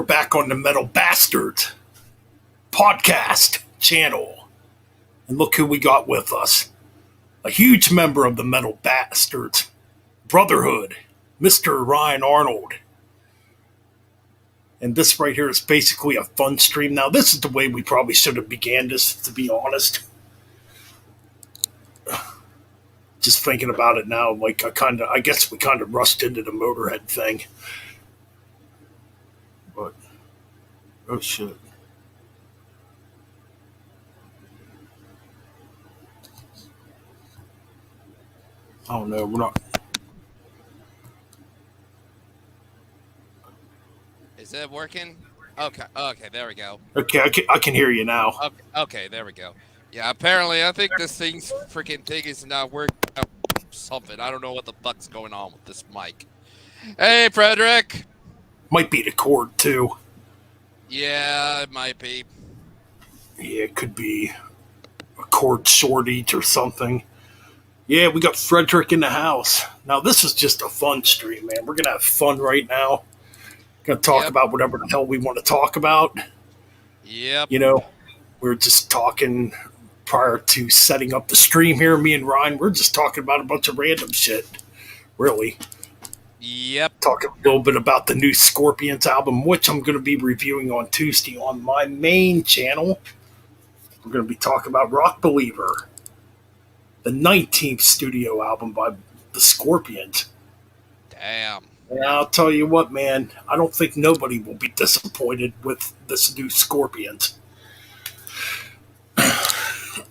We're back on the Metal Bastards Podcast channel. And look who we got with us. A huge member of the Metal Bastards Brotherhood, Mr. Ryan Arnold. And this right here is basically a fun stream. Now, this is the way we probably should have began this, to be honest. Just thinking about it now, like I guess we kind of rushed into the Motorhead thing. But, oh shit. Oh no, we're not. Is it working? Okay, there we go. Okay, I can hear you now. Okay, there we go. Yeah, apparently I think this freaking thing is not working out something. I don't know what the fuck's going on with this mic. Hey, Frederick! Might be the cord too. Yeah, it might be. Yeah, it could be a cord shortage or something. Yeah, we got Frederick in the house. Now, this is just a fun stream, man. We're going to have fun right now. Going to talk about whatever the hell we want to talk about. Yep. You know, we were just talking prior to setting up the stream here, me and Ryan. We're just talking about a bunch of random shit, really. Yep. Talking a little bit about the new Scorpions album, which I'm going to be reviewing on Tuesday on my main channel. We're going to be talking about Rock Believer, the 19th studio album by the Scorpions. Damn. And I'll tell you what, man, I don't think nobody will be disappointed with this new Scorpions. Hell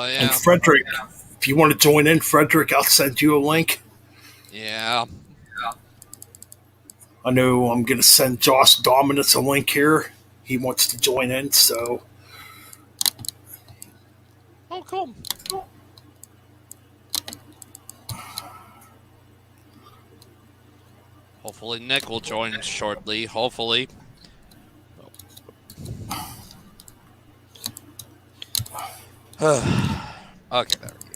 yeah. And Frederick, if you want to join in, Frederick, I'll send you a link. Yeah. I know I'm going to send Josh Dominus a link here. He wants to join in, so. Oh, cool. Hopefully Nick will join shortly. Hopefully. Okay, there we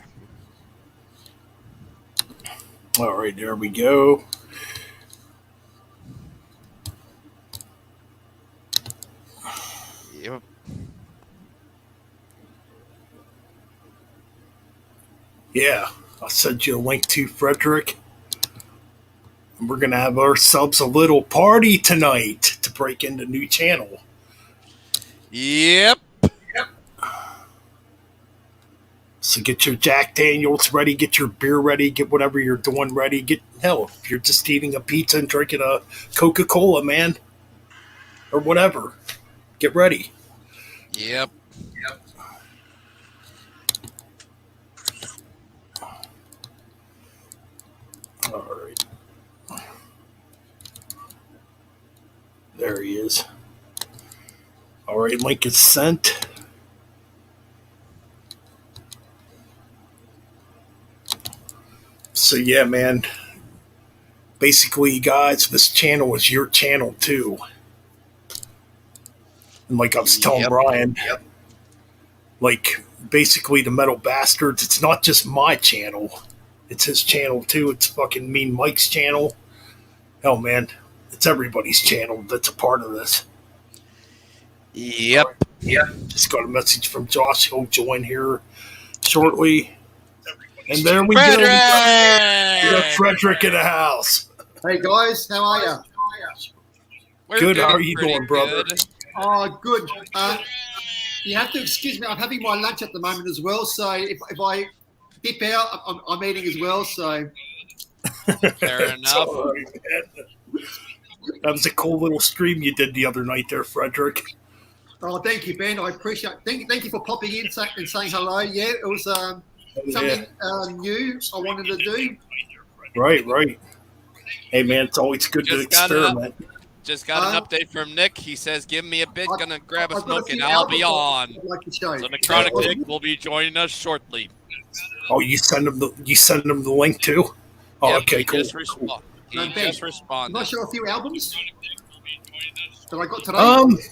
go. All right, there we go. Yep. Yeah, I'll send you a link to Frederick. And we're going to have ourselves a little party tonight to break into the new channel. Yep. So get your Jack Daniels ready, get your beer ready, get whatever you're doing ready. Hell, if you're just eating a pizza and drinking a Coca-Cola, man, or whatever, get ready. Yep. All right. There he is. All right, link is sent. So yeah, man. Basically, guys, this channel is your channel too. And like I was telling Brian, like basically the Metal Bastards, it's not just my channel. It's his channel too. It's fucking Mean Mike's channel. Hell, man, it's everybody's channel that's a part of this. Yep. Just got a message from Josh. He'll join here shortly. And there we Frederick! go. We got Frederick in the house. Hey guys, how are you? We're Good. How are doing you pretty doing, brother? good. Oh, good. You have to excuse me. I'm having my lunch at the moment as well. So if I dip out, I'm eating as well. So Fair enough. All right, man. That was a cool little stream you did the other night there, Frederick. oh, thank you, Ben. I appreciate it. Thank you for popping in and saying hello. Yeah, it was something new I wanted to do. Right. Hey, man, it's always good to experiment. Just got an update from Nick. He says, give me a bit, gonna grab a I've got smoke, and few I'll be albums on. I'd like to show. So Necrotic Nick will be joining us shortly. Oh, you send him the link too? Oh, Yep, okay, he cool. Just he No, Ben, just responded. Can I show a few albums that I got today?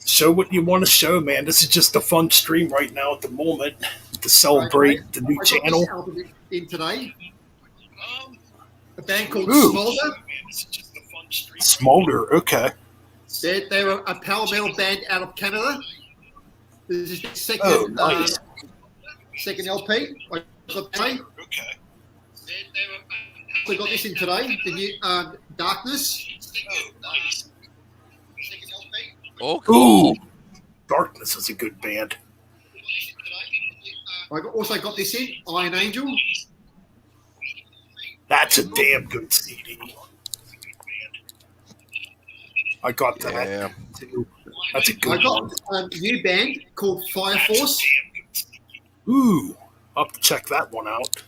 Show what you want to show, man. This is just a fun stream right now at the moment to celebrate the new I got channel. this album in today. A band called Ooh. Smolder. Smolder. Okay. They're a power metal band out of Canada. This is the second, Oh, nice. second LP. I got today. We got this in today. The new Darkness. Oh, cool. Ooh, Darkness is a good band. I also got this in Iron Angel. That's a damn good CD. I got that Yeah. too. That's a I good one. got a new band called Fire Force. Ooh, I'll have to check that one out.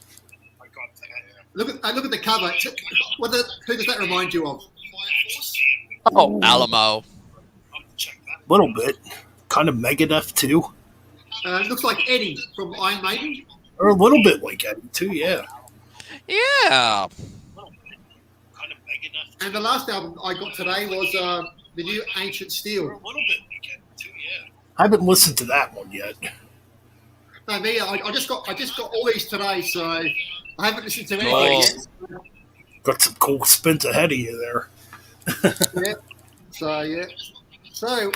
Look at the cover. Who does that remind you of? Oh, Alamo. Little bit. Kind of Megadeth too. Looks like Eddie from Iron Maiden. Or a little bit like Eddie too, yeah. Yeah. And the last album I got today was the new Ancient Steel. I haven't listened to that one yet. No, me, I just got all these today, so I haven't listened to any Oh. yet. Got some cool spins ahead of you there. Yeah. So yeah. So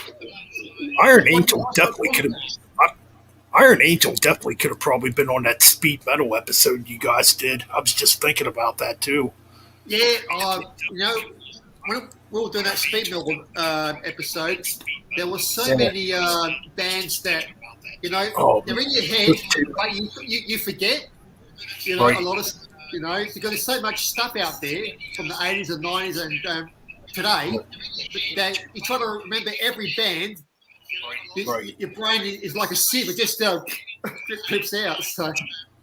Iron Angel definitely could have. Iron Angel definitely could have probably been on that speed metal episode you guys did. I was just thinking about that too. yeah, when we were doing that speed metal episode, there were so many bands that they're in your head, but you forget. Right. A lot of because there's so much stuff out there from the 80s and 90s and today that you try to remember every band. Right. Your brain is like a sieve; it just trips out. So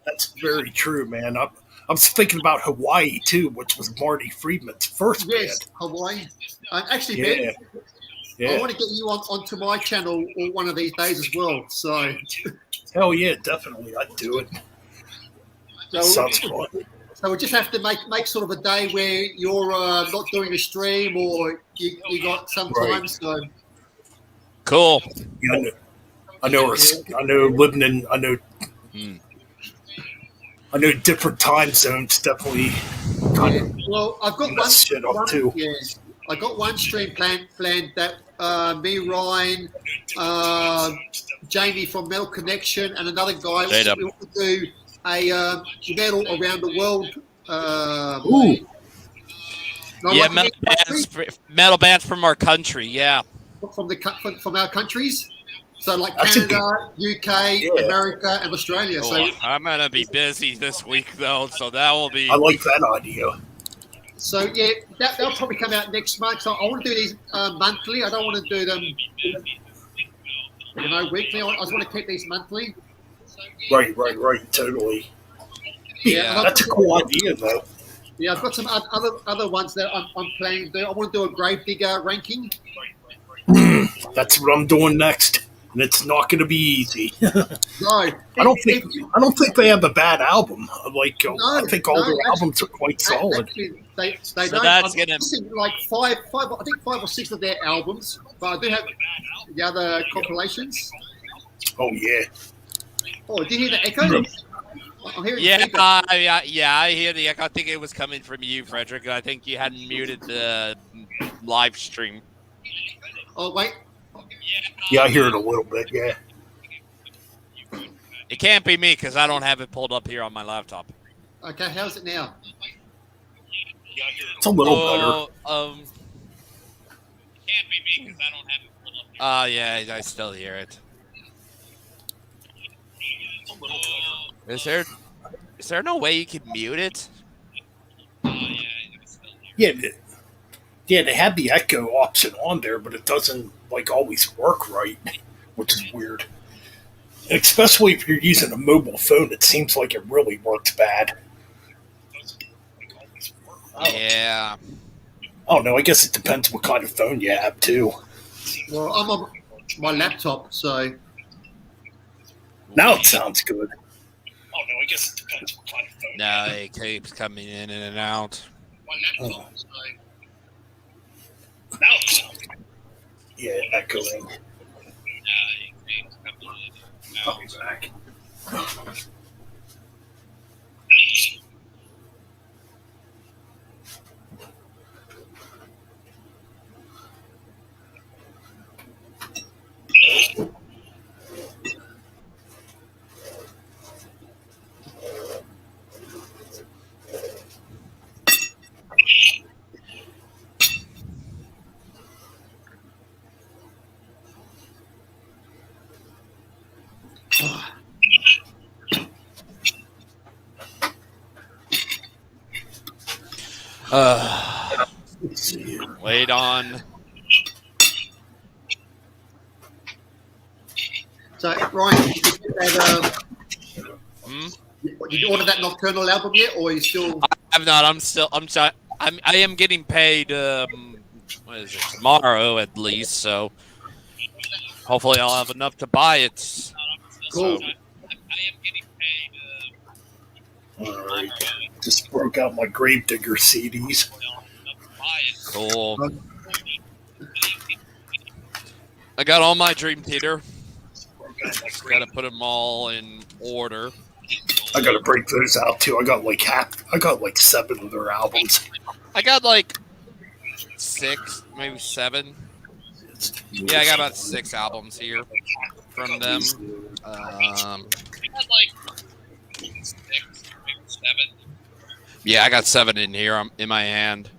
That's very true, man. I was thinking about Hawaii too, which was Marty Friedman's first yes, band. Hawaii. Actually, Yeah. Ben, I Yeah. want to get you onto my channel one of these days as well. So, Hell yeah, definitely. I'd do it. Sounds fun. So we just have to make sort of a day where you're not doing a stream or you got some time. Right. So Cool. Yeah, I know living in I know different time zones definitely kind of well, I've got mess shit up too. Yeah, I got one stream planned that me, Ryan, Jamie from Metal Connection, and another guy. Straight up. We want to do a metal around the world. Ooh. Yeah, metal bands from our country. Yeah. from our countries. So like That's a Canada, UK, America, and Australia. So I'm gonna be busy this week though, so that will be. I like that idea. So yeah, that'll probably come out next month. So I want to do these monthly. I don't want to do them, weekly. I just want to keep these monthly. Right, totally. Yeah. That's a cool idea though. Yeah, I've got some other ones that I'm planning to do. I want to do a Gravedigger ranking. That's what I'm doing next, and it's not going to be easy. No, I don't think they have a bad album. I think all their albums are quite solid. Actually, they So don't. that's I'm gonna- missing like five. I think 5 or 6 of their albums, but I do have the other compilations. Oh yeah. Oh, did you hear the echo? I'm hearing Yeah, feedback. I hear the echo. I think it was coming from you, Frederick. I think you hadn't muted the live stream. Oh wait. Yeah, I hear it a little bit. Yeah. It can't be me because I don't have it pulled up here on my laptop. Okay, how's it now? It's a little better. Can't be me because I don't have it pulled up here. Yeah, I still hear it. Is there no way you can mute it? Yeah, they have the echo option on there, but it doesn't always work right, which is weird. And especially if you're using a mobile phone, it seems like it really works bad. Yeah. I don't know. I guess it depends what kind of phone you have too. Well, I'm on my laptop, so Now it sounds good. Oh no, I guess it depends what kind of phone. No, it keeps coming in and out. Oh. Now it sounds good. Yeah, echoing. I'll be back. Wait on. So, Ryan, did you get that, did you order that Nocturnal album yet, or are you still? I'm not. I am getting paid. What is it? Tomorrow at least. So hopefully I'll have enough to buy it. Cool. So, I am getting paid. All right. Just broke out my Gravedigger CDs. Cool. I got all my Dream Theater. Just gotta put them all in order. I gotta break those out too. I got like 7 of their albums. I got like 6, maybe 7. Yeah, I got about 6 albums here from them. I got like 6, maybe 7. Yeah, I got 7 in here. In my hand.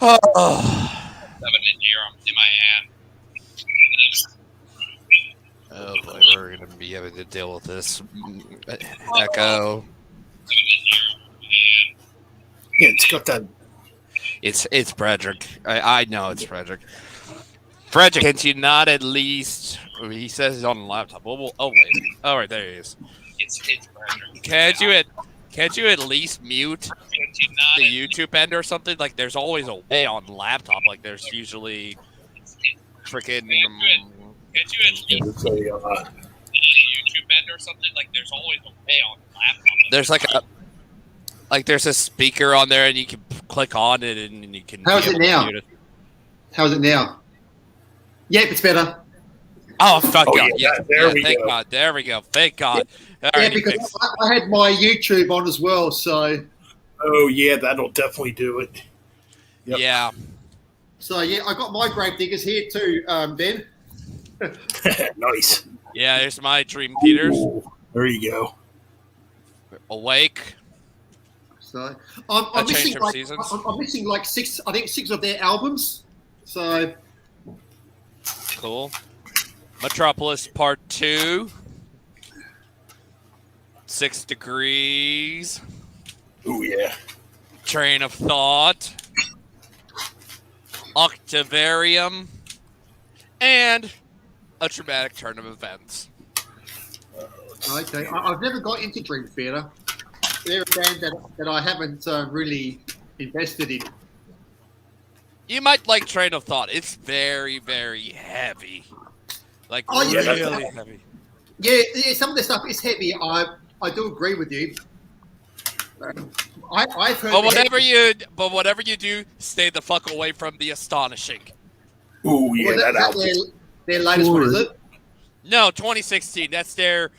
Oh. 7 in here in my hand. Oh boy, we're gonna be having to deal with this echo. Yeah, it's got that. It's Frederick. I know it's Frederick. Frederick, can you not at least? He says he's on the laptop. Oh wait. Oh right, there he is. It's Frederick. Can't you at least mute the YouTube end or something? Like, there's always a way on the laptop. Like, there's usually freaking. Can't you at least the YouTube end or something? Like, there's always a way on the laptop. There's there's a speaker on there, and you can click on it, and you can. How's it now? How's it now? Yep, it's better. Oh, fuck God. Yeah, thank God. There we go. Thank God. Yeah, because I had my YouTube on as well, so. Oh, yeah, that'll definitely do it. Yep. Yeah. So, yeah, I got my Gravediggers here too, Ben. Nice. Yeah, there's my Dream Theaters. There you go. Awake. So, I'm missing like 6, I think 6 of their albums. So. Cool. Metropolis Part 2. 6 Degrees. Oh, yeah. Train of Thought. Octavarium. And A Dramatic Turn of Events. Okay. I've never got into Dream Theater. They're a band that I haven't really invested in. You might like Train of Thought. It's very, very heavy. Like, really heavy. Yeah, some of the stuff is heavy. I do agree with you. I've heard. But whatever you do, stay the fuck away from the Astonishing. Oh yeah, well, that album. Their latest one, is it? No, 2016. That's their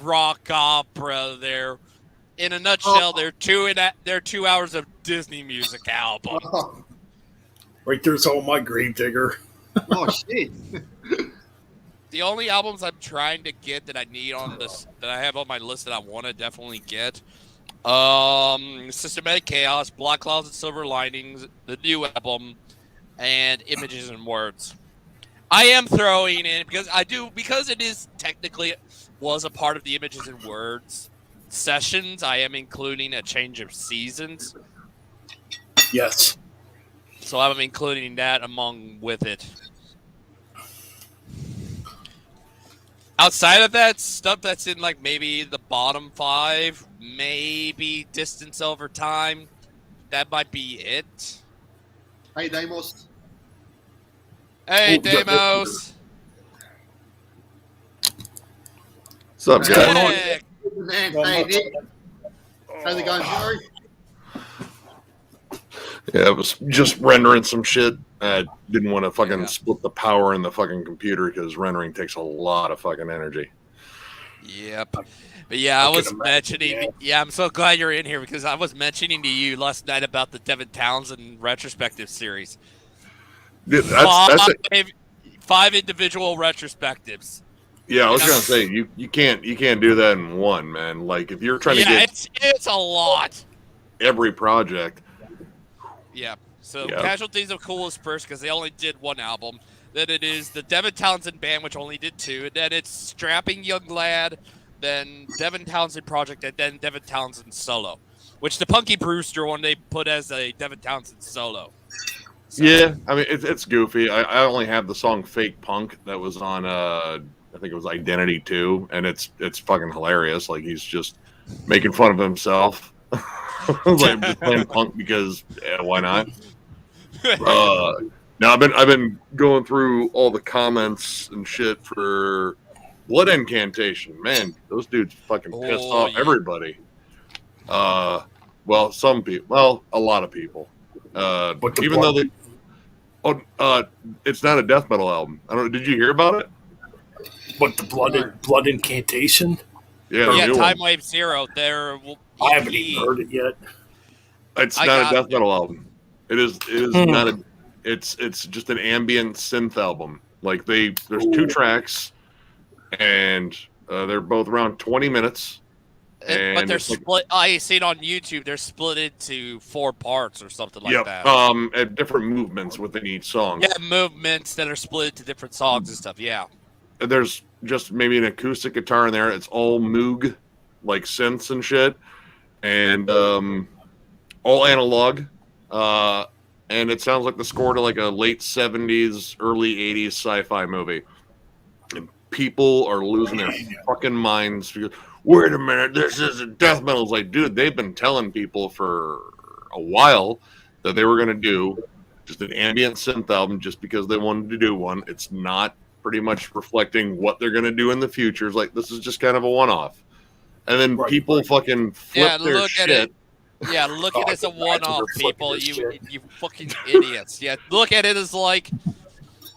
rock opera. In a nutshell, they're 2 hours of Disney music album. Oh. Right there's all my Gravedigger. Oh shit. The only albums I'm trying to get that I need on this, that I have on my list that I want to definitely get, Systematic Chaos, Black Clouds and Silver Linings, the new album, and Images and Words. I am throwing in because it is technically was a part of the Images and Words sessions. I am including a Change of Seasons. Yes. So I'm including that with it. Outside of that, stuff that's in like maybe the bottom 5, maybe Distance Over Time. That might be it. Hey, Deimos. Hey, Deimos. What's up, guys? Hey. Man, hey, Nick. How's it going, Joey? Yeah, I was just rendering some shit. I didn't want to fucking split the power in the fucking computer because rendering takes a lot of fucking energy. Yep. But yeah, I was mentioning. Yeah, I'm so glad you're in here because I was mentioning to you last night about the Devin Townsend retrospective series. Dude, that's it. 5 individual retrospectives. Yeah, I was gonna say you can't do that in one, man. Like if you're trying to get it's a lot. every project. Yeah. So Casualty's the coolest first because they only did one album. Then it is the Devin Townsend Band, which only did 2. And then it's Strapping Young Lad, then Devin Townsend Project, and then Devin Townsend Solo. Which the Punky Brewster one they put as a Devin Townsend Solo. So. Yeah, I mean, it's goofy. I only have the song Fake Punk that was on, I think it was Identity 2, and it's fucking hilarious. Like, he's just making fun of himself. Like, I'm just playing punk because, why not? Now, I've been going through all the comments and shit for Blood Incantation. Man, those dudes fucking pissed off everybody. Well, some people. Well, a lot of people. Even though they... it's not a death metal album. I don't know. Did you hear about it? What, the Blood Incantation? Yeah, Time Wave Zero. I haven't even heard it yet. It's not a death metal album. It is not a. It's just an ambient synth album. Like there's 2 tracks, and they're both around 20 minutes. But they're split. I see it on YouTube. They're split into 4 parts or something like that. At different movements within each song. Yeah, movements that are split into different songs and stuff. Yeah. There's just maybe an acoustic guitar in there. It's all Moog, like synths and shit, and all analog. And it sounds like the score to like a late 70s, early 80s sci-fi movie. And people are losing their fucking minds because, wait a minute, this isn't death metal. It's like, dude, they've been telling people for a while that they were going to do just an ambient synth album just because they wanted to do one. It's not pretty much reflecting what they're going to do in the future. It's like, this is just kind of a one-off. And then people fucking flip their shit. Yeah, look at it as a one-off, people. You fucking idiots. Yeah, look at it as like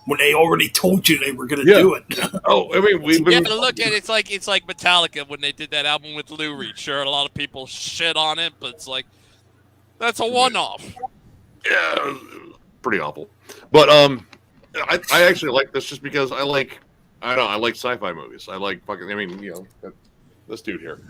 when they already told you they were going to do it. Oh, I mean, we've been. Yeah, look at it. It's like Metallica when they did that album with Lou Reed. Sure, a lot of people shit on it, but it's like that's a one-off. Yeah, pretty awful. But I actually like this just because I like sci-fi movies. I like fucking. I mean, this dude here.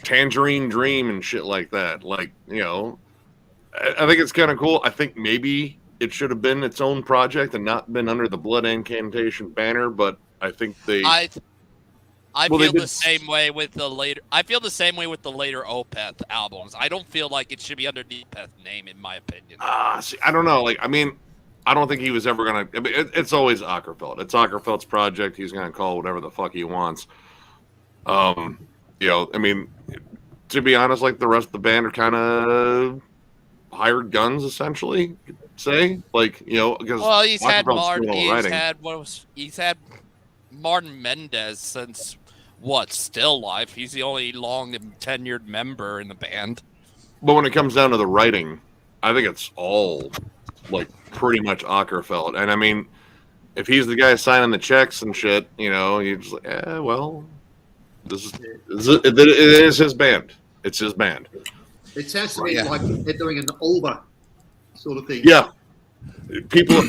Tangerine Dream and shit like that. Like, I think it's kind of cool. I think maybe it should have been its own project and not been under the Blood Incantation banner, but I think they... I feel the same way with the later Opeth albums. I don't feel like it should be under the Opeth name, in my opinion. See, I don't know. Like, I mean, I don't think he was ever going to... I mean, it's always Ackerfeld. It's Ackerfeld's project. He's going to call whatever the fuck he wants. I mean, to be honest, like the rest of the band are kind of hired guns, essentially. You could say, like, because he's had Martin Mendez since still alive. He's the only long and tenured member in the band. But when it comes down to the writing, I think it's all like pretty much Ackerfeld. And I mean, if he's the guy signing the checks and shit, you're just like, well. It is his band. It's his band. It sounds to me like they're doing an Ulva sort of thing. Yeah. People,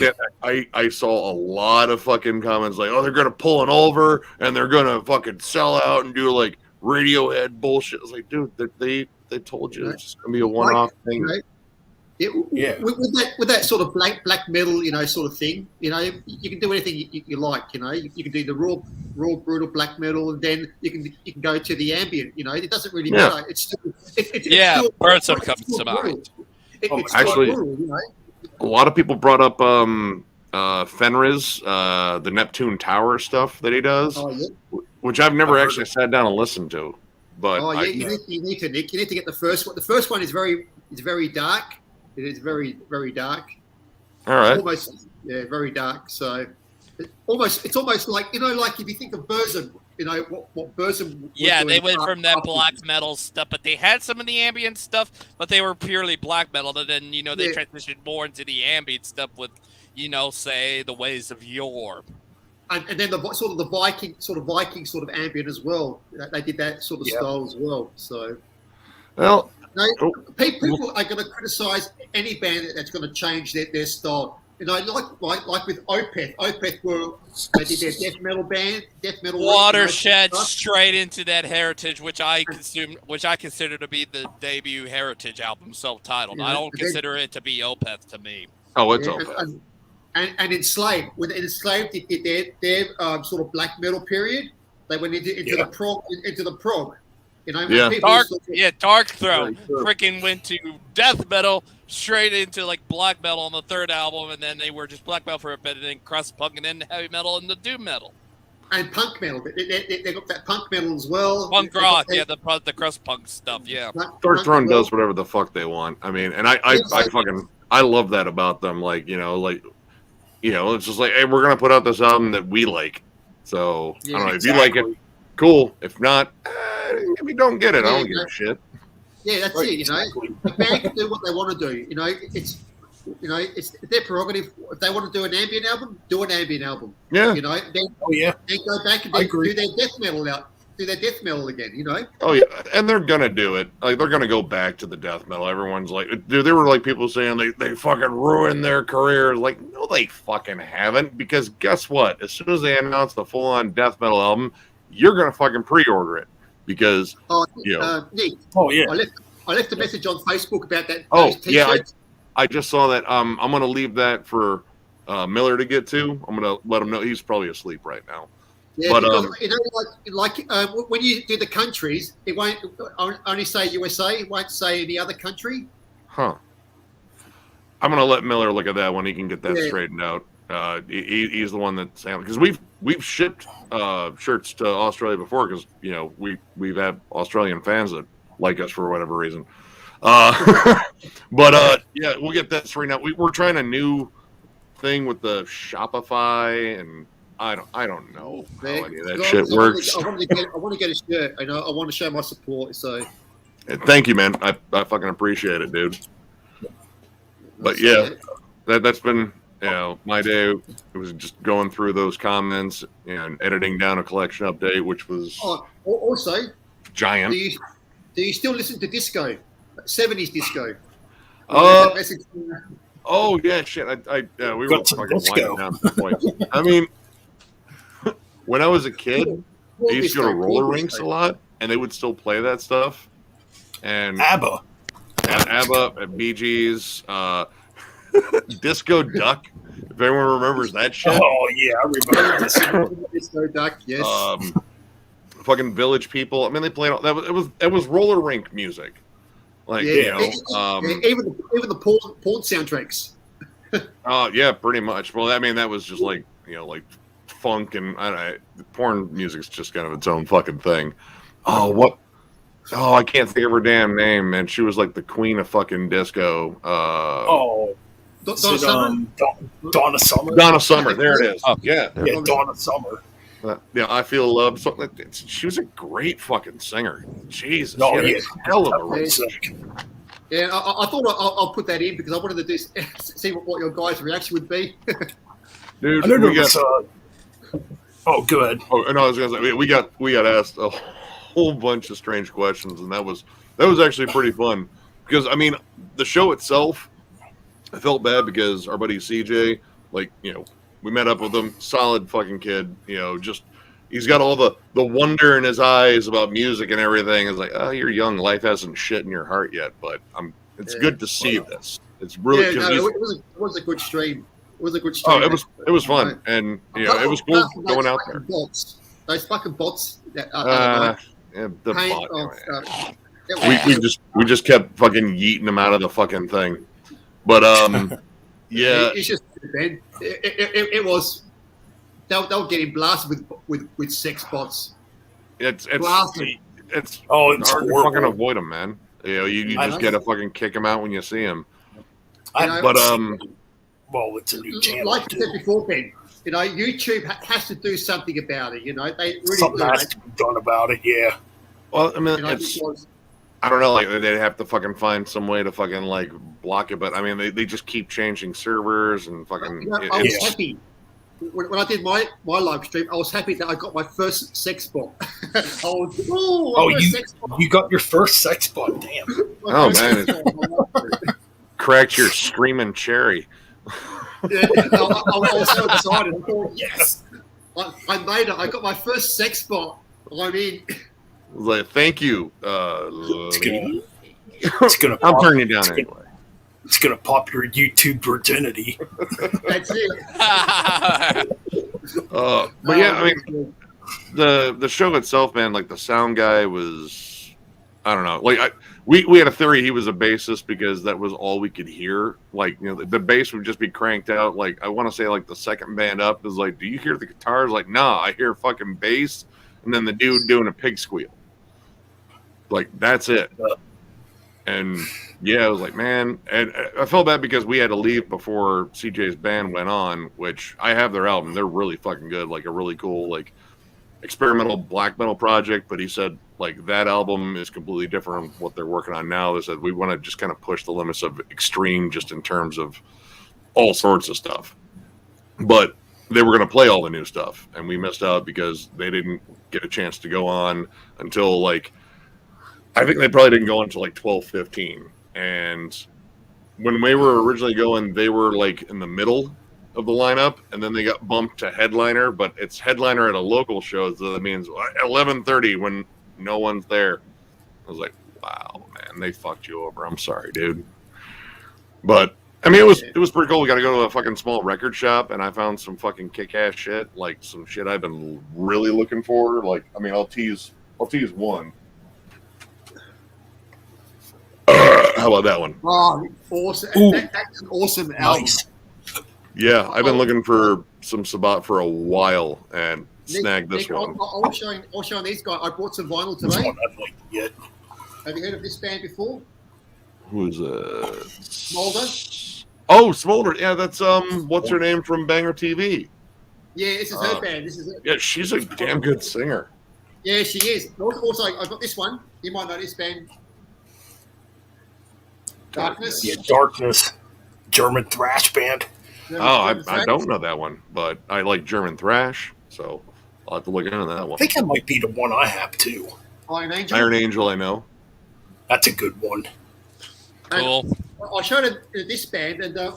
I saw a lot of fucking comments like, oh, they're going to pull an Ulver and they're going to fucking sell out and do like Radiohead bullshit. I was like, dude, they told you it's just going to be a one-off thing. With that sort of black metal, sort of thing, you can do anything you like, you can do the raw brutal black metal, and then you can go to the ambient, it doesn't really matter. It's still Burzum comes to mind. Actually, brutal, a lot of people brought up Fenriz, the Neptune Tower stuff that he does, which I've never actually sat down and listened to. But you need to get the first one. The first one is very dark. It is very, very dark. All right. Very dark. So it's almost like like if you think of Burzum, what Burzum. Yeah, they went from that black metal stuff, but they had some of the ambient stuff, but they were purely black metal. And then they transitioned more into the ambient stuff with say the Ways of Yore. And then the Viking sort of ambient as well. They did that sort of style as well. So. Well. No, people are going to criticize any band that's going to change their style. you know, like with Opeth. They did their death metal band, death metal. Watershed straight into that Heritage, which I consider to be the debut Heritage album, self-titled. Yeah, I don't consider it to be Opeth to me. Oh, it's Opeth. And Enslaved, with Enslaved, they did their sort of black metal period. They went into the prog. You know, Dark Throne freaking went to death metal straight into like black metal on the third album, and then they were just black metal for a bit, and then crust punk, and then heavy metal, and the doom metal. And punk metal. They got that punk metal as well. Punk rock, the crust punk stuff, yeah. Dark Throne does whatever the fuck they want. I mean, and I love that about them. Like, it's just like, hey, we're gonna put out this album that we like. So I don't know if you like it, cool. If not, if you don't get it, I don't give a shit. Yeah, that's it. You know, the band can do what they want to do. You know, it's their prerogative. If they want to do an ambient album, do an ambient album. Yeah. You know, then go back and do their death metal out. Do their death metal again, you know? Oh yeah, and they're gonna do it. Like they're gonna go back to the death metal. Everyone's like, dude, there were like people saying they fucking ruined their careers. Like, no, they fucking haven't. Because guess what? As soon as they announce the full-on death metal album, you're gonna fucking pre-order it because Nick. Oh yeah. I left a message on Facebook about that. Oh yeah, I just saw that. I'm gonna leave that for Miller to get to. I'm gonna let him know. He's probably asleep right now. Yeah, but because, when you do the countries, it won't only say USA. It won't say any other country. Huh. I'm gonna let Miller look at that when he can get that straightened out. He's the one that's because we've shipped shirts to Australia before because we've had Australian fans that like us for whatever reason. But we'll get that straightened out. We're trying a new thing with the Shopify and. I don't know how any of that shit works. I want to get a shirt. I want to show my support. So, thank you, man. I fucking appreciate it, dude. But yeah, that's been my day. It was just going through those comments and editing down a collection update, which was also giant. Do you still listen to disco, 70s disco? Oh yeah, shit. We were fucking winding down the point. I mean. When I was a kid, I used to go to roller rinks a lot, and they would still play that stuff. And ABBA, Bee Gees, Disco Duck. If anyone remembers that shit. Oh yeah, I remember Disco Duck. Yes. Fucking Village People. I mean, they played all that. It was roller rink music. Like even the porn soundtracks. Oh yeah, pretty much. Well, I mean, that was just like funk and porn music's just kind of its own fucking thing. I can't think of her damn name, man. She was like the queen of fucking disco. Donna Summer. Donna Summer. Donna Summer. There it is. Yeah, Donna Summer. I Feel Love. Something like that. She was a great fucking singer. Jesus. Oh yeah, hell of a range. Yeah, I thought I'll put that in because I wanted to see what your guys' reaction would be. Dude, oh, good. Oh, no, I was gonna say we got asked a whole bunch of strange questions, and that was actually pretty fun because I mean the show itself, I felt bad because our buddy CJ, we met up with him, solid fucking kid, just he's got all the wonder in his eyes about music and everything. It's like, oh, you're young, life hasn't shit in your heart yet, but it's good to see this. It's really it was a good stream. It was a good stream. Oh, it was fun, and it was cool going out there. Those fucking bots. We just kept fucking yeeting them out of the fucking thing, but yeah, it's just man. It was. They'll get him blasted with sex bots. It's blasted. It's hard to fucking avoid them, man. You just gotta fucking kick them out when you see them. Well, it's a new channel. Like I said before, Ben, YouTube has to do something about it. They really something has to be done about it. Yeah. Well, I mean, I don't know. Like they'd have to fucking find some way to fucking block it, but I mean, they just keep changing servers and fucking. I was happy when I did my live stream. I was happy that I got my first sex bot. You got your first sex bot? Damn. Oh man, cracked your screaming cherry. Yeah, I was so excited. I thought, yes, I made it. I got my first sex spot. I'm in. I was like, thank you. It's gonna I'll pop, turn you down anyway. It's gonna pop your YouTube virginity. That's it. But yeah, I mean, the show itself, man, like the sound guy was, I don't know, like we had a theory he was a bassist because that was all we could hear. Like, you know, the bass would just be cranked out. Like, I want to say like the second band up is like, do you hear the guitars? Like, nah, I hear fucking bass, and then the dude doing a pig squeal. Like, that's it. And yeah, I was like, man, and I felt bad because we had to leave before CJ's band went on, which I have their album. They're really fucking good, like a really cool, like experimental black metal project. But he said, like, that album is completely different from what they're working on now. They said, we want to just kind of push the limits of extreme just in terms of all sorts of stuff. But they were going to play all the new stuff, and we missed out because they didn't get a chance to go on until, like, I think they probably didn't go until like 12:15. And when we were originally going, they were like in the middle of the lineup, and then they got bumped to headliner, but it's headliner at a local show, so that means 11:30 when no one's there. I was like, wow, man, they fucked you over. I'm sorry, dude. But I mean, it was pretty cool. We got to go to a fucking small record shop, and I found some fucking kick-ass shit, like some shit I've been really looking for. Like, I mean, I'll tease one. How about that one? Oh, awesome! That's an awesome album. Nice. Yeah, I've been looking for some Sabat for a while and snagged this one. I was showing these guys. I bought some vinyl today. Have you heard of this band before? Who's Smolder? Oh, Smolder. Yeah, that's what's her name from Banger TV? Yeah, this is her band. This is it. Yeah, she's a damn good singer. Yeah, she is. Also, I got this one. You might know this band. Darkness. Yeah, Darkness. German thrash band. I don't know that one, but I like German thrash, so I'll have to look into that one. I think that might be the one I have too. Iron Angel. Iron Angel, I know. That's a good one. Cool. I showed her this band, and I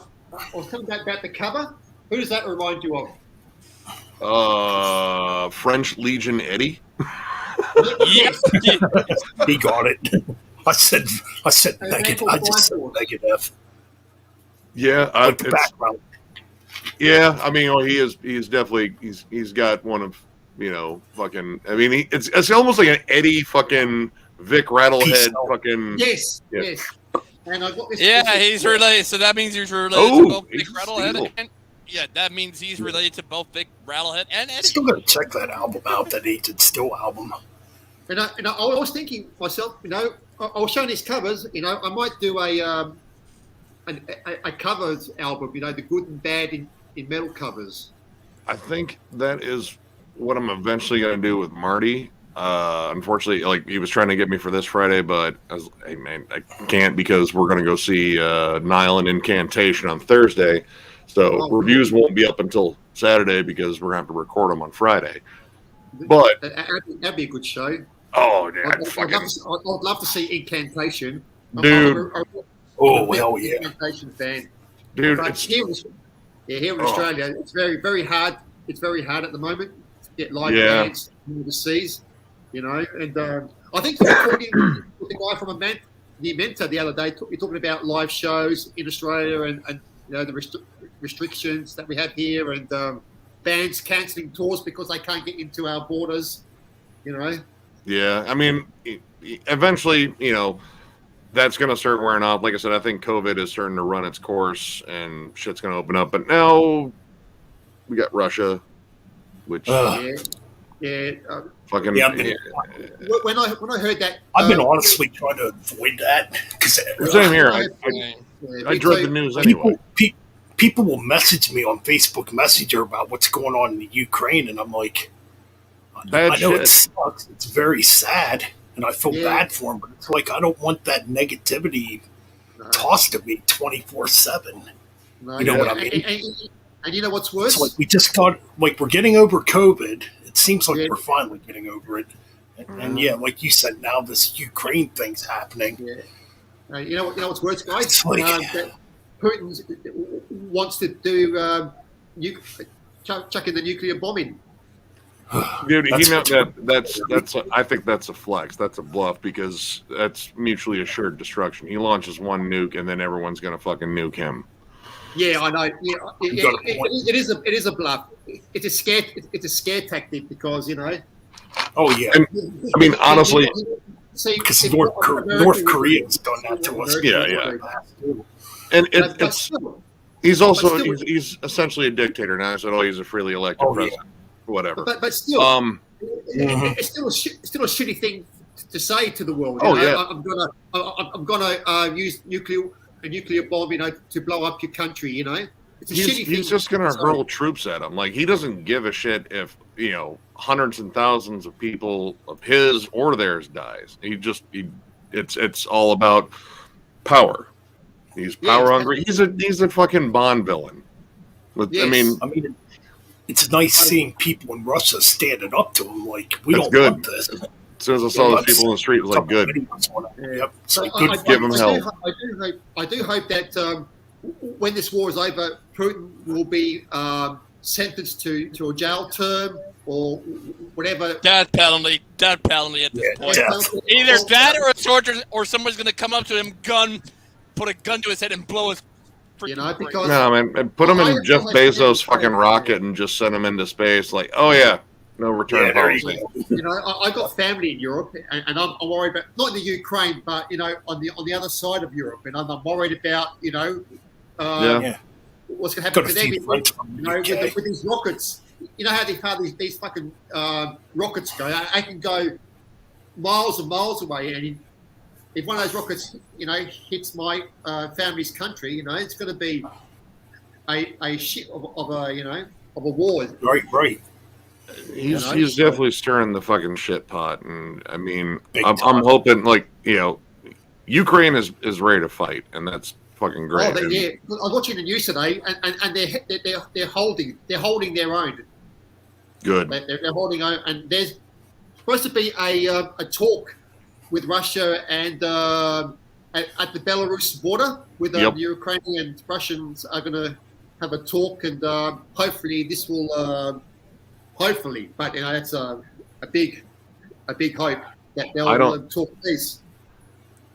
was telling about the cover. Who does that remind you of? French Legion Eddie. Yes. He got it. I said negative. I just said negative. Yeah, Like the background. Yeah, I mean, he's definitely he's got one of, you know, fucking. I mean, it's almost like an Eddie fucking Vic Rattlehead fucking. Yes. And I got this. He's related. So that means he's related to both Vic Rattlehead and that means he's related to both Vic Rattlehead and Eddie. Still gotta check that album out. That Agent Still album. And I was thinking myself, you know, I was showing these covers. You know, I might do a covers album. You know, the good and bad in metal covers. I think that is what I'm eventually going to do with Marty. Unfortunately, like, he was trying to get me for this Friday, but I was, hey man, I can't because we're going to go see Nile and Incantation on Thursday. So reviews won't be up until Saturday because we're going to have to record them on Friday. But that'd be a good show. Oh, dude, I'd love to see Incantation, dude. Hell yeah! Incantation fan, dude. But here in Australia, it's very, very hard. It's very hard at the moment to get live bands overseas, you know. And I think you were talking with the guy from the Mentor the other day. You're talking about live shows in Australia and you know, the restrictions that we have here, and bands cancelling tours because they can't get into our borders, you know. Yeah, I mean, eventually, you know, that's going to start wearing off. Like I said, I think COVID is starting to run its course and shit's going to open up. But now we got Russia, which fucking. Yeah. When I heard that, I've been honestly trying to avoid that because same here. I dread the news anyway. People will message me on Facebook Messenger about what's going on in the Ukraine, and I'm like, I know it sucks. It's very sad, and I feel bad for them. But it's like I don't want that negativity tossed at me 24/7. You know what I mean? And you know what's worse? It's like we just got we're getting over COVID. It seems like we're finally getting over it. And like you said, now this Ukraine thing's happening. Yeah. You know what's worse, guys? Putin wants to do chuck in the nuclear bombing. Dude, I think that's a flex. That's a bluff because that's mutually assured destruction. He launches one nuke and then everyone's gonna fucking nuke him. Yeah, I know. Yeah, it is a bluff. It's a scare tactic because Oh yeah. And, I mean, honestly, because North Korea's done that to us. Yeah. And he's essentially a dictator now. I said, he's a freely elected president. Yeah. Whatever. But still, it's still a shitty thing to say to the world. I'm gonna use a nuclear bomb, to blow up your country. It's a shitty thing. He's just gonna hurl troops at him. Like, he doesn't give a shit if hundreds and thousands of people of his or theirs dies. It's all about power. He's power hungry. He's a fucking Bond villain. I mean. It's nice seeing people in Russia standing up to him. Like, we don't good. want this. As soon as I saw those people in the street, it was like, good. Yep. So good. Give them help. I do hope that when this war is over, Putin will be sentenced to a jail term or whatever. Death penalty at this point. Either that or a soldier or somebody's going to come up to him, put a gun to his head and blow his. Because and put him in Jeff Bezos' fucking rocket and just send him into space. Like, no return policy. I got family in Europe, and I'm worried about not in the Ukraine, but on the other side of Europe, and I'm worried about what's going to happen to them. With these rockets. You know how these fucking rockets go? I can go miles and miles away, and if one of those rockets, hits my family's country, it's going to be a shit of a war. Right. He's definitely stirring the fucking shit pot, and I mean, I'm hoping Ukraine is ready to fight, and that's fucking great. I was watching the news today, and they're holding their own. Good. They're holding on, and there's supposed to be a talk with Russia and at the Belarus border with the Ukrainian and Russians are going to have a talk, and hopefully this will but that's a big hope that they'll talk peace.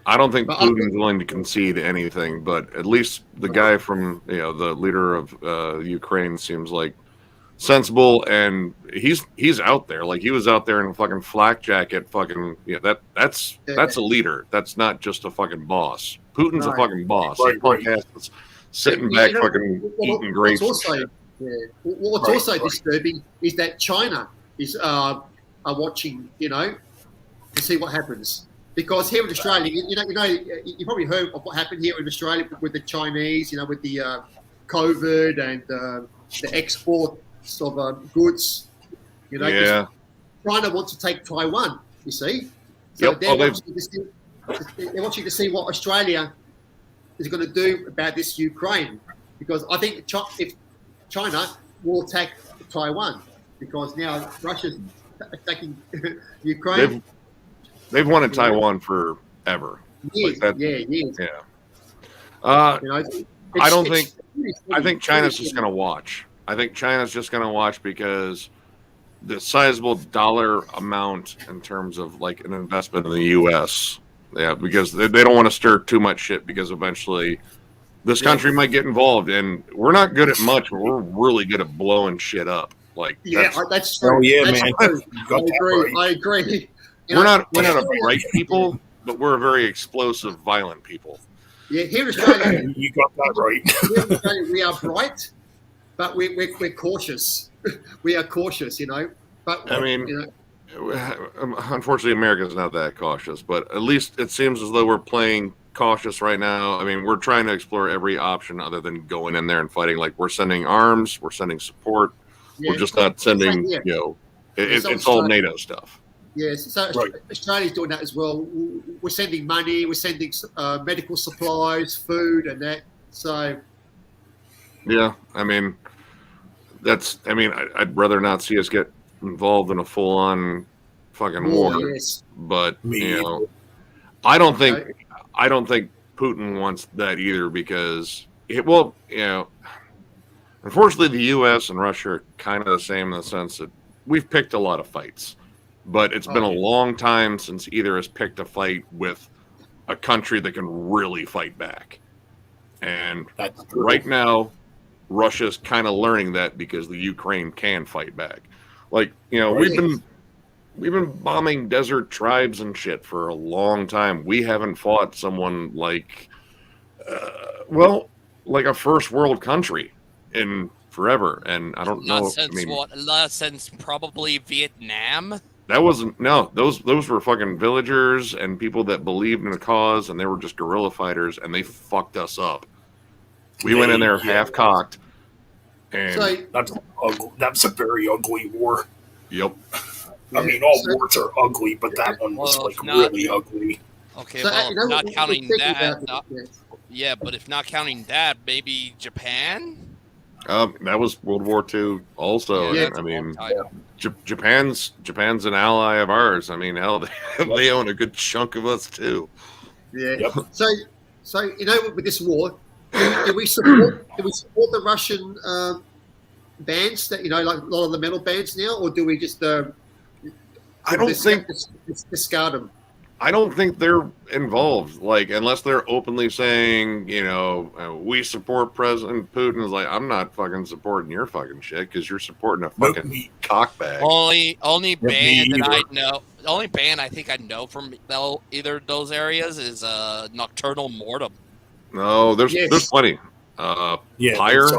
I don't think Putin's willing to concede anything, but at least the guy from the leader of Ukraine seems like sensible, and he's out there. Like, he was out there in a fucking flak jacket. Fucking that's a leader. That's not just a fucking boss. Putin's a fucking boss. Right. Sitting back, fucking eating grapes. What's also disturbing is that China is are watching, to see what happens. Because here in Australia, you probably heard of what happened here in Australia with the Chinese, with the COVID and the export of goods. China wants to take Taiwan. You see, so they're watching to see what Australia is going to do about this Ukraine, because I think if China will attack Taiwan, because now Russia's attacking Ukraine. They've wanted Taiwan forever. Years. I think China's just going to watch. I think China's just going to watch because the sizable dollar amount in terms of like an investment in the U.S. Yeah, because they don't want to stir too much shit, because eventually this country might get involved, and we're not good at much, but we're really good at blowing shit up. Like, that's true. Oh yeah, that's man. I agree. We're not a bright people, but we're a very explosive, violent people. Yeah, here in Australia, you got that right. Here in Australia, we are bright, but we're cautious. We are cautious, But I mean, unfortunately, America's not that cautious. But at least it seems as though we're playing cautious right now. I mean, we're trying to explore every option other than going in there and fighting. Like, we're sending arms, we're sending support. We're just not sending. It's all NATO stuff. Yes, so Australia's doing that as well. We're sending money, we're sending medical supplies, food, and that. So, yeah, I mean, I'd rather not see us get involved in a full-on fucking war. Yes. But I don't think Putin wants that either, because well, unfortunately, the U.S. and Russia are kind of the same in the sense that we've picked a lot of fights, but it's been a long time since either has picked a fight with a country that can really fight back. And right now, Russia's kind of learning that because the Ukraine can fight back. Like, we've been bombing desert tribes and shit for a long time. We haven't fought someone like, like a first world country in forever. And I don't know. Since probably Vietnam. That wasn't those were fucking villagers and people that believed in a cause, and they were just guerrilla fighters, and they fucked us up. We went in there half cocked, and that's a very ugly war. Yep. I mean, all wars are ugly, but that one was really ugly. Okay, not counting that. But if not counting that, maybe Japan. That was World War II also. Yeah, I mean, Japan's an ally of ours. I mean, hell, they own a good chunk of us too. Yeah. Yep. So with this war, do we support the Russian bands that like a lot of the metal bands now, or do we just I don't think discard them? I don't think they're involved, like, unless they're openly saying, we support President Putin. Is like, I'm not fucking supporting your fucking shit because you're supporting a fucking cockbag. Only band that I know, the only band I think I know from either of those areas is Nocturnal Mortem. No, there's plenty. Pyre's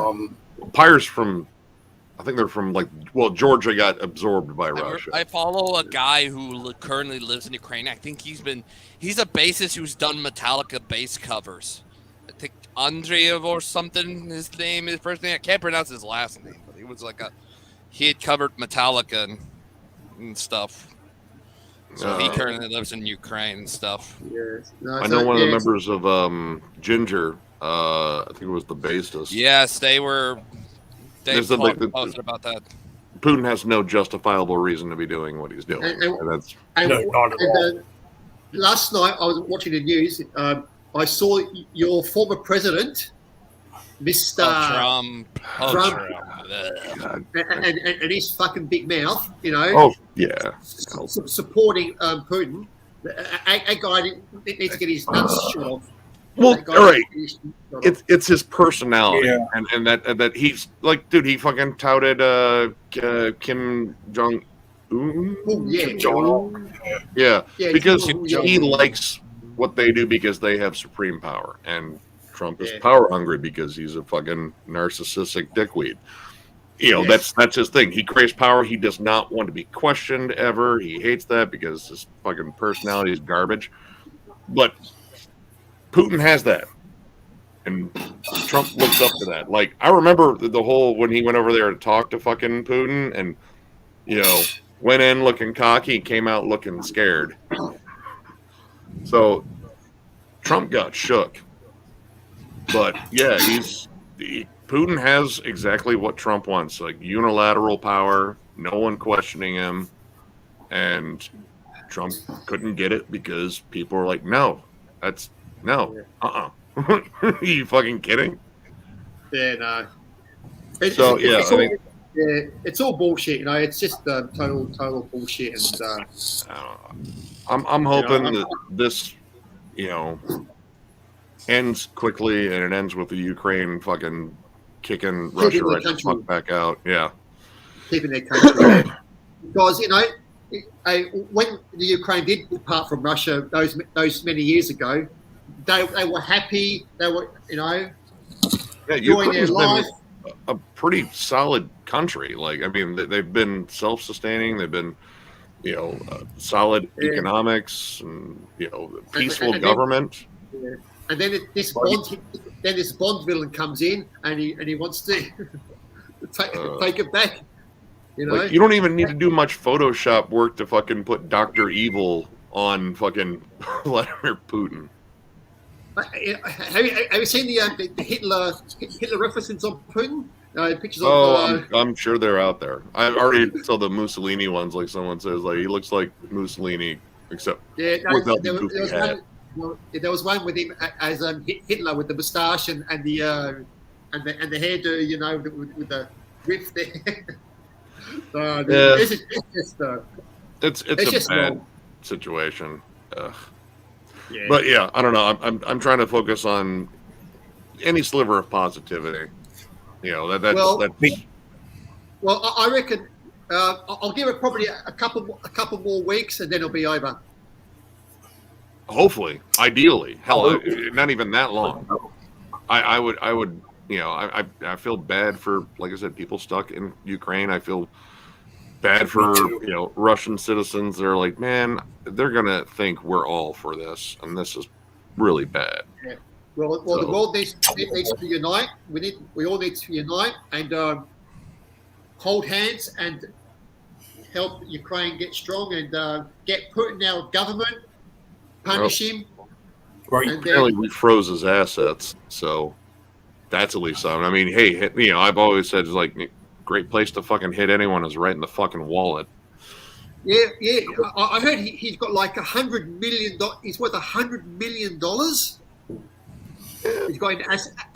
from, I think they're from Georgia got absorbed by Russia. I follow a guy who currently lives in Ukraine. I think he's a bassist who's done Metallica bass covers. I think Andreev or something. His first name. I can't pronounce his last name, but he was he had covered Metallica and stuff. So he currently lives in Ukraine and stuff. Yes. I know one of the members of Ginger. I think it was the bassist. Yes, they were. They posted about that. Putin has no justifiable reason to be doing what he's doing. Last night, I was watching the news. I saw your former president, Mr. Trump. And his fucking big mouth, supporting Putin. A guy needs to get his nuts shot off. Well, all right. It's his personality, and that he's like, dude. He fucking touted Kim Jong Un. Because he likes what they do because they have supreme power, and Trump is power hungry because he's a fucking narcissistic dickweed. That's his thing. He craves power. He does not want to be questioned ever. He hates that because his fucking personality is garbage. But Putin has that, and Trump looks up to that. Like, I remember the whole when he went over there to talk to fucking Putin, and went in looking cocky, came out looking scared. So Trump got shook, but Putin has exactly what Trump wants, like unilateral power, no one questioning him, and Trump couldn't get it because people were like, no. You fucking kidding? Yeah, no. It's all bullshit. It's just total bullshit. And I'm hoping that this, ends quickly and it ends with the Ukraine fucking kicking Russia right the fuck back out. Yeah, keeping their country. Because when the Ukraine did depart from Russia those many years ago, they were happy. They were enjoying their life. A pretty solid country. Like, I mean, they've been self-sustaining. They've been, solid economics and peaceful government. And then this Bond villain comes in and he wants to take it back. Like, you don't even need to do much Photoshop work to fucking put Dr. Evil on fucking Vladimir Putin. Have you seen the Hitler references on Putin? Pictures I'm sure they're out there. I already saw the Mussolini ones. Like someone says, like he looks like Mussolini, except without the goofy hat. Well, there was one with him as Hitler with the moustache and the hairdo, you know, with the riff there. It's just a bad wrong. situation. Ugh. Yeah. But yeah, I don't know. I'm trying to focus on any sliver of positivity. You know that's Well, I reckon I'll give it probably a couple more weeks and then it'll be over. hopefully, ideally, hell, not even that long. I would, you know, I feel bad for, like I said, people stuck in Ukraine. I feel bad for, you know, Russian citizens. They're like, man, they're gonna think we're all for this, and this is really bad. Yeah. Well, the world needs to unite. We all need to unite and hold hands and help Ukraine get strong and get Putin out of government, punish him. Right. Apparently, we froze his assets, so that's at least something. I mean, hey, you know, I've always said, like, great place to fucking hit anyone is right in the fucking wallet. Yeah. I heard he's got like $100 million. He's worth $100 million. He's got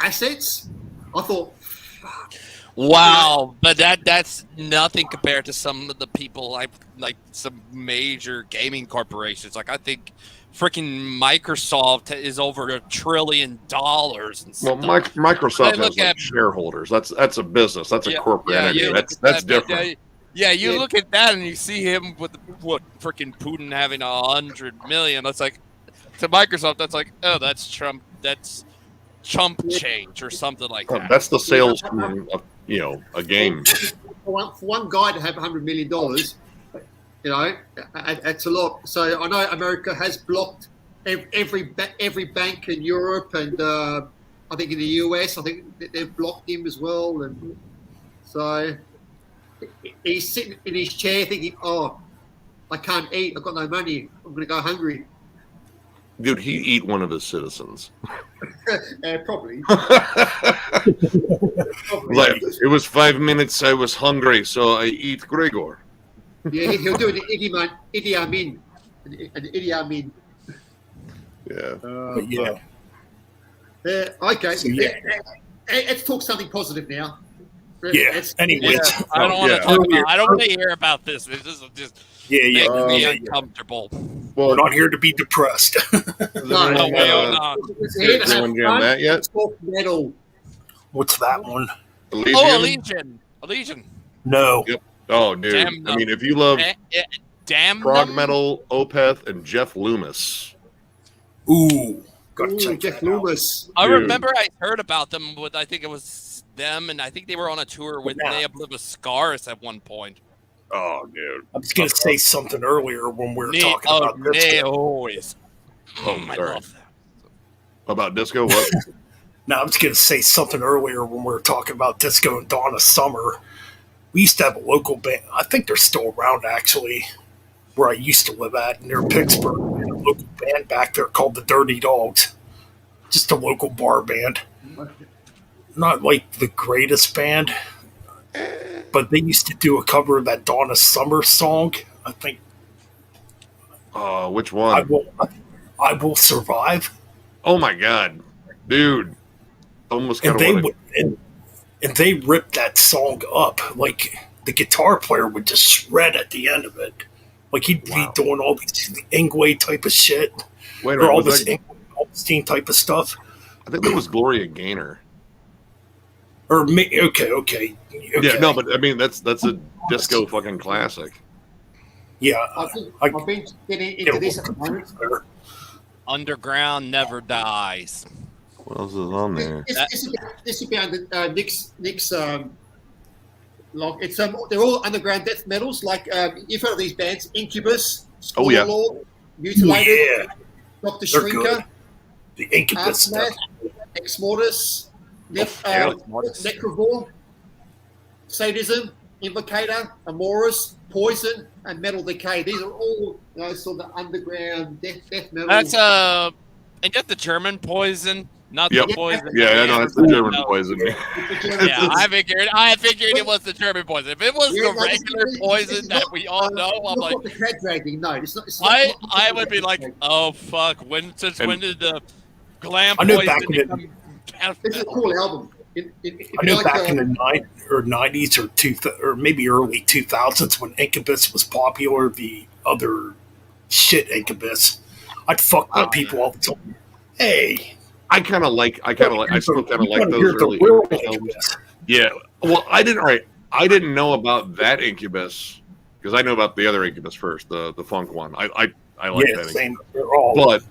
assets. I thought, fuck. Wow, but that's nothing compared to some of the people like some major gaming corporations. Like I think freaking Microsoft is over $1 trillion. And well, Microsoft has like shareholders. That's a business. That's a corporate entity. That's different. You look at that and you see him with freaking Putin having $100 million. That's like to Microsoft. That's like, oh, that's Trump. That's chump change or something like that. That's the salesman of, you know, a game. For one guy to have $100 million, you know, that's a lot. So I know America has blocked every bank in Europe and I think in the US, I think they've blocked him as well. And so he's sitting in his chair thinking, oh, I can't eat. I've got no money. I'm going to go hungry. Dude, he'd eat one of his citizens. Probably. Like, it was 5 minutes. I was hungry, so I eat Gregor. Yeah, he'll do an Idi Amin. Yeah. Okay. So, let's talk something positive now. Yeah. Anyway, I don't want to talk about. I don't want to hear about this. This is just makes me uncomfortable. Well, we're not here to be depressed. No, Has anyone jammed that yet? Metal. What's that one? Elysium. No. Yep. Oh, dude. Damn I mean, if you love prog them. metal, Opeth, and Jeff Loomis. Ooh. Gotta check Jeff that out. Loomis. I remember I heard about them with, I think it was them, and I think they were on a tour with They Uplift Scars at one point. Oh, dude. I was going to say something earlier when we were talking about this. Always. Oh, sorry. Love that. About disco? What? No, I was going to say something earlier when we were talking about Disco and Dawn of Summer. We used to have a local band. I think they're still around, actually, where I used to live at near Pittsburgh. We had a local band back there called the Dirty Dogs. Just a local bar band. Not like the greatest band, but they used to do a cover of that Dawn of Summer song. I think. Which one? I Will Survive. Oh my god, dude! Almost got and they ripped that song up. Like the guitar player would just shred at the end of it. Like he'd be doing all these Ingwe type of shit, or all this Steam type of stuff. I think that was Gloria Gaynor. Or okay. Yeah, no, but I mean that's a disco fucking classic. Yeah, I've been getting into this at the moment. Underground Never Dies. What else is on there? This would be under Nick's log. It's they're all underground death metals. Like you've heard of these bands: Incubus, Lord, Mutilated, Dr. Shrinker, the Incubus stuff, Ex Mortis, Necrovore, Sadism, Invocator, Amoris, Poison, and Metal Decay. These are all sort of underground death metal. That's and get the German Poison. not Yep. the poison. Yeah, I know it's the German poison. Yeah, I figured it was the German poison. If it was the regular poison that we all know, I'm like, the cat dragging. No, it's not. I would be like, oh fuck, when did the glam I know poison back in become? It's a cool album. I know back in the 90s or maybe early 2000s when Incubus was popular, the other shit Incubus, I'd fuck with people all the time. Hey, I still kind of like those early Incubus. Yeah. Well, I didn't know about that Incubus because I know about the other Incubus first, the funk one. I like that. Same. They're all but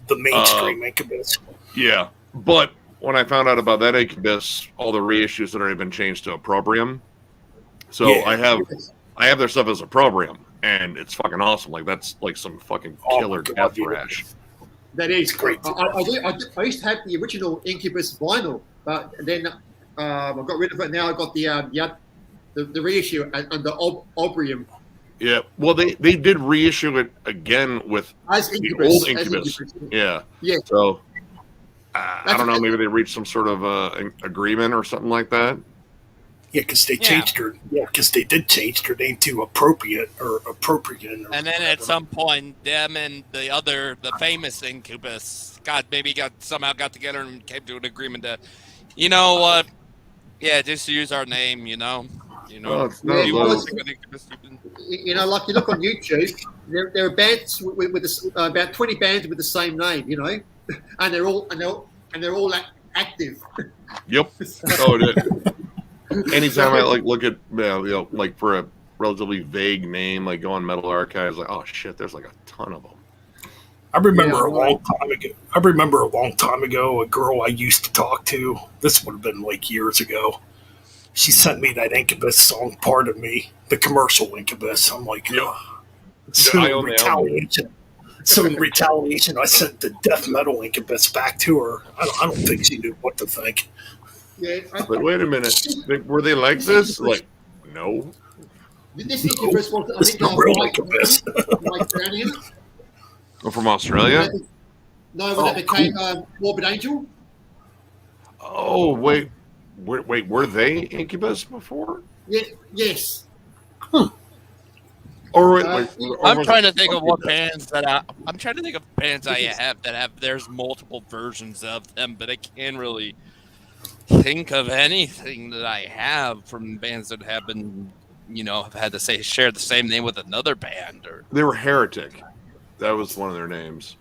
the mainstream Incubus. Yeah, but when I found out about that Incubus, all the reissues that already been changed to Opprobrium. So I have their stuff as Opprobrium, and it's fucking awesome. Like that's like some fucking killer death thrash. That is great. I used to have the original Incubus vinyl, but then I got rid of it. Now I got the reissue under Obrium. Yeah, well, they did reissue it again with the old Incubus. Yeah. So I don't know. Maybe they reached some sort of agreement or something like that. Yeah, because they changed her. Yeah, because they did change her name to Appropriate. And then at some point, them and the famous Incubus somehow got together and came to an agreement that, you know what? Yeah, just use our name. You know. Like you look on YouTube, there are bands with about 20 bands with the same name. You know, and they're all active. Yep. Oh, it is. Anytime I look at like for a relatively vague name, like go on Metal Archives, like oh shit, there's like a ton of them. I remember a long time ago, a girl I used to talk to. This would have been like years ago. She sent me that Incubus song, "Part of Me," the commercial Incubus. I'm like, so in retaliation, I sent the death metal Incubus back to her. I don't think she knew what to think. Yeah, but wait a minute, were they like this? Like, no. This Incubus was, I think, real Incubus. Mike Browning. Oh, from Australia? No, when they became Morbid Angel. Oh, wait, were they Incubus before? Yeah, yes. I'm trying to think of what bands I'm trying to think of bands I have that have. There's multiple versions of them, but I can't really think of anything that I have from bands that have been, have had to share the same name with another band. Or they were Heretic. That was one of their names.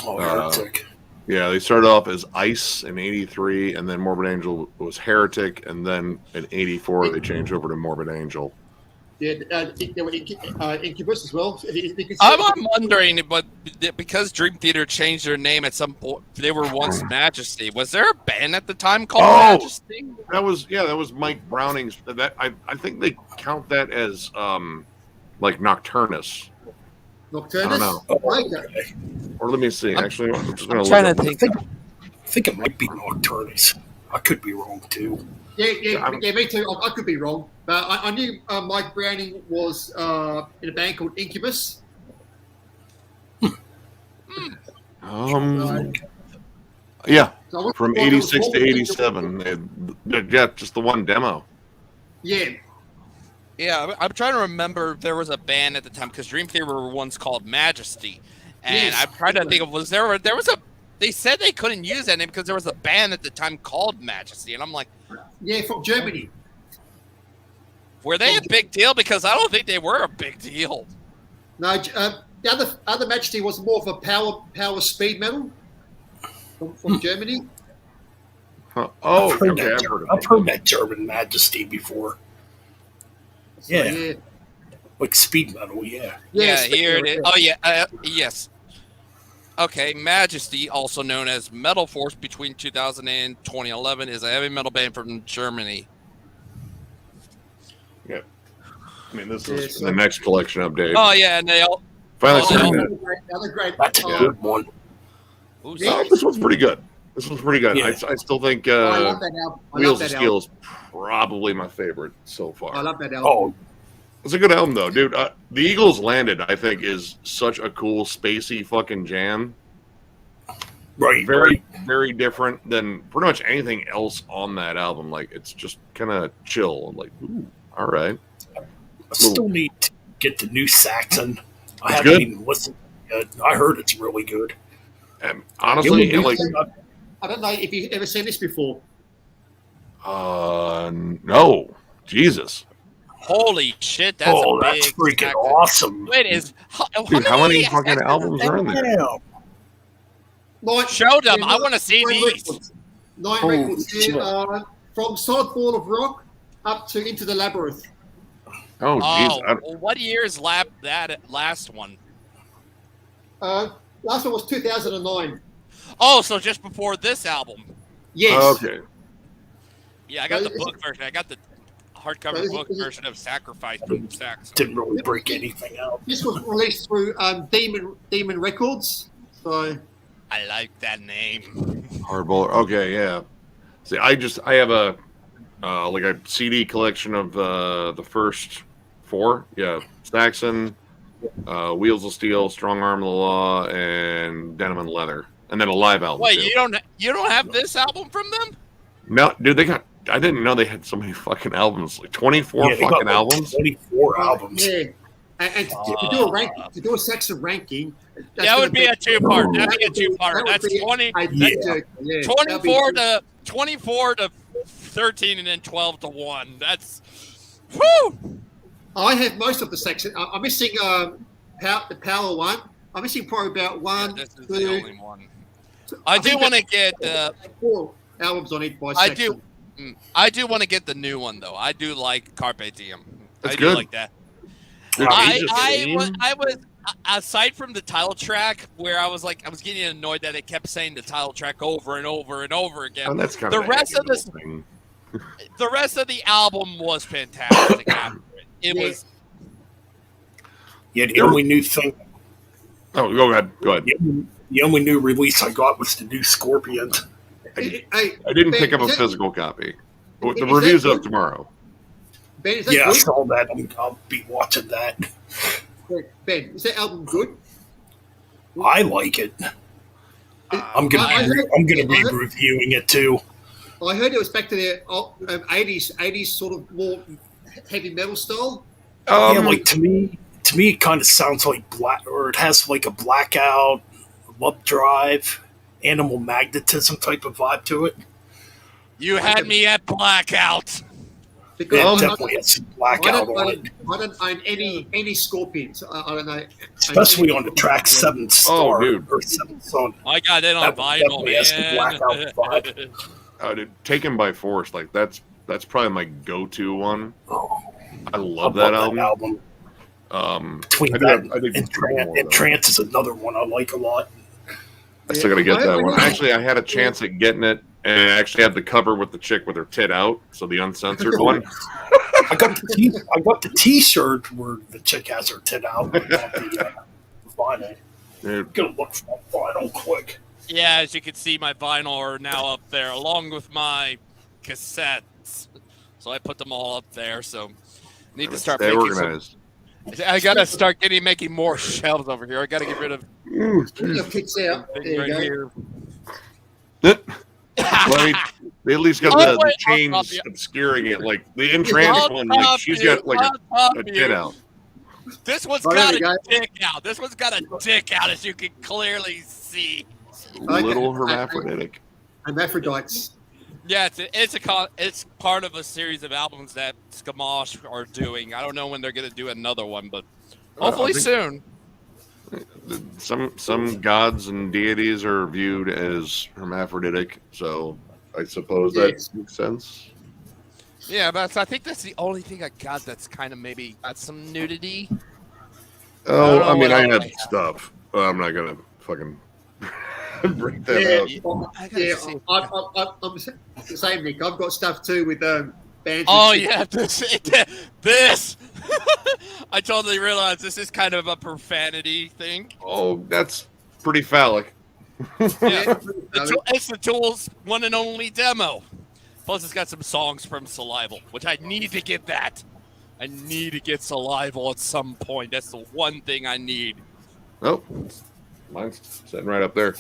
Oh, Heretic. Yeah, they started off as Ice in '83, and then Morbid Angel was Heretic, and then in '84 they changed over to Morbid Angel. Yeah, there were Incubus as well. I'm wondering, but because Dream Theater changed their name at some point, they were once Majesty. Was there a band at the time called Majesty? That was Mike Browning's. That I think they count that as like Nocturnus. Nocturnus? I don't know. Okay. Or let me see. Actually, I'm just I'm trying to think. I think it might be Nocturnus. I could be wrong too. Yeah, me too. I could be wrong, but I knew Mike Browning was in a band called Incubus. Yeah, from '86 to '87. Yeah, just the one demo. Yeah. Yeah, I'm trying to remember. There was a band at the time because Dream Theater were once called Majesty, and I'm trying to think of there was a. They said they couldn't use that name because there was a band at the time called Majesty, and I'm like, yeah, from Germany. Were they a big deal? Because I don't think they were a big deal. No, the other Majesty was more of a power speed metal from Germany. Huh. Oh, I've heard that German Majesty before. So, yeah, like speed metal. Yeah. Yeah, here it is. Oh yeah, yes. Okay, Majesty, also known as Metal Force between 2000 and 2011, is a heavy metal band from Germany. Yeah. I mean, this is the next collection update. Oh, yeah, and they all... Another great. That's a good one. This one's pretty good. Yeah. I still think I love that album. Wheels of Steel is probably my favorite so far. I love that album. Oh, it's a good album, though, dude. The Eagles Landed, I think, is such a cool, spacey fucking jam. Right, very, very different than pretty much anything else on that album. Like, it's just kind of chill. I'm like, ooh, all right. I still need to get the new Saxon. I It's haven't good. even listened yet. I heard it's really good. And honestly, like, I don't know if you've ever seen this before. no, Jesus. Holy shit, that's a big that's freaking Saxon. awesome. Wait, is Dude, how many fucking albums are in there? Damn. Show them. I want to see these. Nine Holy records here, shit. from Solid Ball of Rock up to Into the Labyrinth. Oh, Oh, jeez. well, what year's that last one? Last one was 2009. Oh, so just before this album. Yes. Okay. Yeah, I got the book version. I got the hardcover book version of Sacrifice from Saxon. Didn't really break anything out. This was released through Demon Records. So I like that name. Hardball. Okay, yeah. See, I have a like a CD collection of the first 4. Yeah, Saxon, Wheels of Steel, Strong Arm of the Law, and Denim and Leather, and then a live album. Wait, too. you don't have this album from them? No, dude, they got. I didn't know they had so many fucking albums. Like 24 Yeah, they got fucking like albums. 24 albums. yeah, and to do a Saxon ranking, That would be a two-part. That'd be a two-part. that would That's be 20, yeah. 24 to 13, and then 12 to 1. That's whoo. I have most of the Saxon. I'm missing the Power one. I'm missing probably about one. This is two, the only one. I do think want to that's get. 4 albums on it by I Saxon. do. I do want to get the new one though. I do like Carpe Diem. That's I good. do like that. Dude, I was aside from the title track where I was getting annoyed that it kept saying the title track over and over and over again. Oh, that's kind The of rest of this thing. The rest of the album was fantastic. After it was. Yeah, the only new thing, Oh, go ahead. Go ahead. the only new release I got was the new Scorpion. Hey, I didn't pick up a is that- physical copy. The is review's that up good? tomorrow. Ben, is that Yeah, I good? saw that. I'll be watching that. Ben, is that album good? I like it. I'm gonna be reviewing it too. I heard it was back to their 80s sort of more heavy metal style. Yeah, like to me, it kind of sounds like it has like a Blackout, Love Drive, Animal Magnetism type of vibe to it. You had me at Blackout. Because Yeah, I- it definitely has some Blackout on it, I don't own any Scorpions. I don't know. especially on the track 7 Star dude. or 7 Sun. I got it on That vinyl, definitely has the Blackout man. Dude, Taken by Force, like that's probably my go-to one. Oh, I love that album. Between I that think and there's one more, though. Trance is another one I like a lot. I still gotta get Yeah. that one. Actually, I had a chance at getting it, and I actually had the cover with the chick with her tit out, so the uncensored one. I got the T-shirt where the chick has her tit out. On the vinyl. Dude, Gonna look for my vinyl quick. Yeah, as you can see, my vinyl are now up there, along with my cassettes. So I put them all up there. So need to start stay making organized. I gotta start making more shelves over here. I gotta get rid of Put your kits out. thing There you right go. here. Well, I mean, they at least got Oh, the wait, I'll chains stop you. obscuring it. Like the entrance I'll one, like stop she's you. got like I'll stop a you. tit out. This one's Oh, got there you a go. dick out. This one's got a dick out, as you can clearly see. Little hermaphroditic. Hermaphrodites. Yeah, it's part of a series of albums that Skamash are doing. I don't know when they're gonna do another one, but hopefully I think- soon. Some gods and deities are viewed as hermaphroditic, so I suppose that Yes. makes sense. Yeah, but I think that's the only thing I got that's kind of maybe got some nudity. Oh, know I mean, what I else had I have. stuff. I'm not gonna fucking break that Yeah, out. I gotta yeah. see. I'm the same, Nick. I've got stuff too with bands. Oh with- yeah, this. I totally realized this is kind of a profanity thing. Oh, that's pretty phallic. Yeah. It's the Tool's one and only demo. Plus, it's got some songs from Salival, which I need to get that. I need to get Salival at some point. That's the one thing I need. Oh, mine's sitting right up there.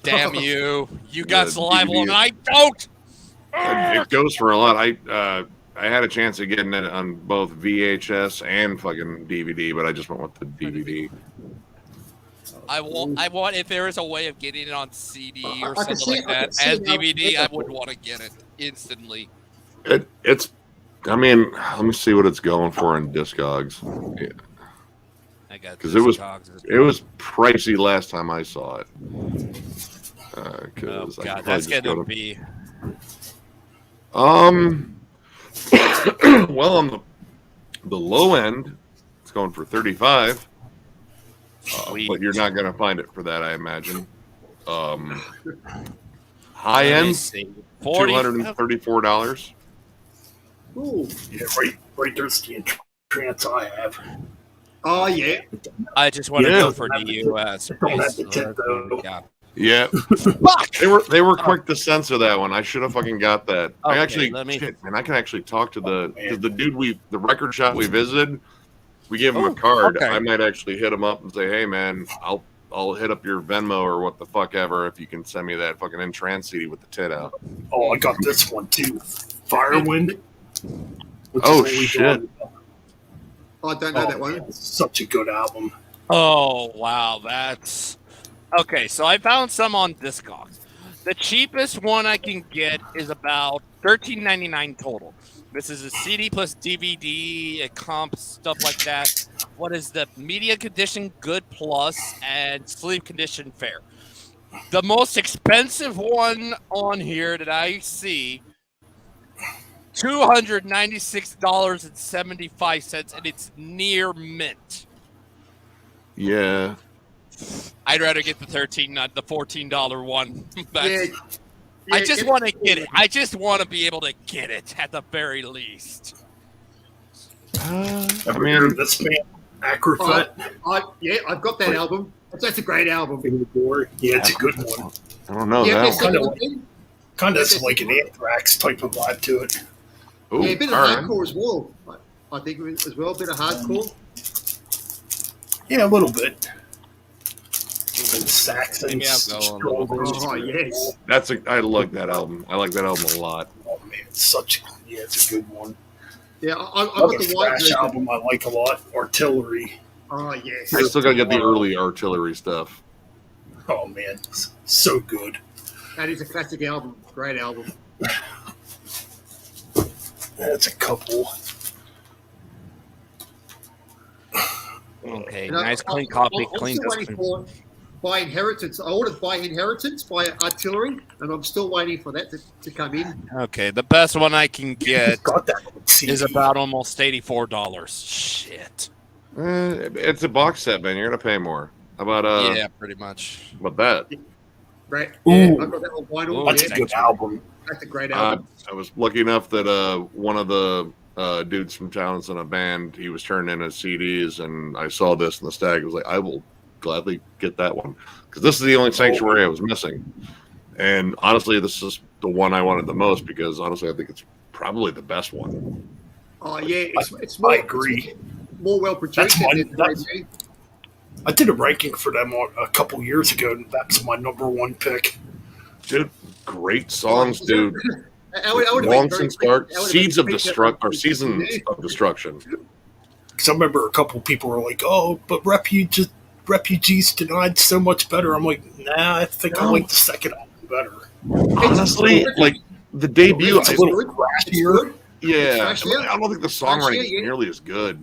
Damn you! You got The saliva DVD. and I don't. It goes for a lot. I had a chance of getting it on both VHS and fucking DVD, but I just went with the DVD. I want. If there is a way of getting it on CD or I can something see- like I that can see as now- DVD, I would want to get it instantly. It's. I mean, let me see what it's going for in Discogs. Yeah. I got 'Cause it was- Discogs. It was pricey last time I saw it. Oh 'Cause I god, could that's probably just gonna go to- be. Well, on the low end, it's going for $35. Sweet. But you're not gonna find it for that, I imagine. High Let me end, see. 40. $234. Ooh. Yeah, right there's the entrance I have. Oh, yeah. I just want to Yeah. go for the US. Don't have the tip, though. Yeah. Yeah, Fuck. they were quick to censor that one. I should have fucking got that. I Okay, actually, let me- shit, man, I can actually talk to the dude the record shop we visited. We gave him a Oh, card. okay. I might actually hit him up and say, hey man, I'll hit up your Venmo or what the fuck ever if you can send me that fucking in-trance CD with the tit out. Oh, I got this one too. Firewind. which Oh, is only shit. I don't know Oh, that one. man, it's such a good album. Oh wow, that's okay. So I found some on Discogs. The cheapest one I can get is about $13.99 total. This is a CD plus DVD, a comp, stuff like that. What is the media condition good plus and sleep condition fair? The most expensive one on here that I see, $296.75, and it's near mint. Yeah. I'd rather get the $14 one. That's- Yeah. I just want to get it. I just want to be able to get it at the very least. Ever heard of this band, Acrofet? I've got that album. That's a great album. Yeah, it's a good one. I don't know Yeah, that it's one. Kind of like an Anthrax type of vibe to it. Ooh, Yeah, a bit of all right. hardcore as well. I think as well, a bit of hardcore. Yeah, a little bit. And Saxons. Maybe I'll go a little bit. Oh, yes. I like that album. I like that album a lot. Oh man, it's a good one. Yeah, I got Another the white thrash version. album I like a lot. Artillery. Oh, yes. I still gotta get the early Artillery stuff. Oh man, so good. That is a classic album. Great album. That's a couple. Okay, You know, nice clean I'm copy, still clean waiting for By Inheritance. I ordered By Inheritance by Artillery, and I'm still waiting for that to come in. Okay, the best one I can get Got that on CD. is about almost $84. Shit. It's a box set, man. You're gonna pay more. How about Yeah, pretty much. about that? Right? Ooh. Yeah, I got that on vinyl. Ooh, That's Yeah, a good album. that's a great album. I was lucky enough that one of the dudes from town's in a band. He was turning in his CDs, and I saw this in the stack. I was like, I will gladly get that one because this is the only Sanctuary I was missing. And honestly, this is the one I wanted the most because honestly, I think it's probably the best one. Oh yeah, it's more, I agree. It's more well produced. I did a ranking for them a couple years ago, and that's my number one pick. Dude, great songs, dude. Long Long since dark, Seeds of Seasons of Destruction. Because I remember a couple people were like, "Oh, but Refugees Denied so much better." I'm like, nah, I think I like the second album better. Honestly, like the debut, It's a little crashier. yeah, It's crashier. I don't think the songwriting is nearly as good.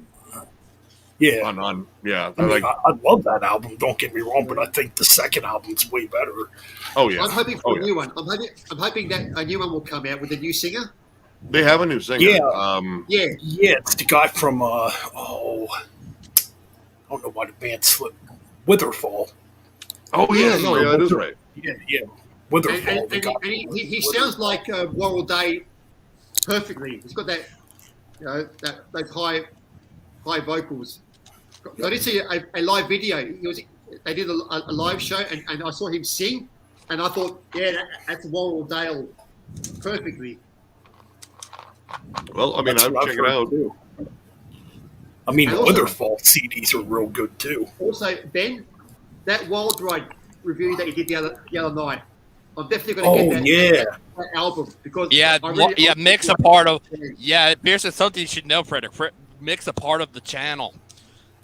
Yeah, Yeah, I mean, I love that album. Don't get me wrong, but I think the second album's way better. Oh yeah, I'm hoping for a new one. I'm hoping that a new one will come out with a new singer. they have a new singer. Yeah. Yeah, Yeah, it's the guy from I don't know why the band slipped. Witherfall. Oh yeah, no, yeah, that is right. Yeah, Witherfall. the guy and he sounds like Warrell Day perfectly. He's got that, those high vocals. I did see a live video. They did a live show, and I saw him sing, and I thought, yeah, that's Warrell Dale perfectly. Well, I mean, That's I'll what check I've it heard, out. too. I mean, And the also- Witherfall CDs are real good too. Also, Ben, that Wild Ride review that you did the other night. I'm definitely going to get that album because Mick's a part of. Yeah, Pierce is something you should know, Predator. Mick's a part of the channel.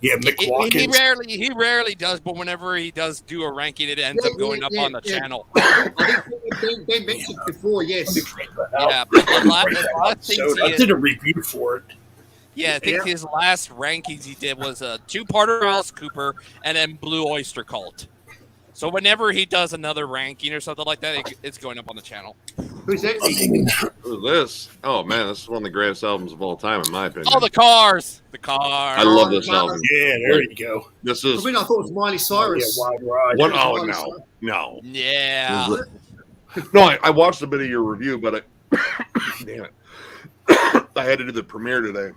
Yeah, Mick Watkins. He rarely does, but whenever he does do a ranking, it ends up going up on the channel. I think Ben mentioned before, yes. Yeah, but the last things I did a review for it. Yeah, I think his last rankings he did was a 2-parter Alice Cooper and then Blue Oyster Cult. So whenever he does another ranking or something like that, it's going up on the channel. Who's that? Who's this? Oh man, this is one of the greatest albums of all time, in my opinion. Oh, the Cars! The Cars! I love this album. Yeah, there you go. This is. I mean, I thought it was Miley Cyrus. Yeah, Wild Ride. What? Oh no. Yeah. No, I watched a bit of your review, but damn it, I had to do the premiere today.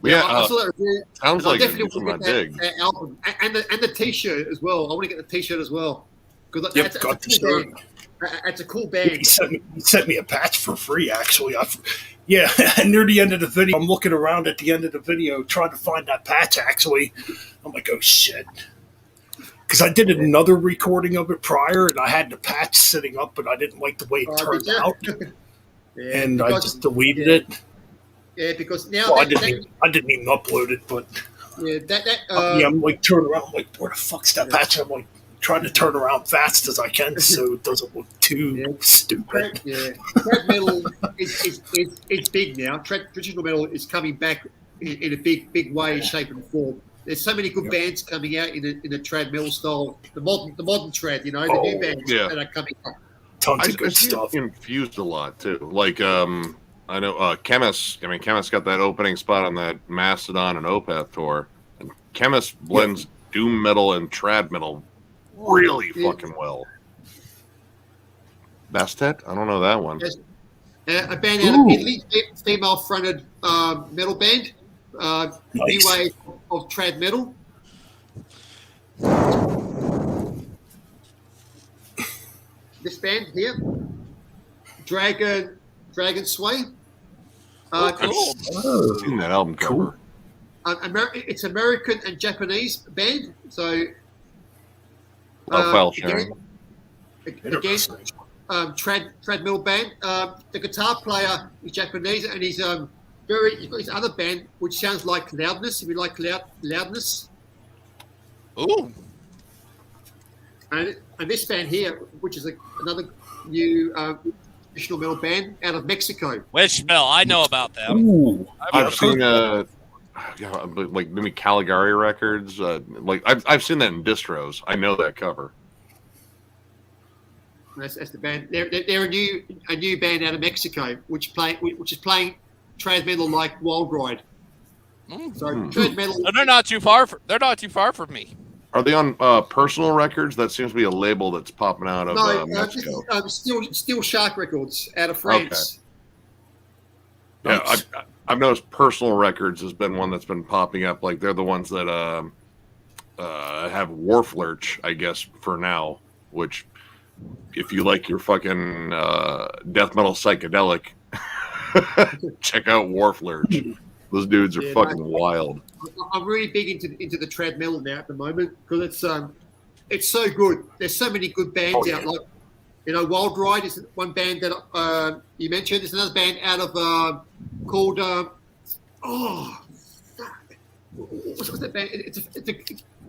Yeah, I saw that review. Sounds like definitely it's want to get that album and the T-shirt as well. I want to get the T-shirt as well because that's a cool band. He sent me a patch for free. Actually, near the end of the video, I'm looking around at the end of the video trying to find that patch. Actually, I'm like, oh shit, because I did another recording of it prior, and I had the patch sitting up, but I didn't like the way it turned out, and I just deleted it. Yeah, because now I didn't even upload it, but I'm like turning around, I'm like, where the fuck's that patch? I'm like trying to turn around fast as I can so it doesn't look too stupid. Trad metal is big now. Traditional metal is coming back in a big way, shape and form. There's so many good bands coming out in the trad metal style. The modern trad, the new bands that are coming up. Tons of good stuff. Confused a lot too, like I know Chemist. I mean, Chemist got that opening spot on that Mastodon and Opeth tour. And Chemist blends doom metal and trad metal really fucking well. Bastet? I don't know that one. A band out of Italy, female-fronted metal band. New wave of trad metal. This band here, Dragon Sway. Cool. I've seen that album cover. It's American and Japanese band, so. File sharing. Again, trad metal band. The guitar player is Japanese, and he's he's got his other band which sounds like Loudness. If you like Loudness. Ooh. And this band here, which is another new traditional metal band out of Mexico. Which Mel? I know about them. Ooh. I've seen like maybe Caligari Records. Like I've seen that in distros. I know that cover. That's the band. They're a new band out of Mexico, which is playing trad metal like Wild Ride. So trad metal. They're not too far. They're not too far from me. Are they on Personal Records? That seems to be a label that's popping out of Mexico. Steel Shark Records out of France. Okay. Yeah, I've noticed Personal Records has been one that's been popping up. Like they're the ones that have Wharf Lurch, I guess, for now. Which, if you like your fucking death metal psychedelic, check out Wharf Lurch. Those dudes are fucking wild. I'm really big into the trad metal now at the moment because it's so good. There's so many good bands out. Like Wild Ride is one band that you mentioned. There's another band out of called what's that band? It's the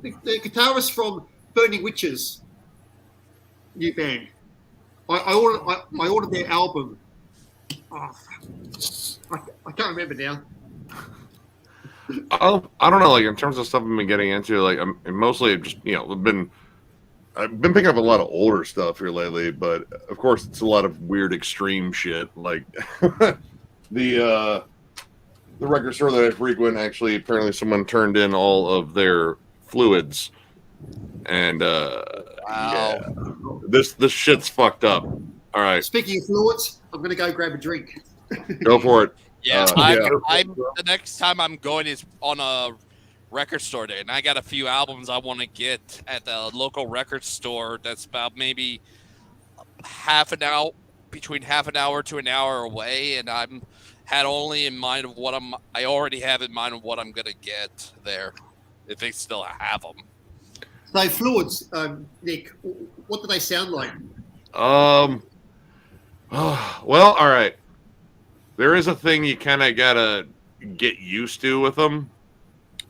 guitarist from Burning Witches. New band. I ordered their album. I can't remember now. I don't know. Like in terms of stuff I've been getting into, like I'm mostly just I've been picking up a lot of older stuff here lately, but of course it's a lot of weird extreme shit. Like the record store that I frequent, actually, apparently someone turned in all of their fluids, and wow, this shit's fucked up. All right. Speaking of fluids, I'm gonna go grab a drink. Go for it. Yeah, I'm the next time I'm going is on a record store day, and I got a few albums I want to get at the local record store that's about maybe between half an hour to an hour away, and I already have in mind of what I'm gonna get there, if they still have them. So fluids, Nick, what do they sound like? Well, all right. There is a thing you kind of gotta get used to with them.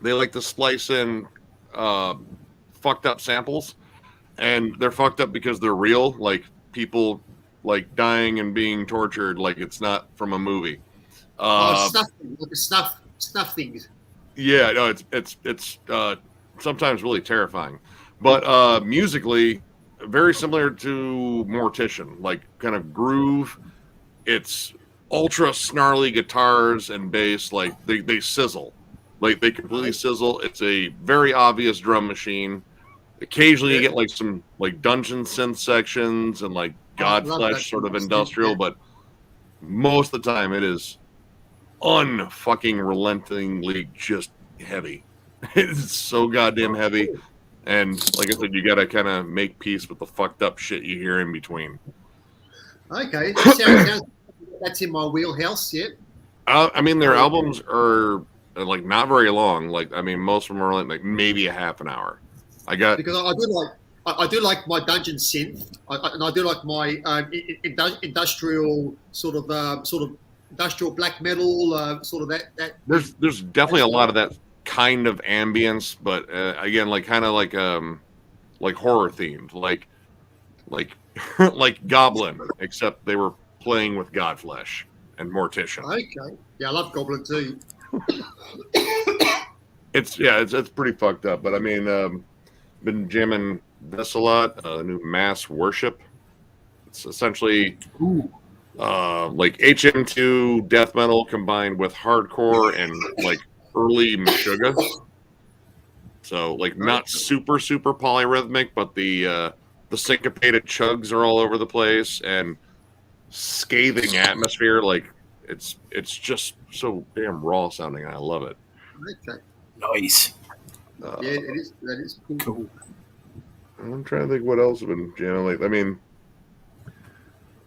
They like to splice in fucked up samples, and they're fucked up because they're real. Like people like dying and being tortured, like it's not from a movie. Snuff things. Yeah, no, it's sometimes really terrifying, but musically very similar to Mortician, like kind of groove. It's ultra snarly guitars and bass, like they sizzle, like they completely sizzle. It's a very obvious drum machine. Occasionally you get like some like dungeon synth sections and like Godflesh sort of industrial, but most of the time it is unfucking relentingly just heavy. It's so goddamn heavy, and like I said, you gotta kind of make peace with the fucked up shit you hear in between. Okay, sounds that's in my wheelhouse. Yeah. I mean, their albums are like not very long. Like, I mean, most of them are like maybe a half an hour. Because I do like my dungeon synth, and I do like my industrial sort of industrial black metal, sort of that. There's definitely a lot of that kind of ambience, but again, like kind of like horror themed, like like Goblin, except they were playing with Godflesh and Mortician. Okay, yeah, I love Goblin too. It's pretty fucked up, but I mean, been jamming this a lot. New Mass Worship. It's essentially like HM2 death metal combined with hardcore and like early Meshuggah. So like not super polyrhythmic, but the syncopated chugs are all over the place and scathing atmosphere. Like it's just so damn raw sounding. I love it. Okay. Nice. Yeah, it is. That is cool. I'm trying to think what else have been jamming. Like, I mean,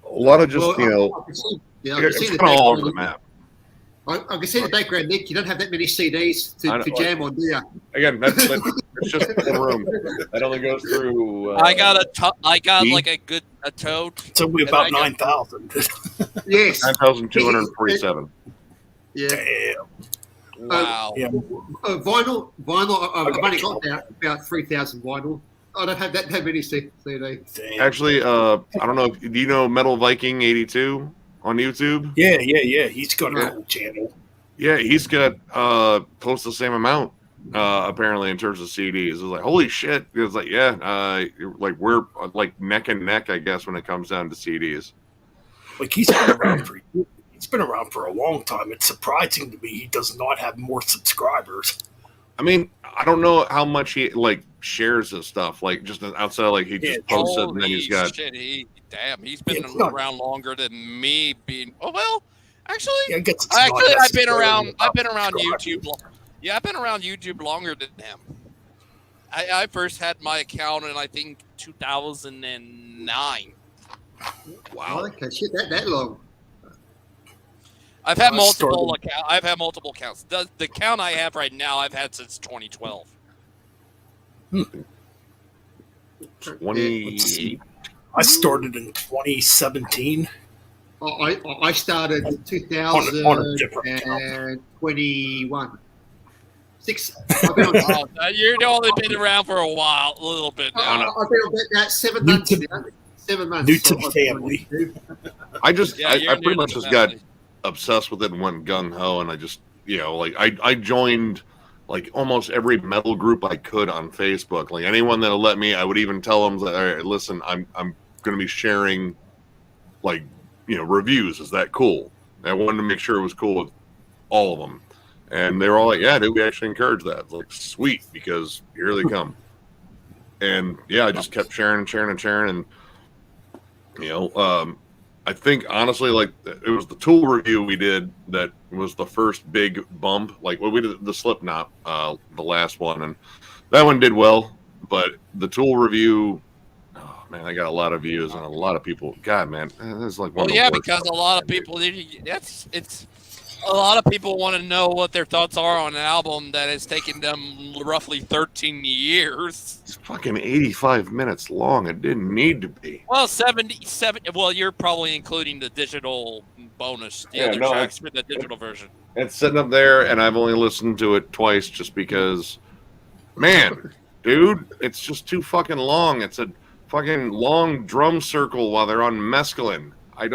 a lot of just I can see it's kind of all over the map. I can see the background, Nick. You don't have that many CDs to jam on, do you? Again, that's it's just one room. That only goes through. I got like a toad. It's only about 9,000. Yes. 9,247. Yeah. Wow. Vinyl. I've only got about 3,000 vinyl. I don't have that many CDs. Actually, I don't know. Do you know Metal Viking 82 on YouTube? Yeah. He's got a cool channel. Yeah, he's got close to the same amount. Apparently, in terms of CDs, it was like holy shit. It was like like we're like neck and neck, I guess, when it comes down to CDs. Like he's been around for years. He's been around for a long time. It's surprising to me he does not have more subscribers. I mean, I don't know how much he like shares his stuff. Like just outside, like he just posts it, and then he's got. Shit, he's been around longer than me. Actually, I've been around YouTube. Yeah, I've been around YouTube longer than him. I first had my account in I think 2009. Wow, okay, shit, that long. I've had multiple accounts. I've had multiple accounts. The account I have right now, I've had since 2012. 28. I started in 2017. I started in 2021. You've only been around for a little bit now. I've been about 7 months. 7 months. New to the family. I pretty much just got obsessed with it and went gung ho, and I just I joined like almost every metal group I could on Facebook. Like anyone that'll let me, I would even tell them that, all right, listen, I'm going to be sharing like reviews. Is that cool? And I wanted to make sure it was cool with all of them, and they were all like, yeah, dude, we actually encourage that. It's like sweet, because here they come. And yeah, I just kept sharing, and I think honestly, like it was the Tool review we did that was the first big bump. Like when we did the Slipknot, the last one, and that one did well. But the Tool review, oh man, I got a lot of views and a lot of people. God, man, it's like one. Well, yeah, because a lot of people. It's A lot of people want to know what their thoughts are on an album that has taken them roughly 13 years. It's fucking 85 minutes long. It didn't need to be. Well, 77. Well, you're probably including the digital bonus, the other tracks for the digital version. It's sitting up there, and I've only listened to it twice just because, man, dude, it's just too fucking long. It's a fucking long drum circle while they're on mescaline. I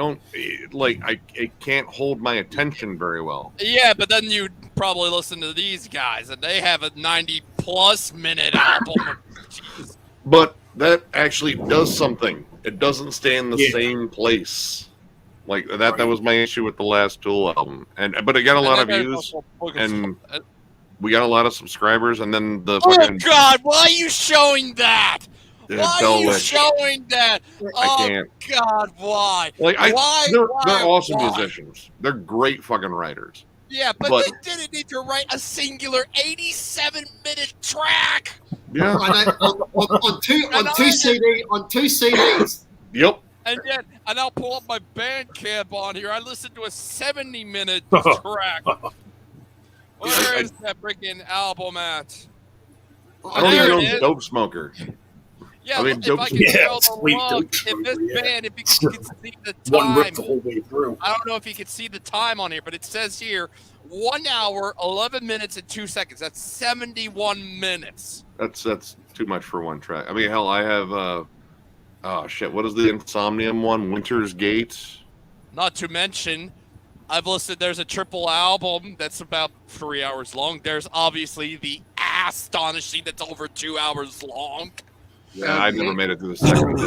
can't hold my attention very well. Yeah, but then you probably listen to these guys, and they have a 90-plus minute album. Jeez. But that actually does something. It doesn't stay in the same place. Like that was my issue with the last Tool album. But it got a lot of views, and we got a lot of subscribers, and then the fucking... Oh, God, why are you showing that? Why are you showing that? I can't. God, why? They're awesome why? musicians. They're great fucking writers. Yeah, but they didn't need to write a singular 87-minute track. Yeah. on two CDs. Yep. And I'll pull up my Bandcamp on here. I listened to a 70-minute track. Where is that freaking album at? I don't even know Dope Smoker. Yeah, if I can tell the log, if this band, if you can see the time. One rip the whole way through. I don't know if you can see the time on here, but it says here 1 hour, 11 minutes, and 2 seconds. That's 71 minutes. That's too much for one track. I mean, hell, I have what is the Insomnium one? Winter's Gate. Not to mention, I've listed there's a triple album that's about 3 hours long. There's obviously the Astonishing that's over 2 hours long. Yeah, I never made it through the second.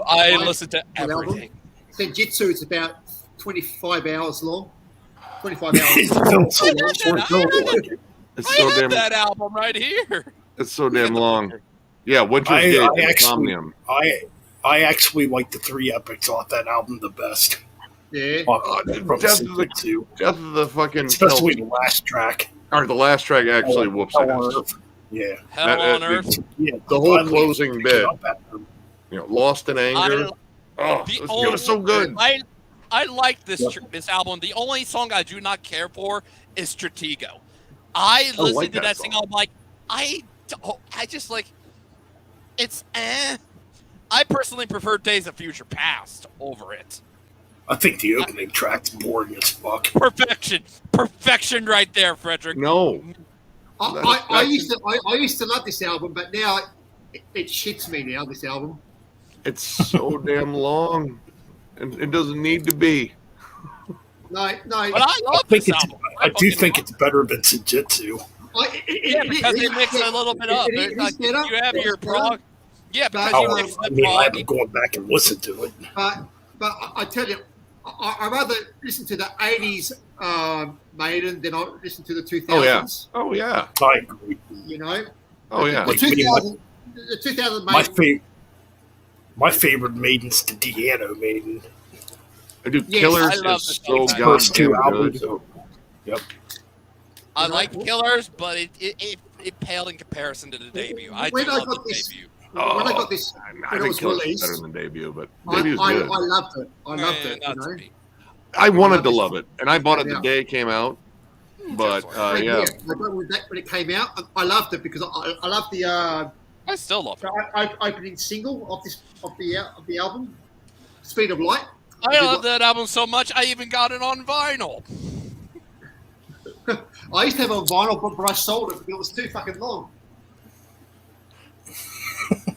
I listened to everything. Senjutsu is about 25 hours long. 25 hours. It's so damn. That album right here. It's so damn long. Yeah, Winter's Gate, Insomnium. I actually like the 3 epics off that album the best. Yeah. Death of the fucking... Especially the last track. Or the last track actually whoops ass. Yeah. Hell on Earth. Yeah, the whole closing bit. Lost in Anger. It was so good. I like this album. The only song I do not care for is Stratego. I listened to that song. I'm like, I just like, it's I personally prefer Days of Future Past over it. I think the opening track's boring as fuck. Perfection right there, Frederick. No. I used to love this album, but now it shits me now, this album. It's so damn long. And it doesn't need to be. No. But I love this album. I do think it's better than Senjutsu. Because they mix a little bit up. You have your prog. Yeah, because you mix the prog. I haven't gone back and listened to it. But I tell you, I'd rather listen to the 80s Maiden than I listen to the 2000s. Oh, yeah. I agree. You know? Oh, yeah. The 2000 Maiden. My favorite Maiden's the Deano Maiden. Dude, Killers is so goddamn good. Yep. I like Killers, but it paled in comparison to the debut. I love the debut. When I got this, I think Killers is better than Debut, but Debu's good. I loved it. I loved it. You know? I wanted to love it, and I bought it the day it came out. But yeah, when it came out, I loved it because I loved the. I still love it. Opening single of the album, Speed of Light. I love that album so much. I even got it on vinyl. I used to have it on vinyl, but I sold it because it was too fucking long.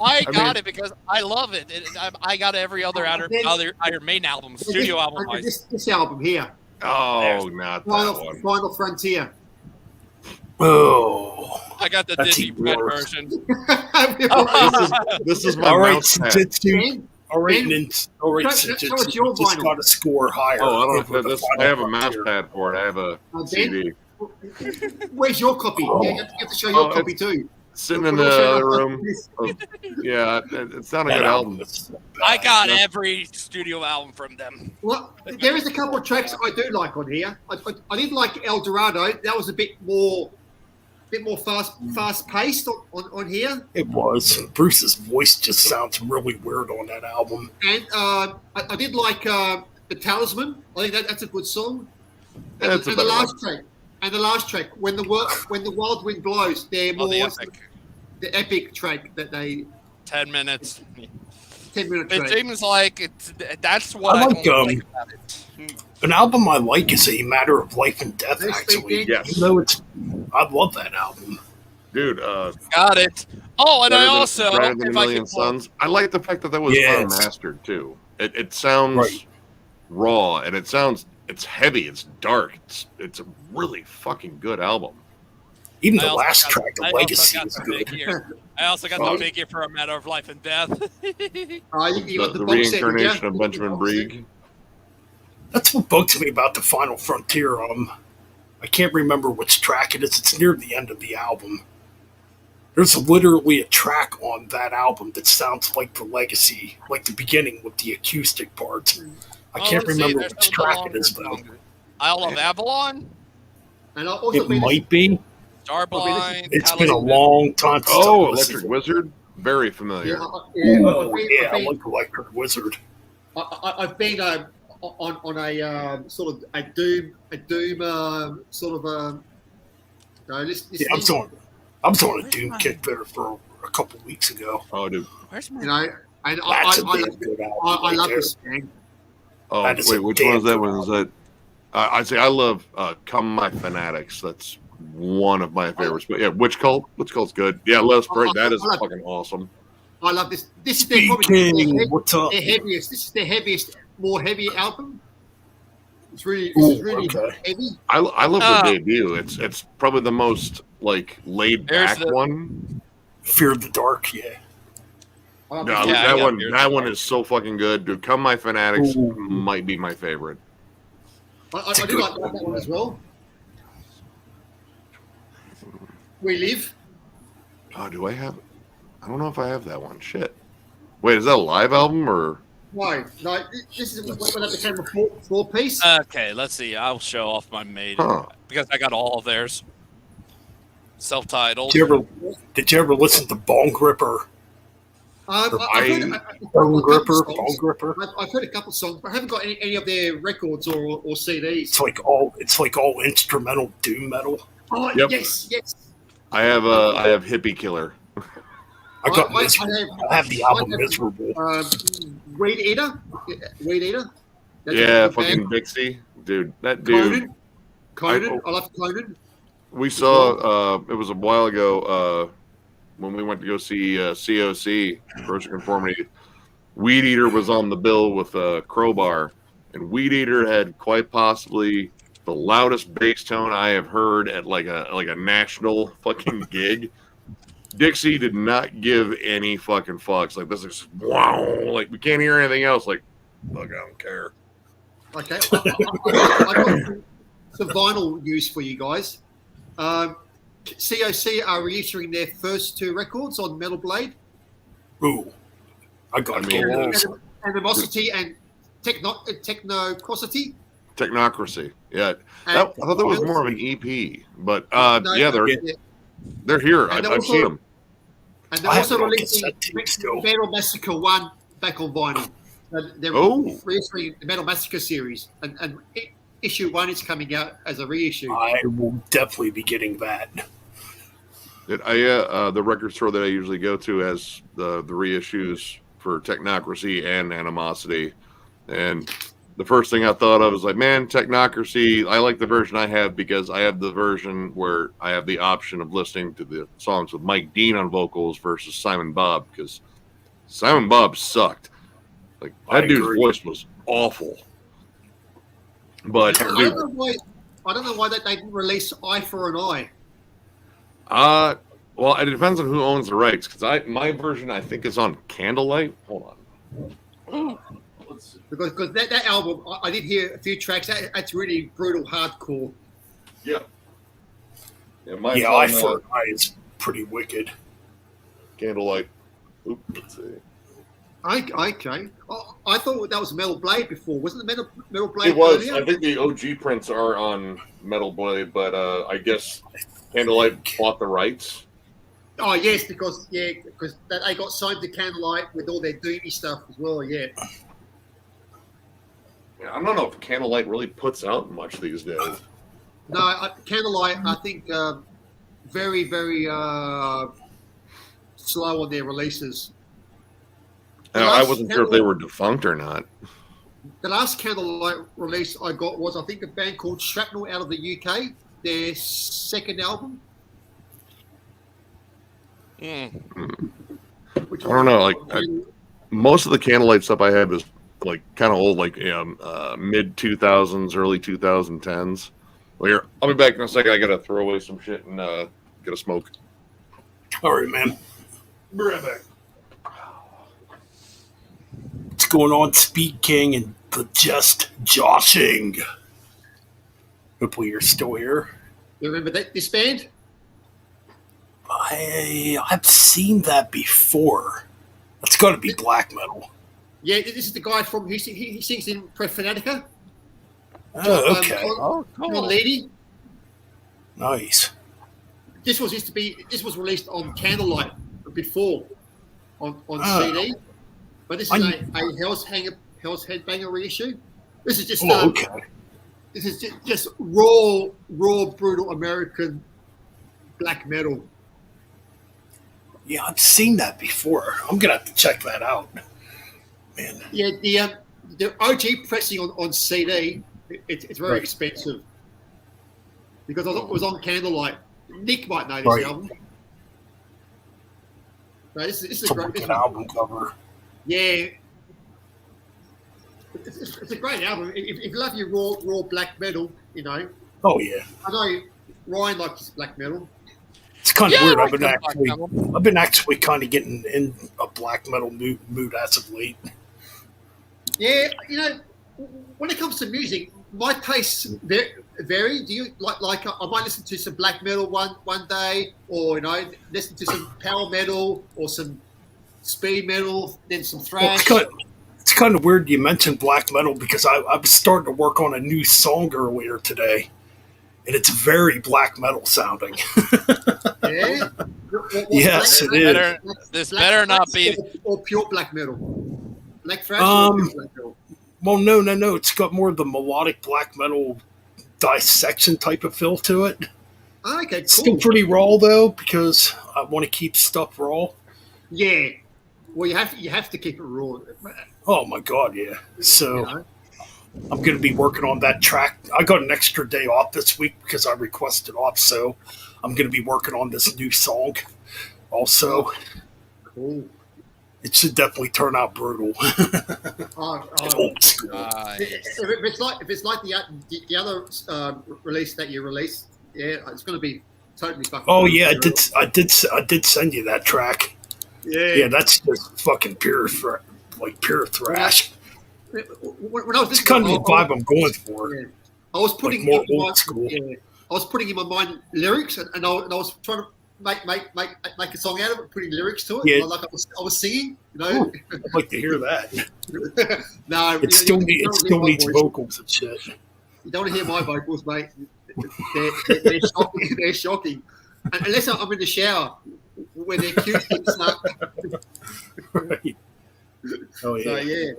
I got it because I love it. I got every other Iron Maiden album, studio album. This album here. Oh, not that one. Final Frontier. Oh. I got the Digi version. This is my mouse pad. All right, Senjutsu. You just got to score higher. Oh, I have a mouse pad for it. I have a CD. Where's your copy? You have to show your copy too. Sitting in the other room. Yeah, it's not a good album. I got every studio album from them. Well, there is a couple of tracks I do like on here. I did like El Dorado. That was a bit more fast paced on here. It was. Bruce's voice just sounds really weird on that album. And I did like the The Talisman. I think that's a good song. Yeah, And the last track. And the last track, when the wild wind blows, they're more the epic track that they 10 minutes. 10-minute It track. seems like that's what I I like, don't like about it. An album I like is A Matter of Life and Death, Yes, actually. yes. Even though I love that album. Dude, Got it. Oh, and I Better also, than a if I Million could pull, Suns. I like the fact that was unmastered too. It sounds Right. raw, and it's heavy, it's dark, it's a really fucking good album. Even I the also last got- track, The I Legacy, also is got the good. figure. I also got the figure for A Matter of Life and Death. You got The box set, reincarnation yeah? of Benjamin Brieg. That's what bugs me about the Final Frontier. I can't remember which track it is. It's near the end of the album. There's literally a track on that album that sounds like The Legacy, like the beginning with the acoustic parts. I can't remember which track it is, though. Isle of Avalon? And I'll also It might be. Starblind? It's been a long time since I Oh, listened Electric to it. Wizard, very familiar. Ooh, yeah, I like Electric Wizard. I've been on a sort of a doom sort of Yeah, I was on a Doom kick there for a couple weeks ago. Oh, dude. Where's my... you know, and That's a damn good album. I right love there. this band. Oh, That is wait, a which one is that damn one? Is that? I'd say I love "Come My Fanatics." That's one of my favorites. But yeah, Witch Cult. Witch Cult's good. Yeah, Let Us Pray. That is fucking awesome. I love this. This is their probably Speaking, what's up? their heaviest. This is their heaviest, more heavy album. It's really, okay. heavy. I love their debut. It's probably the most like laid back one. Fear of the Dark, yeah. I love No, this. that one is so fucking good, dude. Come My Fanatics Ooh. might be my favorite. I do like that one as well. We Live. Oh, do I have? I don't know if I have that one. Shit. Wait, is that a live album or? No. This is when that became a four piece. Okay, let's see. I'll show off my Maiden Huh. because I got all of theirs. Self-titled. Did you ever listen to Bone Gripper? I've Bone Gripper. I've heard a couple songs, but I haven't got any of their records or CDs. It's like all instrumental doom metal. Oh Yep. yes. I have Hippie Killer. I have the album Miserable. Weed Eater. That's Yeah, a good fucking band. Dixie, dude. That dude. Conan. I love Conan. We saw. It was a while ago when we went to go see COC, Corrosion Conformity. Weed Eater was on the bill with Crowbar, and Weed Eater had quite possibly the loudest bass tone I have heard at like a national fucking gig. Dixie did not give any fucking fucks. Like, this is wow. Like, we can't hear anything else. Like, look, I don't care. Okay. I got some vinyl news for you guys. COC are reissuing their first two records on Metal Blade. Ooh, I got those. Animosity and Technocrosity. Technocracy. Yeah. I thought that was more of an EP. But, yeah, they're here. I've seen them. And they're also releasing Metal Massacre 1 back on vinyl. They're reissuing the Metal Massacre series. And issue 1 is coming out as a reissue. I will definitely be getting that. The record store that I usually go to has the reissues for Technocracy and Animosity. And the first thing I thought of was like, man, Technocracy, I like the version I have because I have the version where I have the option of listening to the songs with Mike Dean on vocals versus Simon Bob, because Simon Bob sucked. Like, that dude's voice was awful. But I don't know why they didn't release Eye for an Eye. Well, it depends on who owns the rights, because my version I think is on Candlelight. Hold on. Because that album, I did hear a few tracks. That's really brutal hardcore. Yeah. Eye for an Eye is pretty wicked. Candlelight. Oops, let's see. Okay. I thought that was Metal Blade before. Wasn't the Metal Blade? It was. earlier? I think the OG prints are on Metal Blade, but I guess Candlelight bought the rights. Oh yes, because they got signed to Candlelight with all their doomy stuff as well. Yeah. I don't know if Candlelight really puts out much these days. No, Candlelight, I think, very, very slow on their releases. I wasn't sure if they were defunct or not. The last Candlelight release I got was, I think, a band called Shrapnel out of the UK, their second album. Which I don't know. Most of the Candlelight stuff I had was like kind of old, like mid 2000s, early 2010s. Well, here, I'll be back in a second. I gotta throw away some shit and get a smoke. All right, man. Be right back. What's going on, Speed King and the Just Joshing? Hopefully you're still here. You remember this band? I've seen that before. That's got to be black metal. Yeah, this is the guy from he sings in Prefanatica. Oh, okay. Cool. Lady. Nice. This was released on Candlelight before on CD, but this is a Hell's Headbanger reissue. This is just okay. This is just raw, brutal American black metal. Yeah, I've seen that before. I'm gonna have to check that out, man. Yeah, the OG pressing on CD, it's very expensive because it was on Candlelight. Nick might know this album. No, this is a great album cover. Yeah, it's a great album. If you love your raw black metal, you know. Oh yeah. I know Ryan likes his black metal. It's kind of weird. I've been actually kind of getting in a black metal mood as of late. Yeah, you know, when it comes to music, my tastes vary. Do you like? I might listen to some black metal one day, or listen to some power metal or some speed metal, then some thrash. Well, it's kind of weird you mentioned black metal because I was starting to work on a new song earlier today. And it's very black metal sounding. Yeah? Yes, it is. This better not be... Or pure black metal? Black thrash or pure black metal? Well, no. It's got more of the melodic black metal dissection type of feel to it. Oh, okay, cool. It's still pretty raw, though, because I want to keep stuff raw. Yeah. Well, you have to keep it raw. Oh, my God, yeah. So... I'm going to be working on that track. I got an extra day off this week because I requested off, so I'm going to be working on this new song also. Cool. It should definitely turn out brutal. Old school. If it's like the other release that you released, yeah, it's going to be totally fucking. Oh yeah, I did send you that track. Yeah, that's just fucking pure thrash. When I was it's kind of the vibe I'm going for. Yeah. I was putting more old school. I was putting in my mind lyrics, and I was trying to make a song out of it, putting lyrics to it. Yeah. Like I was singing, Ooh, I'd like to hear that. No, it still needs vocals and shit. You don't want to hear my vocals, mate. They're shocking. They're shocking. Unless I'm in the shower where they're cute and stuff. Right. Oh yeah. So, yeah.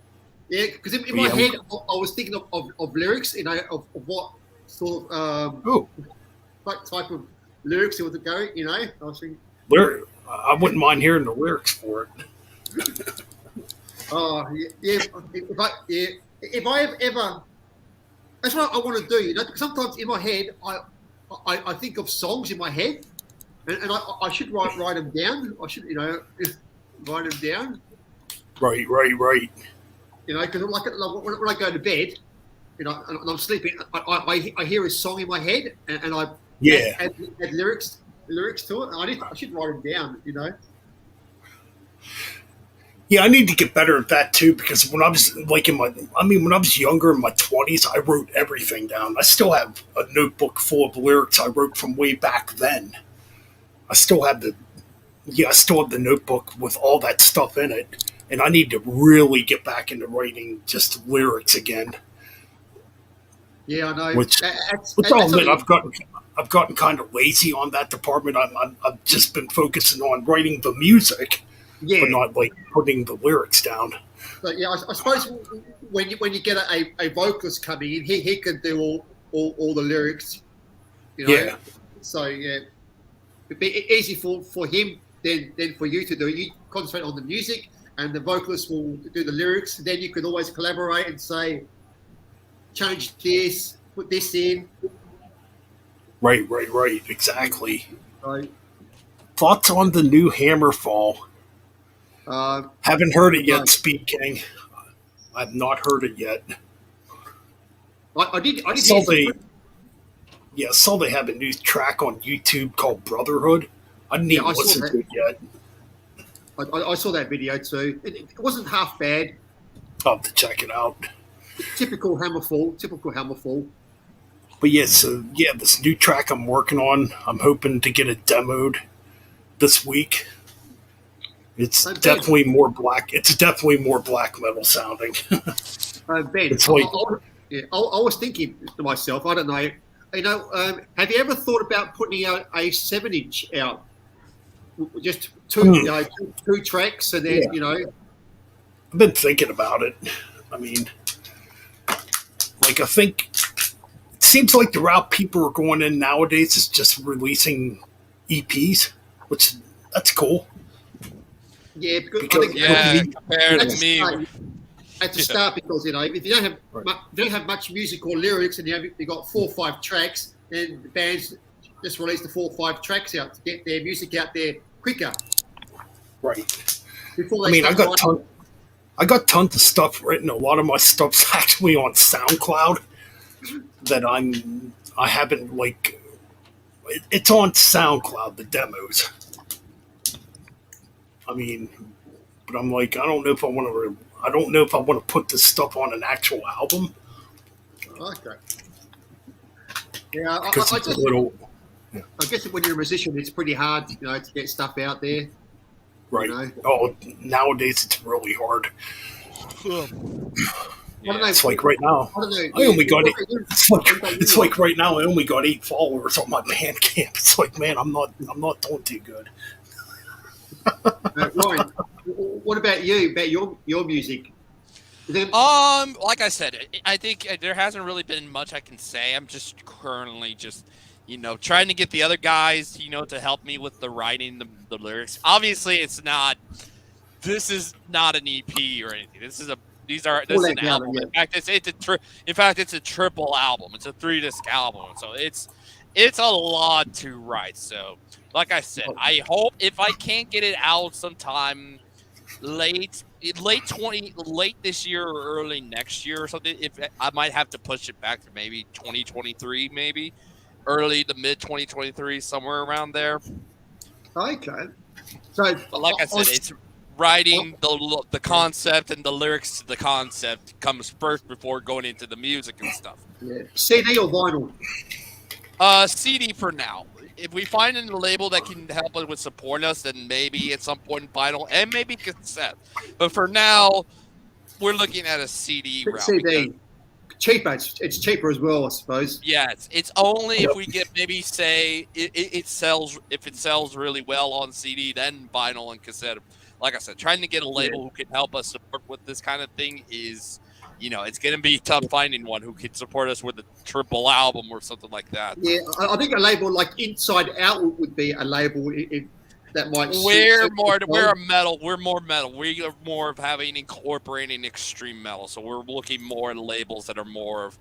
Yeah, because in my head, I was thinking of lyrics, of what sort of what type of lyrics it was going, I was thinking. I wouldn't mind hearing the lyrics for it. Oh, yeah. If I ever, that's what I want to do. Because sometimes in my head, I think of songs in my head, and I should write them down. I should, write them down. Right. Because when I go to bed, and I'm sleeping, I hear a song in my head, and I add lyrics to it. And I should write them down, Yeah, I need to get better at that too, because when I was when I was younger in my 20s, I wrote everything down. I still have a notebook full of lyrics I wrote from way back then. I still have the notebook with all that stuff in it. And I need to really get back into writing just lyrics again. Yeah, I know. Which I'll admit, I've gotten kind of lazy on that department. I've just been focusing on writing the music, but not putting the lyrics down. So yeah, I suppose when you get a vocalist coming in, he can do all the lyrics. You know? Yeah. So yeah, it'd be easy for him than for you to do it. You concentrate on the music, and the vocalist will do the lyrics. Then you can always collaborate and say, change this, put this in. Right. Exactly. So, thoughts on the new Hammerfall? Haven't heard it yet, no. Speed King. I've not heard it yet. I did. Saw they have a new track on YouTube called Brotherhood. I didn't even listen to it yet. I saw that video too. It wasn't half bad. I'll have to check it out. Typical Hammerfall. But yeah, this new track I'm working on, I'm hoping to get it demoed this week. It's definitely more black. It's definitely more black metal sounding. Ben, it's like, I was thinking to myself, I don't know, have you ever thought about putting out a 7-inch out? Just two tracks, and then I've been thinking about it. I mean, like, I think it seems like the route people are going in nowadays is just releasing EPs, which that's cool. Yeah, because compared to me. At the start, because if you don't have much music or lyrics, and you got 4 or 5 tracks, then the bands just release the 4 or 5 tracks out to get their music out there quicker. Right. Before I got tons of stuff written. A lot of my stuff's actually on SoundCloud that I haven't it's on SoundCloud, the demos. I mean, but I'm like, I don't know if I want to put this stuff on an actual album. Okay. Yeah, I guess when you're a musician, it's pretty hard, to get stuff out there. Right. Oh, nowadays it's really hard. It's like right now. It's like right now I only got 8 followers on my Bandcamp. It's like, man, I'm not doing too good. Ryan, what about you? About your music? Like I said, I think there hasn't really been much I can say. I'm just currently trying to get the other guys, to help me with the writing, the lyrics. Obviously, this is not an EP or anything. This is an album. Yeah. In fact, it's a triple album. It's a 3-disc album. So it's a lot to write. So, like I said, I hope if I can't get it out sometime late this year or early next year or something, if I might have to push it back to maybe 2023, maybe early to mid 2023, somewhere around there. Okay. So, but like I said, it's writing the concept, and the lyrics to the concept comes first before going into the music and stuff. Yeah. CD or vinyl? CD for now. If we find a label that can help us with supporting us, then maybe at some point vinyl and maybe cassette. But for now, we're looking at a CD route. CD. Cheaper. It's cheaper as well, I suppose. Yeah, it's only if we get maybe say it sells. If it sells really well on CD, then vinyl and cassette. Like I said, trying to get a label who can help us support with this kind of thing is, it's going to be tough finding one who can support us with a triple album or something like that. Yeah, I think a label like Inside Out would be a label that might. We're more metal. We're more metal. We are more of incorporating extreme metal. So we're looking more at labels that are more of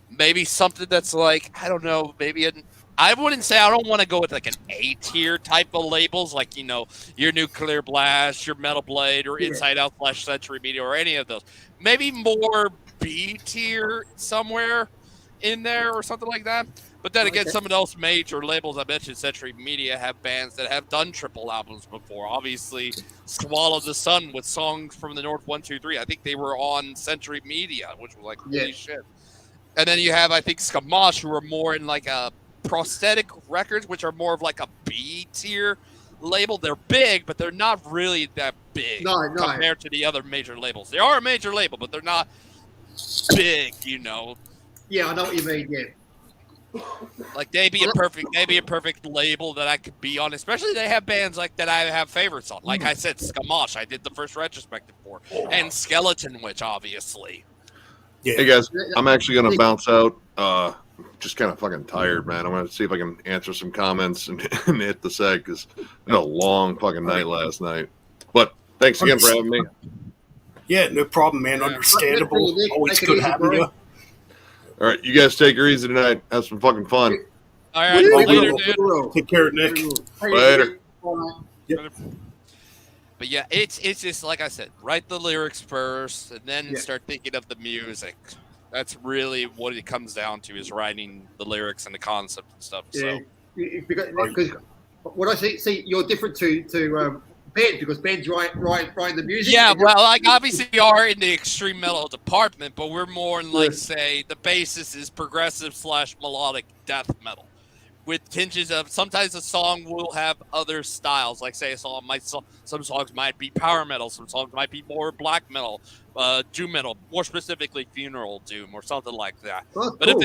maybe something that's like, I don't know, maybe I wouldn't say I don't want to go with like an A-tier type of labels, like, your Nuclear Blast, your Metal Blade, or Inside Out / Century Media, or any of those. Maybe more B-tier somewhere in there or something like that. But then again, some of those major labels I mentioned, Century Media, have bands that have done triple albums before. Obviously, Swallow the Sun with Songs from the North 1, 2, 3. I think they were on Century Media, which was like, holy shit. And then you have, I think, Skamash, who are more in like a Prosthetic Records, which are more of like a B-tier label. They're big, but they're not really that big compared to the other major labels. They are a major label, but they're not big, Yeah, I know what you mean, yeah. Like they'd be a perfect label that I could be on. Especially they have bands like that I have favorites on. Like I said, Skamash, I did the first retrospective for, and Skeleton Witch, obviously. Yeah. Hey guys, I'm actually gonna bounce out. Just kind of fucking tired, man. I'm gonna see if I can answer some comments and hit the seg because I had a long fucking night last night. But thanks again for having me. Yeah, no problem, man. Understandable. Always good having you. All right, you guys take her easy tonight. Have some fucking fun. All right, later, dude. Take care, Nick. Later. Yep. But yeah, it's just like I said, write the lyrics first, and then start thinking of the music. That's really what it comes down to, is writing the lyrics and the concept and stuff. Yeah, So because what I see, you're different to Ben, because Ben's writing the music. yeah, well, like obviously we are in the extreme metal department, but we're more in like say the basis is progressive / melodic death metal, with tinges of sometimes a song will have other styles. Like say some songs might be power metal, some songs might be more black metal, doom metal, more specifically funeral doom or something like that. Oh, but cool.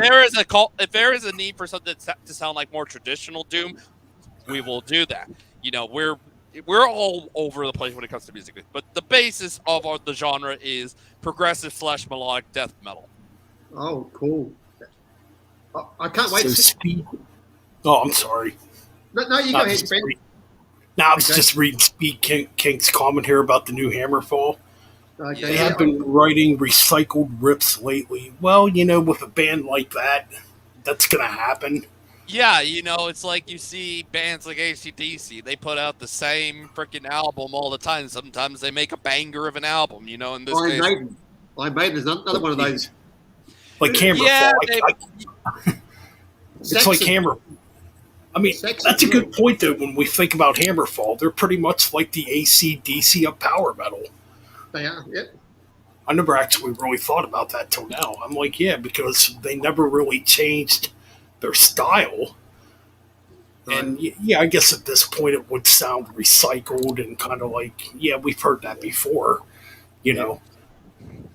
if there is a need for something to sound like more traditional doom, we will do that. You know, we're all over the place when it comes to music, but the basis of the genre is progressive / melodic death metal. Oh, cool! I can't wait. Oh, I'm sorry. No, you go ahead, Ben. No, I was just reading Speed King's comment here about the new Hammerfall. Okay, They have been writing recycled rips lately. Well, you know, with a band like that, that's going to happen. Yeah, you know, it's like you see bands like AC/DC. They put out the same freaking album all the time. Sometimes they make a banger of an album, you know. In this case, Iron Maiden is another one of those. Like Hammerfall. Yeah, it's like Hammer. I mean, that's a good point, though, when we think about Hammerfall. They're pretty much like the AC/DC of power metal. They are, yep. I never actually really thought about that till now. I'm like, yeah, because they never really changed their style. Right. And yeah, I guess at this point it would sound recycled and kind of like, yeah, we've heard that before, you know.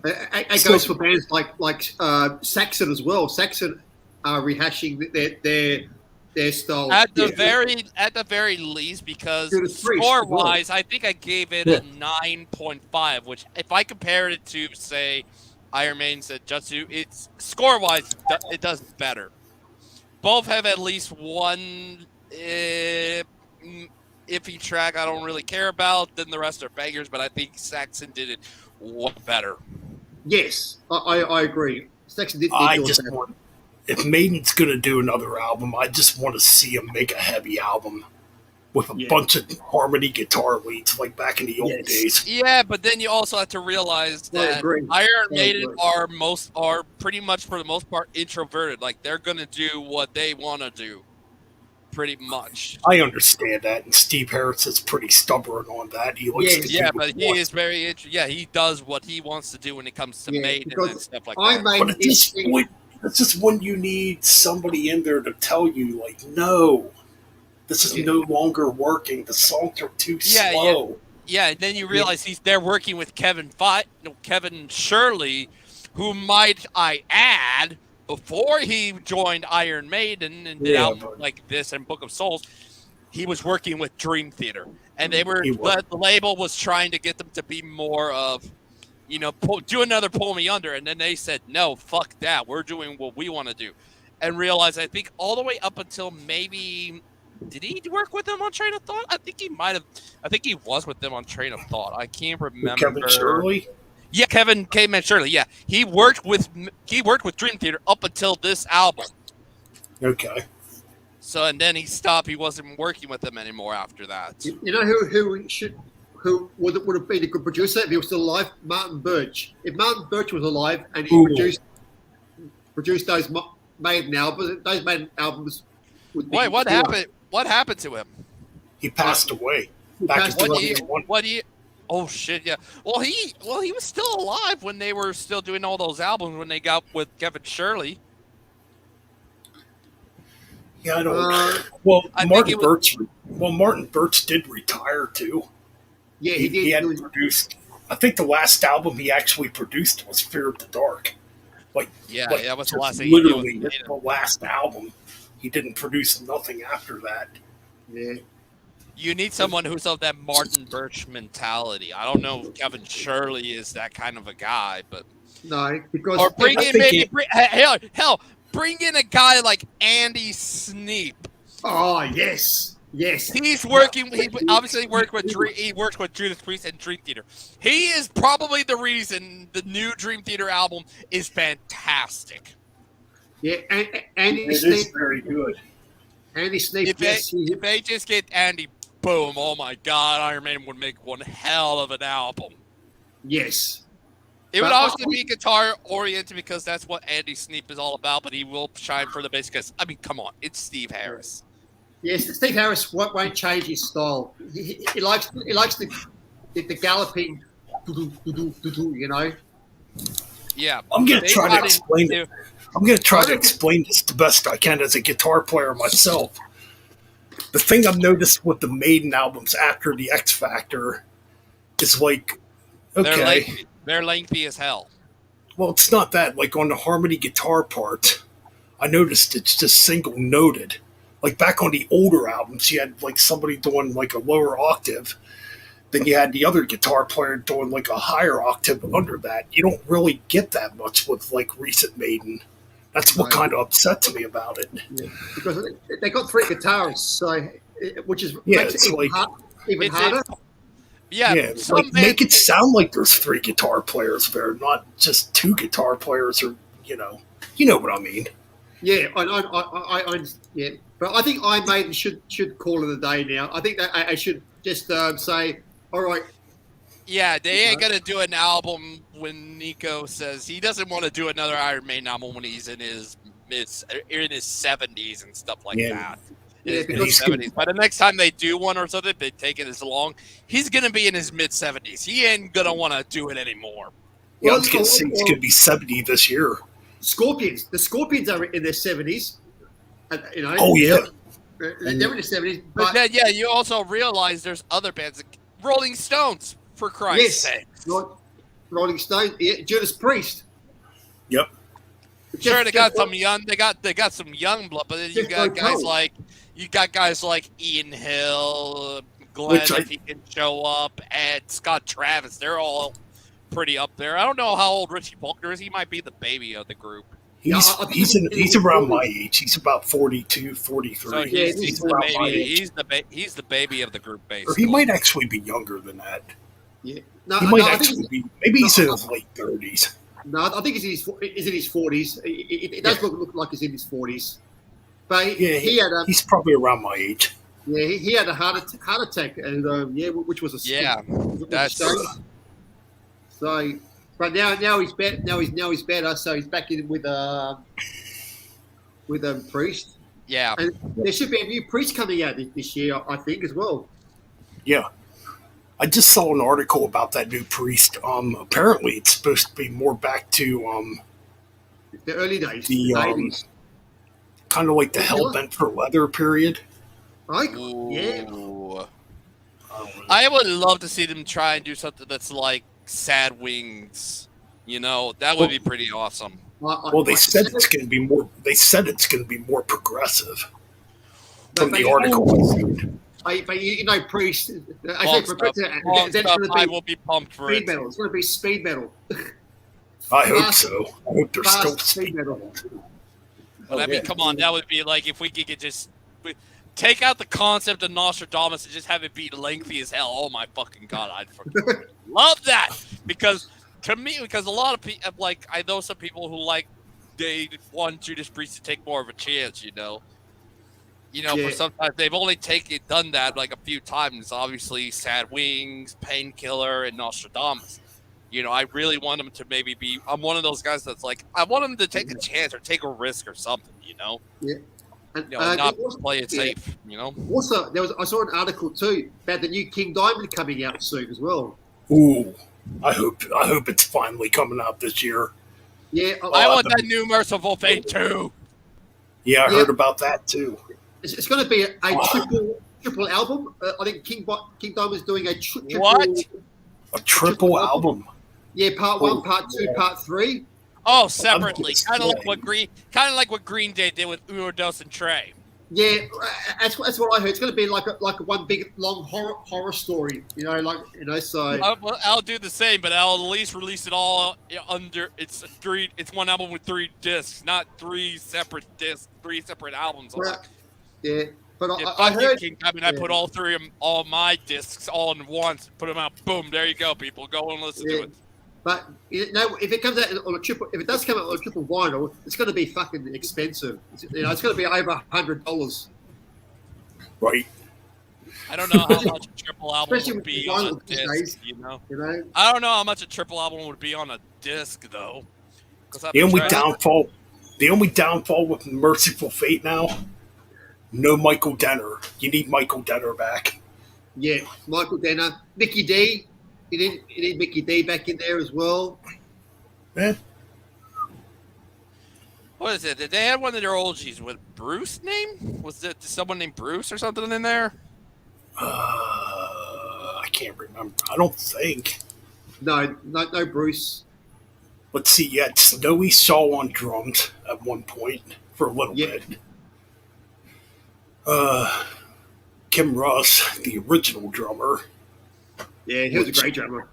It goes for bands like Saxon as well. Saxon are rehashing their style at the very least, because score wise, I think I gave it a 9.5. Which, if I compared it to say Iron Maiden said Jutsu, it's score wise it does better. Both have at least one iffy track I don't really care about. Then the rest are bangers, but I think Saxon did it better. Yes, I agree. Saxon did just want, if Maiden's going to do another album, I just want to see him make a heavy album with a bunch of harmony guitar leads like back in the old days. Yeah, but then you also have to realize that Iron Maiden are pretty much for the most part introverted. Like they're gonna do what they want to do, pretty much. I understand that, and Steve Harris is pretty stubborn on that. He likes to do but he is very he does what he wants to do when it comes to Maiden and stuff like that. But at this point, this is when you need somebody in there to tell you, like, no. This is no longer working. The songs are too slow. Yeah, and then you realize they're working with Kevin Shirley, who might I add, before he joined Iron Maiden and did albums like this and Book of Souls, he was working with Dream Theater, and the label was trying to get them to be more of, you know, do another Pull Me Under, and then they said no, fuck that, we're doing what we want to do, and realized I think all the way up until maybe. Did he work with them on Train of Thought? I think he might have. I think he was with them on Train of Thought. I can't remember. Kevin Shirley? Yeah, Kevin Shirley. Yeah, he worked with Dream Theater up until this album. Okay. So and then he stopped. He wasn't working with them anymore after that. You know who would have been a good producer if he was still alive? Martin Birch. If Martin Birch was alive and he produced those Maiden albums. Wait, what happened? What happened to him? He passed away. What year? Oh shit! Yeah. Well, he was still alive when they were still doing all those albums when they got with Kevin Shirley. Yeah, I don't. Martin Birch did retire too. Yeah, he did. He had produced. I think the last album he actually produced was Fear of the Dark. Like, Yeah, like that was the just last thing he did literally with the last album. He didn't produce nothing after that. Yeah. You need someone who's of that Martin Birch mentality. I don't know if Kevin Shirley is that kind of a guy, but No, because or bring I in think maybe hell, bring in a guy like Andy Sneap. oh yes, yes. He's working. He obviously worked with he worked with Judas Priest and Dream Theater. He is probably the reason the new Dream Theater album is fantastic. Yeah, and Andy It is Sneap. very good. Andy Sneap. If Yes, if they just get Andy, boom! Oh my God, Iron Maiden would make one hell of an album. yes. It would But obviously be guitar oriented because that's what Andy Sneap is all about. But he will shine for the bass because I mean, come on, it's Steve Harris. Yes, Steve Harris won't change his style. He likes the galloping, you know. Yeah, I'm gonna they try to got explain into- it. I'm gonna try to explain this the best I can as a guitar player myself. The thing I've noticed with the Maiden albums after the X Factor is like, okay, They're lengthy as hell. well, it's not that. Like on the harmony guitar part, I noticed it's just single noted. Like back on the older albums, you had like somebody doing like a lower octave. Then you had the other guitar player doing like a higher octave under that. You don't really get that much with like recent Maiden. That's what kind of upsets me about it. Yeah. Because they got three guitarists, so which is makes it's it even, like even harder. Yeah, some like make it bands- sound like there's three guitar players there, not just two guitar players, or you know what I mean. Yeah, I yeah, but I think Iron Maiden should call it a day now. I think that I should just say, all right. Yeah, they ain't gonna do an album when Nico says he doesn't want to do another Iron Maiden album when he's in his 70s and stuff like that. Yeah, In because his 70s. By the next time they do one or something, they take it as long. He's gonna be in his mid 70s. He ain't gonna want to do it anymore. Yeah, I was gonna say it's gonna be 70 this year. Scorpions. The Scorpions are in their 70s. You know. Oh yeah. They're in their 70s. But then, yeah, you also realize there's other bands, like Rolling Stones, for Christ's sake. Rolling Stones, yeah, Judas Priest. Yep. Sure, they got some young. They got some young blood, but then you got guys like Ian Hill, Glenn if he can show up, and Scott Travis. They're all pretty up there. I don't know how old Richie Faulkner is. He might be the baby of the group. He's around my age. He's about 42, 43. So he's the baby of the group, basically. Or he might actually be younger than that. Yeah. He might actually be. Maybe he's in his late 30s. No, I think he's in his 40s. It does look like he's in his 40s. But Yeah, he's probably around my age. Yeah, he had a heart attack, and which was a that's so. But now he's better. Now he's better. So he's back in with Priest. Yeah, and there should be a new Priest coming out this year, I think, as well. Yeah. I just saw an article about that new Priest. Apparently, it's supposed to be more back to the early days, the 80s. Kind of like the Hellbent for Leather period. Yeah. I would love to see them try and do something that's like Sad Wings. You know, that would be pretty awesome. Well, they said it's going to be more. They said it's going to be more progressive. From the article. But you know, Priest. I will be pumped for speed metal. It's going to be speed metal. I hope so. I hope they're still speed metal. But I mean, come on, that would be like if we could just take out the concept of Nostradamus and just have it be lengthy as hell. Oh my fucking god, I'd fucking love that because a lot of people like I know some people who like they want Judas Priest to take more of a chance, for sometimes they've only done that like a few times. Obviously, Sad Wings, Painkiller, and Nostradamus. I really want them to maybe be. I'm one of those guys that's like I want them to take a chance or take a risk or something. Yeah. Not play it safe. Also, I saw an article too about the new King Diamond coming out soon as well. Ooh, I hope it's finally coming out this year. Yeah, I want that new Merciful Fate too. Yeah, I heard about that too. It's going to be a triple album. I think King Diamond's doing a triple. What? A triple album? Yeah, part 1, part 2, part 3. Oh, separately, just kind of like saying. what Green Day did with Uno Dos and Trey. Yeah, that's what I heard. It's going to be like a one big long horror story, So I'll do the same, but I'll at least release it all under. It's one album with 3 discs, not 3 separate discs, 3 separate albums. Yeah, but I heard. King Diamond, I put all my discs all in once, put them out. Boom, there you go, people. Go and listen to it. But if it comes out on if it does come out on a triple vinyl, it's going to be fucking expensive. It's going to be over $100. Right. I don't know how much a triple album Especially would with be vinyl on a these disc. days. I don't know how much a triple album would be on a disc though. The only downfall with Merciful Fate now, no Michael Denner. You need Michael Denner back. Yeah, Michael Denner, Mickey D. You need Mickey D back in there as well. Yeah. What is it? Did they have one of their old G's with Bruce name? Was it someone named Bruce or something in there? I can't remember. I don't think. No, Bruce. Let's see. Yeah, Snowy Shaw on drums at one point for a little bit. Kim Russ, the original drummer. Yeah, he was a great drummer.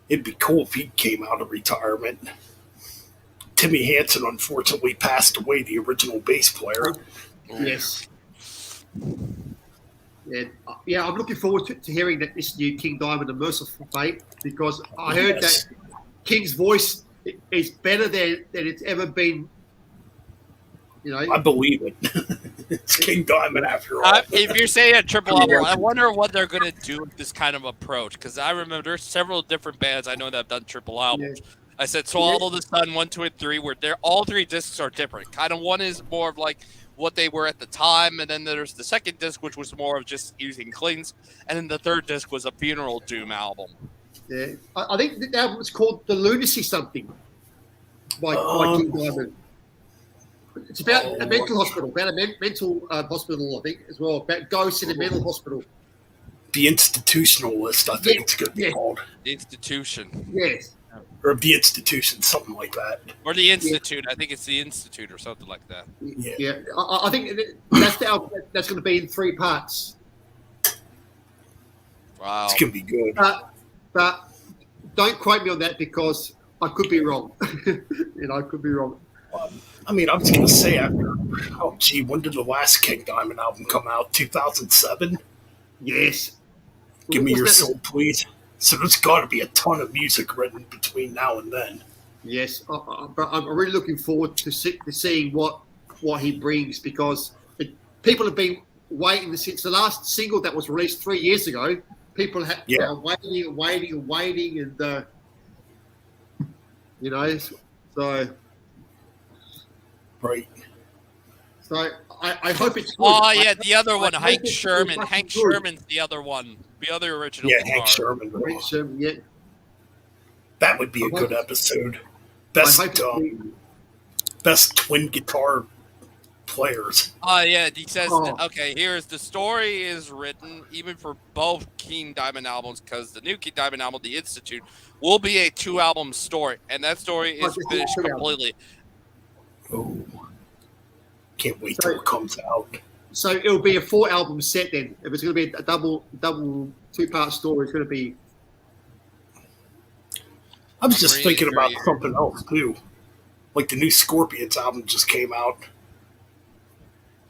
It'd be cool if he came out of retirement. Timmy Hansen unfortunately passed away, the original bass player. Yes. Yeah, I'm looking forward to hearing that this new King Diamond and Merciful Fate, because I heard that King's voice is better than it's ever been. I believe it. It's King Diamond after all. If you're saying a triple album, I wonder what they're going to do with this kind of approach. Because I remember there's several different bands I know that have done triple albums. Yeah. I said Swallow the Sun 1, 2, and 3, where all 3 discs are different. Kind of one is more of like what they were at the time, and then there's the second disc, which was more of just using cleans, and then the third disc was a Funeral Doom album. Yeah, I think the album was called The Lunacy something by King Diamond. It's about a mental hospital, mental hospital, I think, as well, about ghosts in a mental hospital. The Institutionalist, I think it's going to be called. The Institution. Yes. Or The Institution, something like that. Or The Institute. I think it's The Institute or something like that. Yeah. I think that's the album that's going to be in 3 parts. Wow. It's going to be good. But don't quote me on that, because I could be wrong. I could be wrong. I mean, I was going to say when did the last King Diamond album come out? 2007? Yes. Give Me Your Soul, Please. So there's got to be a ton of music written between now and then. Yes, but I'm really looking forward to seeing what he brings, because people have been waiting since the last single that was released 3 years ago. People have waiting, and so. Right. So I hope it's good. Oh, yeah, the other one, Hank Sherman. Hank Sherman's the other one. The other original guitar. Hank Sherman. Yeah. That would be a good episode. Best twin guitar players. Yeah, he says, okay, here's the story is written even for both King Diamond albums, because the new King Diamond album, The Institute, will be a 2-album story, and that story is finished completely. Oh, can't wait till it comes out. So it'll be a 4-album set then. If it's going to be a double 2-part story, it's going to be. I was just thinking about something else too. Like the new Scorpions album just came out.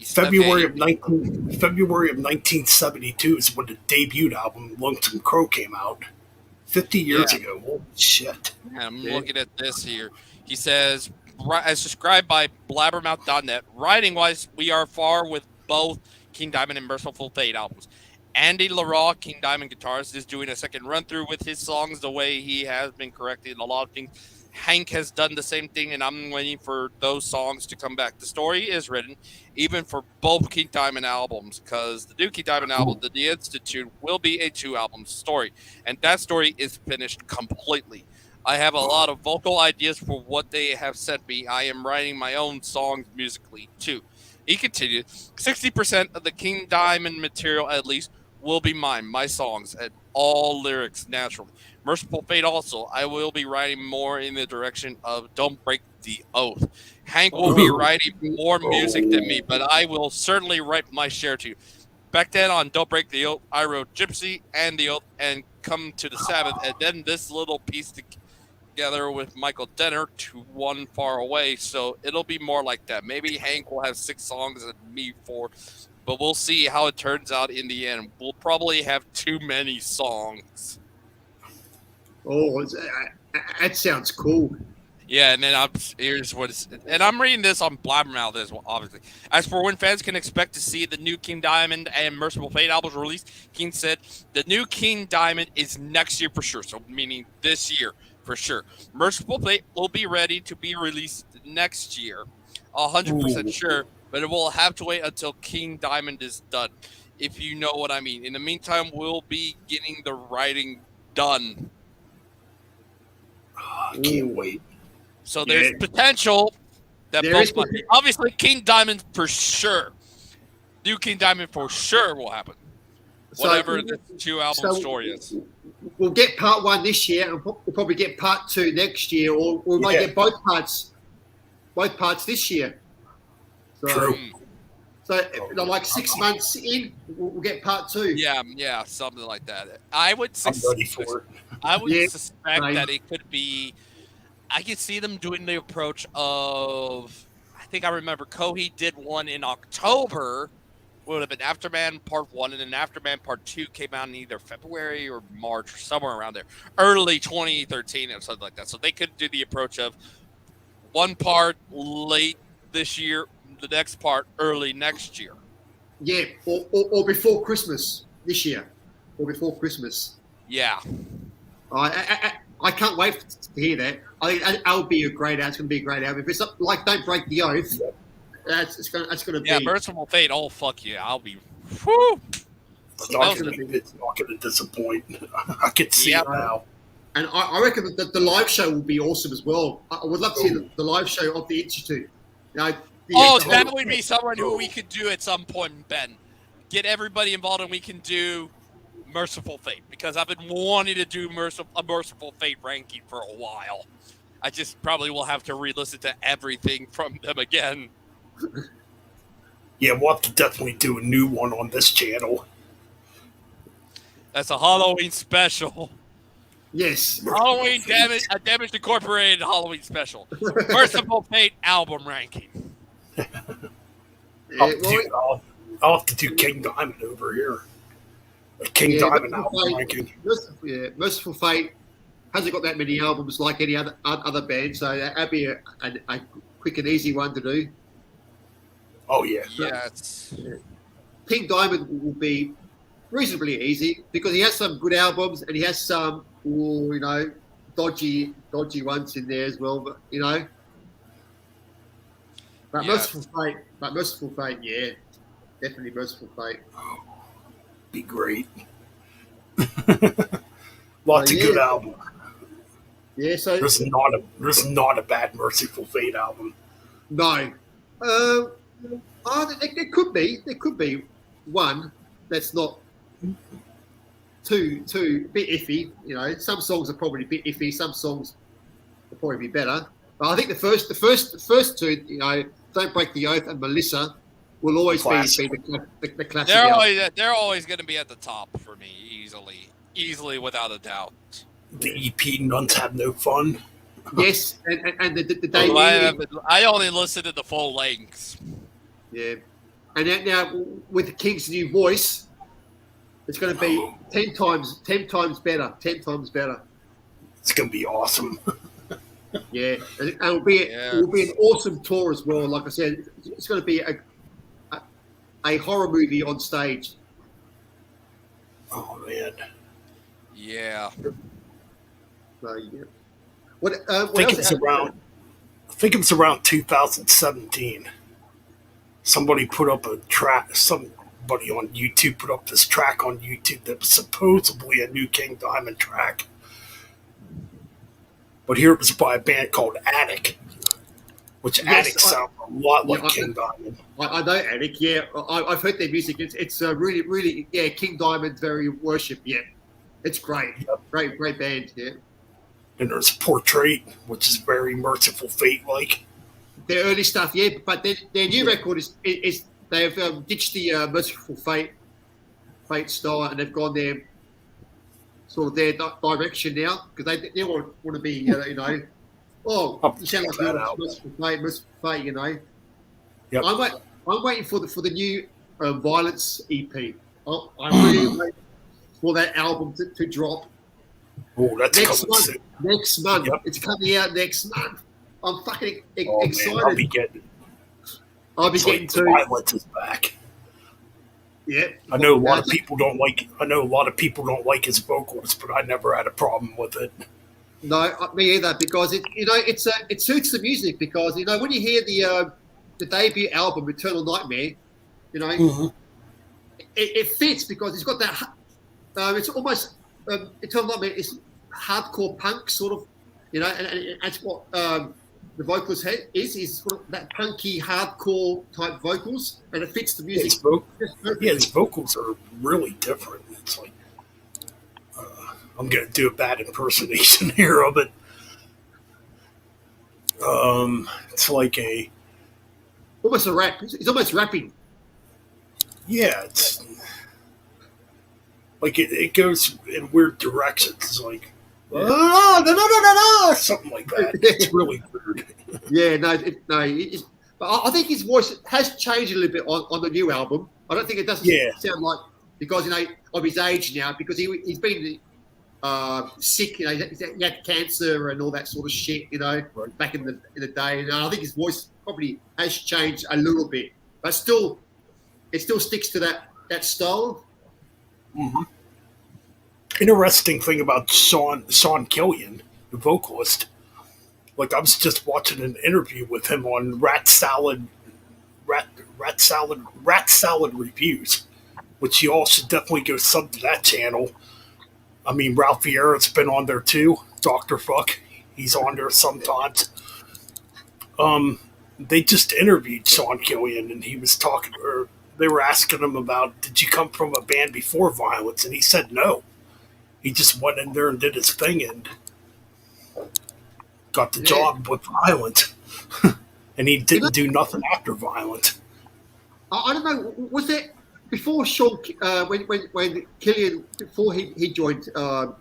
February of 1972 is when the debut album Lonesome Crow came out. 50 years ago. Holy shit. I'm looking at this here. He says, as described by blabbermouth.net, writing-wise, we are far with both King Diamond and Merciful Fate albums. Andy LaRaw, King Diamond guitarist, is doing a second run-through with his songs the way he has been correcting a lot of things. Hank has done the same thing, and I'm waiting for those songs to come back. The story is written even for both King Diamond albums, because the new King Diamond album, The Institute, will be a 2-album story, and that story is finished completely. I have a lot of vocal ideas for what they have sent me. I am writing my own songs musically, too. He continued, 60% of the King Diamond material, at least, will be mine, my songs. And all lyrics naturally. Merciful Fate also, I will be writing more in the direction of Don't Break the Oath. Hank will be writing more music than me, but I will certainly write my share too. Back then on Don't Break the Oath, I wrote Gypsy and the Oath and Come to the Sabbath, and then this little piece together with Michael Denner to One Far Away, so it'll be more like that. Maybe Hank will have 6 songs and me 4, but we'll see how it turns out in the end. We'll probably have too many songs. Oh, that sounds cool. Yeah, and then here's what it's, and I'm reading this on Blabbermouth as well, obviously. As for when fans can expect to see the new King Diamond and Merciful Fate albums released, King said the new King Diamond is next year for sure, so meaning this year for sure. Merciful Fate will be ready to be released next year, 100% sure, but it will have to wait until King Diamond is done, if you know what I mean. In the meantime, we'll be getting the writing done. I can't wait. So there's potential that both might be. Obviously, King Diamond for sure. New King Diamond for sure will happen. Whatever the 2-album story is. We'll get part 1 this year, and we'll probably get part 2 next year, or we might get both parts this year. So, True. So, like 6 months in, we'll get part 2. Yeah, something like that. I would I'm ready for it. I would suspect that it could be. I could see them doing the approach of. I think I remember Kohi did one in October. Would have been Afterman Part 1, and then Afterman Part 2 came out in either February or March or somewhere around there, early 2013 or something like that. So they could do the approach of one part late this year, the next part early next year. Yeah, or before Christmas this year, or before Christmas. Yeah. I can't wait to hear that. I think that'll be a great album. It's going to be a great album. If it's like Don't Break the Oath, that's going to be. Yeah, Merciful Fate. Oh, fuck yeah. I'll be. Whew. It's not going to disappoint. I can see it now. And I reckon that the live show will be awesome as well. I would love to see the live show of the Institute. That would be someone who we could do at some point, Ben. Get everybody involved and we can do Merciful Fate, because I've been wanting to do a Merciful Fate ranking for a while. I just probably will have to re-listen to everything from them again. Yeah, we'll have to definitely do a new one on this channel. That's a Halloween special. Yes. Halloween Damaged Incorporated Halloween special. Merciful Fate album ranking. I'll have to do King Diamond over here. King Diamond album ranking. Merciful Fate hasn't got that many albums like any other band, so that'd be a quick and easy one to do. Oh yeah. King Diamond will be reasonably easy because he has some good albums and he has some, dodgy ones in there as well. But Merciful Fate, yeah, definitely Merciful Fate. Be great. Lots of good albums. Yeah, so there's not a bad Merciful Fate album. No. There could be one that's not too bit iffy. Some songs are probably a bit iffy. Some songs will probably be better. But I think the first two, Don't Break the Oath and Melissa, will always be the classic. They're always going to be at the top for me, easily without a doubt. The EP Nuns Have No Fun. Yes, and the day. I only listen to the full lengths. Yeah, and now with the King's new voice, it's going to be 10 times better. 10 times better. It's going to be awesome. Yeah, and it will be an awesome tour as well. Like I said, it's going to be a horror movie on stage. Oh man. Yeah. So yeah. I think it was around 2017. Somebody put up a track. Somebody on YouTube put up this track on YouTube that was supposedly a new King Diamond track. But here it was by a band called Attic, which Attic sounds a lot like King Diamond. I know Attic, yeah. I've heard their music. It's really, really, King Diamond, very worship, yeah. It's great. Yep. Great band, yeah. And there's Portrait, which is very Merciful Fate like. Their early stuff, yeah, but their new record is they've ditched the Merciful Fate style, and they've gone their sort of their direction now, because they want to be, you know, oh, you sound like Merciful Fate, you know. Yep. I'm waiting for the new Violence EP. I'm really waiting for that album to drop. Oh, that's next month. soon. Next month. Yep. It's coming out next month. I'm fucking excited. Man, I'll be getting to. Violence is back. Yeah. I know a lot of people don't like his vocals, but I never had a problem with it. No, me either, because it suits the music, because when you hear the debut album Eternal Nightmare, it fits, because it's got that. It's almost Eternal Nightmare is hardcore punk sort of, and that's what the vocalist is sort of that punky hardcore type vocals, and it fits the music. His vocals are really different. It's like I'm going to do a bad impersonation here of it. It's like almost a rap. He's almost rapping. Yeah, it's like it goes in weird directions. It's like something like that. It's really weird. Yeah, but I think his voice has changed a little bit on the new album. I don't think it doesn't sound like, because of his age now, because he's been sick. He had cancer and all that sort of shit. Back in the day, and I think his voice probably has changed a little bit, but still, it still sticks to that style. Mm-hmm. Interesting thing about Sean Killian, the vocalist. Like, I was just watching an interview with him on Rat Salad Reviews, which you all should definitely go sub to that channel. I mean, Ralph Vieira's been on there too. Dr. Fuck, he's on there sometimes. They just interviewed Sean Killian, and he was talking, or they were asking him about, did you come from a band before Violence? And he said no. He just went in there and did his thing and got the job with Violent. And he didn't do nothing after Violent. I don't know. Was there before Sean when Killian, before he joined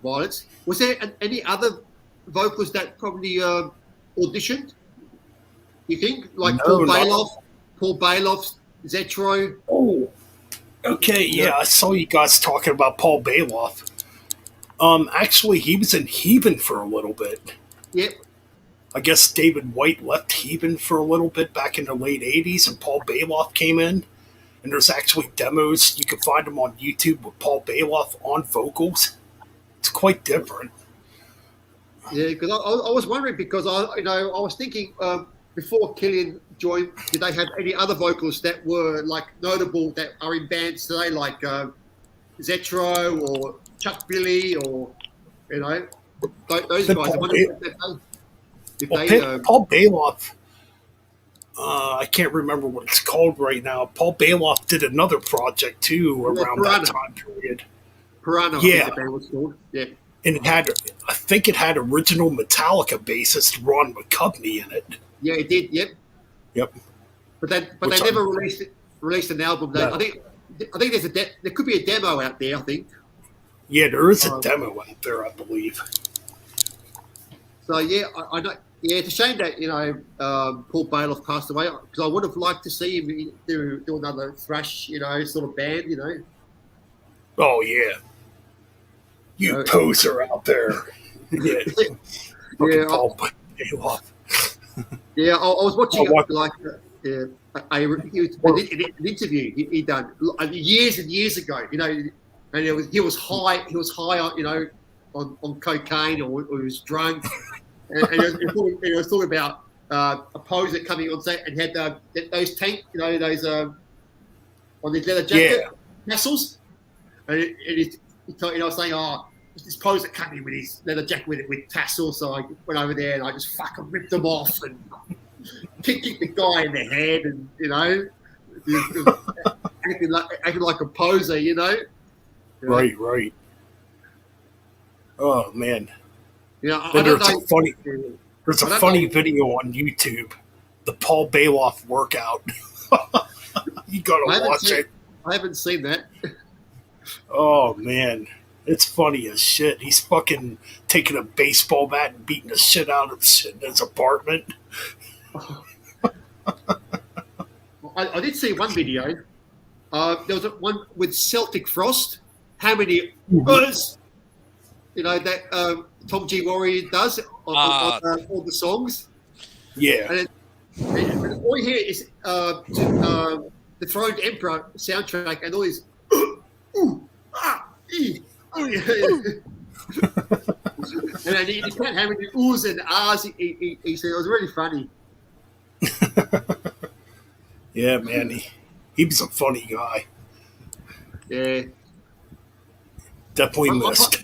Violence? Was there any other vocalists that probably auditioned? You think, like Paul Bailoff, Zetro? Oh, okay. Yeah, I saw you guys talking about Paul Bailoff. Actually, he was in Heaven for a little bit. Yep. I guess David White left Heaven for a little bit back in the late 80s, and Paul Bailoff came in. And there's actually demos. You can find them on YouTube with Paul Bailoff on vocals. It's quite different. Yeah, because I was wondering, because I was thinking before Killian joined, did they have any other vocalists that were like notable that are in bands today, like Zetro or Chuck Billy, or those guys? I wonder Paul Bailoff. I can't remember what it's called right now. Paul Bailoff did another project too around that time period. Piranha, yeah. I think the band was called. Yeah. And I think it had original Metallica bassist Ron McCovney in it. Yeah, it did. Yep. But they never released an album. No. I think there could be a demo out there, I think. Yeah, there is a demo out there, I believe. So yeah, I know. Yeah, it's a shame that Paul Bailoff passed away, because I would have liked to see him do another thrash, sort of band, Oh yeah, you poser out there. Yeah, Paul Bailoff. Yeah, I was watching an interview he done years and years ago, and he was high on cocaine, or he was drunk, and he was talking about a poser coming on set and had those tank, those on his leather jacket tassels, and he was saying, oh, this poser coming with his leather jacket with tassels, so I went over there and I just fucking ripped them off and kicked the guy in the head, and acting like a poser, Right. Oh man. You know, I Then don't there's know. a funny video on YouTube, the Paul Bailoff workout. You gotta watch it. I haven't seen that. Oh man, it's funny as shit. He's fucking taking a baseball bat and beating the shit out of shit in his apartment. I did see one video. There was one with Celtic Frost. How many words? You know that Tom G. Warrior does on all the songs. Yeah. And all you hear is the Throned Emperor soundtrack and all these ooh, ah, ee, ooh, yeah. And then you can't have any oohs and ahs. He said it was really funny. Yeah, man. He was a funny guy. Yeah. Definitely missed.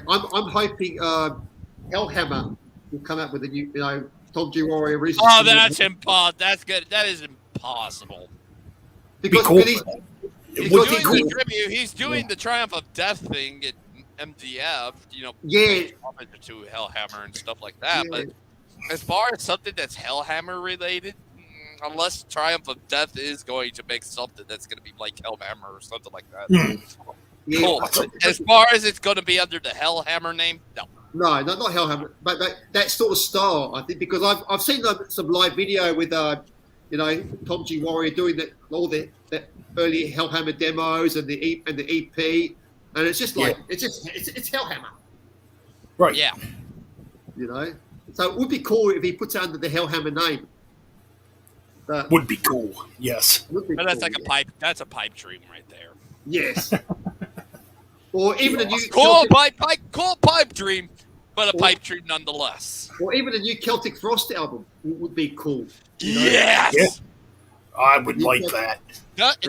I'm hoping Hellhammer will come out with a new, Tom G. Warrior. Oh, that's impossible. That's good. That is impossible. Because cool. He's doing the tribute. He's doing the Triumph of Death thing at MDF. Yeah. To Hellhammer and stuff like that. Yeah. But as far as something that's Hellhammer related, unless Triumph of Death is going to make something that's going to be like Hellhammer or something like that. Yeah. Cool. As far as it's going to be under the Hellhammer name, no. No, not Hellhammer, but that sort of style, I think, because I've seen some live video with Tom G. Warrior doing all the early Hellhammer demos and the EP, and it's just like it's Hellhammer, right? Yeah, so it would be cool if he puts it under the Hellhammer name. But would be cool, yes. But that's like a pipe. That's a pipe dream right there. Yes. Or even a new cool pipe dream, but a pipe dream nonetheless. Or even a new Celtic Frost album would be cool. Yes, yeah. I would like that. Doesn't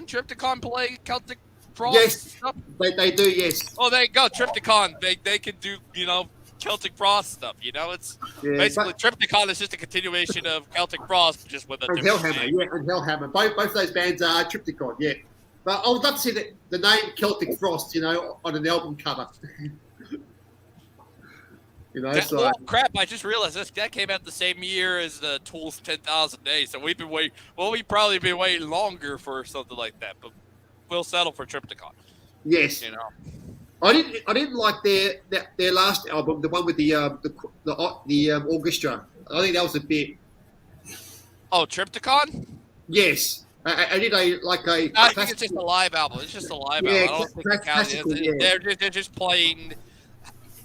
Triptychon play Celtic Frost? Yes, stuff? They do. Yes. Oh, there you go, Triptychon. They can do Celtic Frost stuff. It's basically Triptychon is just a continuation of Celtic Frost, just with a different Hellhammer. name. Yeah, and Hellhammer. Both those bands are Triptychon. Yeah. But I would love to see the name Celtic Frost, on an album cover. Oh crap! I just realized that came out the same year as the Tool's 10,000 Days, so we've been waiting. Well, we've probably been waiting longer for something like that, but we'll settle for Triptychon. Yes. I didn't like their last album, the one with the orchestra. I think that was a bit. Oh, Triptychon? Yes. I did I think it's just a live album. It's just a live album. I don't think it counts. They're just playing